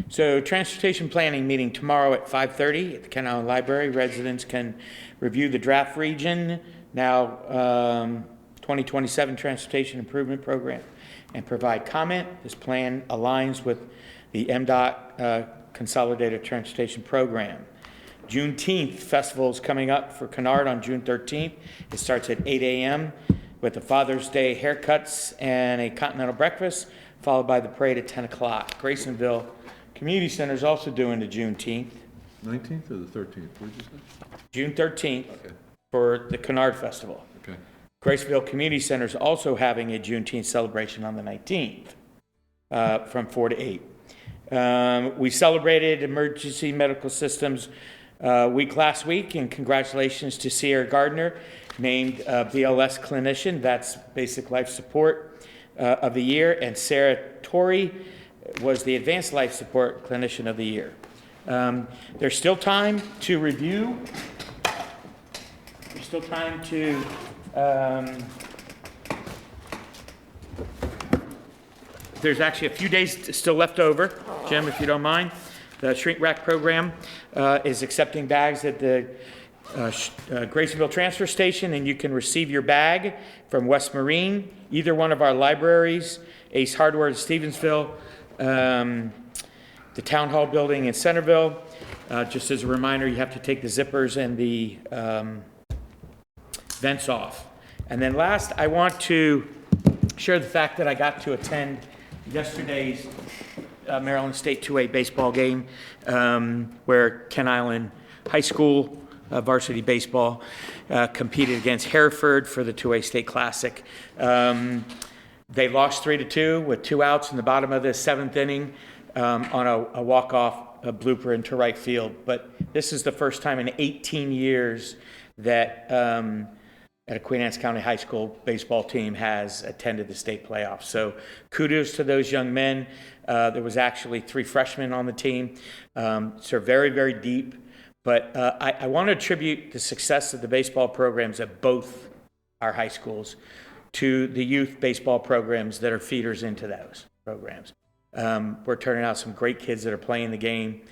So transportation planning meeting tomorrow at 5:30 at the Kent Island Library. Residents can review the draft region, now 2027 Transportation Improvement Program, and provide comment. This plan aligns with the MDOT Consolidated Transportation Program. Juneteenth festival is coming up for Kennard on June 13th. It starts at 8 a.m. with the Father's Day haircuts and a continental breakfast, followed by the parade at 10 o'clock. Graysonville Community Center is also doing the Juneteenth. 19th or the 13th? What did you say? June 13th Okay. for the Kennard Festival. Okay. Graysonville Community Center is also having a Juneteenth celebration on the 19th from 4 to 8. We celebrated Emergency Medical Systems Week last week, and congratulations to Sierra Gardner, named BLS Clinician, that's Basic Life Support of the Year, and Sarah Torrey was the Advanced Life Support Clinician of the Year. There's still time to review. There's still time to there's actually a few days still left over, Jim, if you don't mind. The shrink rack program is accepting bags at the Graysonville Transfer Station, and you can receive your bag from West Marine, either one of our libraries, Ace Hardware in Stevensville, the Town Hall building in Centerville. Just as a reminder, you have to take the zippers and the vents off. And then last, I want to share the fact that I got to attend yesterday's Maryland State 2A baseball game, where Kent Island High School varsity baseball competed against Hereford for the 2A State Classic. They lost 3-2 with 2 outs in the bottom of the 7th inning on a walk-off blooper into right field. But this is the first time in 18 years that a Queen Anne's County High School baseball team has attended the state playoffs. So kudos to those young men. There was actually 3 freshmen on the team, so very, very deep. But I want to attribute the success of the baseball programs at both our high schools to the youth baseball programs that are feeders into those programs. We're turning out some great kids that are playing the game.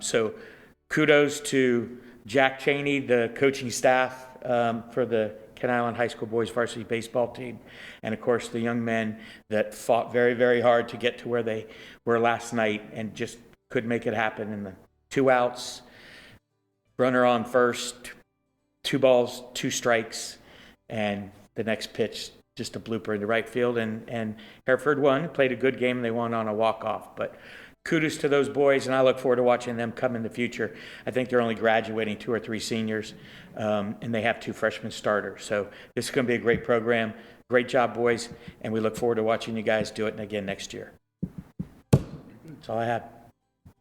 So kudos to Jack Cheney, the coaching staff for the Kent Island High School boys varsity baseball team, and of course the young men that fought very, very hard to get to where they were last night and just couldn't make it happen in the 2 outs, runner on first, 2 balls, 2 strikes, and the next pitch, just a blooper into right field. And Hereford won, played a good game, and they won on a walk-off. But kudos to those boys, and I look forward to watching them come in the future. I think they're only graduating 2 or 3 seniors, and they have 2 freshman starters. So this is going to be a great program. Great job, boys, and we look forward to watching you guys do it again next year. That's all I have.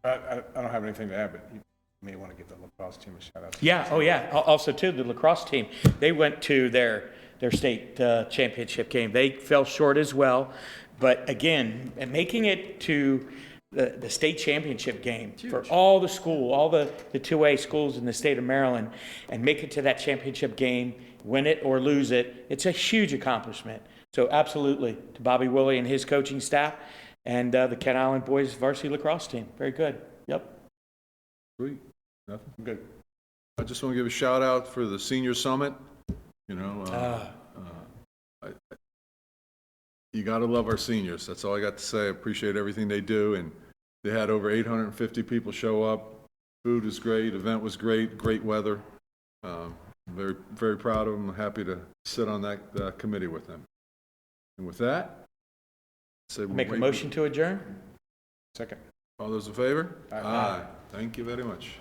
I don't have anything to add, but you may want to give the lacrosse team a shout out. Yeah, oh yeah. Also, too, the lacrosse team, they went to their state championship game. They fell short as well, but again, making it to the state championship game for all the school, all the 2A schools in the state of Maryland, and make it to that championship game, win it or lose it, it's a huge accomplishment. So absolutely, to Bobby Woolley and his coaching staff, and the Kent Island boys varsity lacrosse team. Very good. Yep. Sweet. Nothing? Good. I just want to give a shout out for the senior summit. You know, you got to love our seniors. That's all I got to say. I appreciate everything they do. And they had over 850 people show up. Food was great. Event was great. Great weather. Very, very proud of them. Happy to sit on that committee with them. And with that, Make a motion to adjourn. Second. All those in favor? Aye. Thank you very much.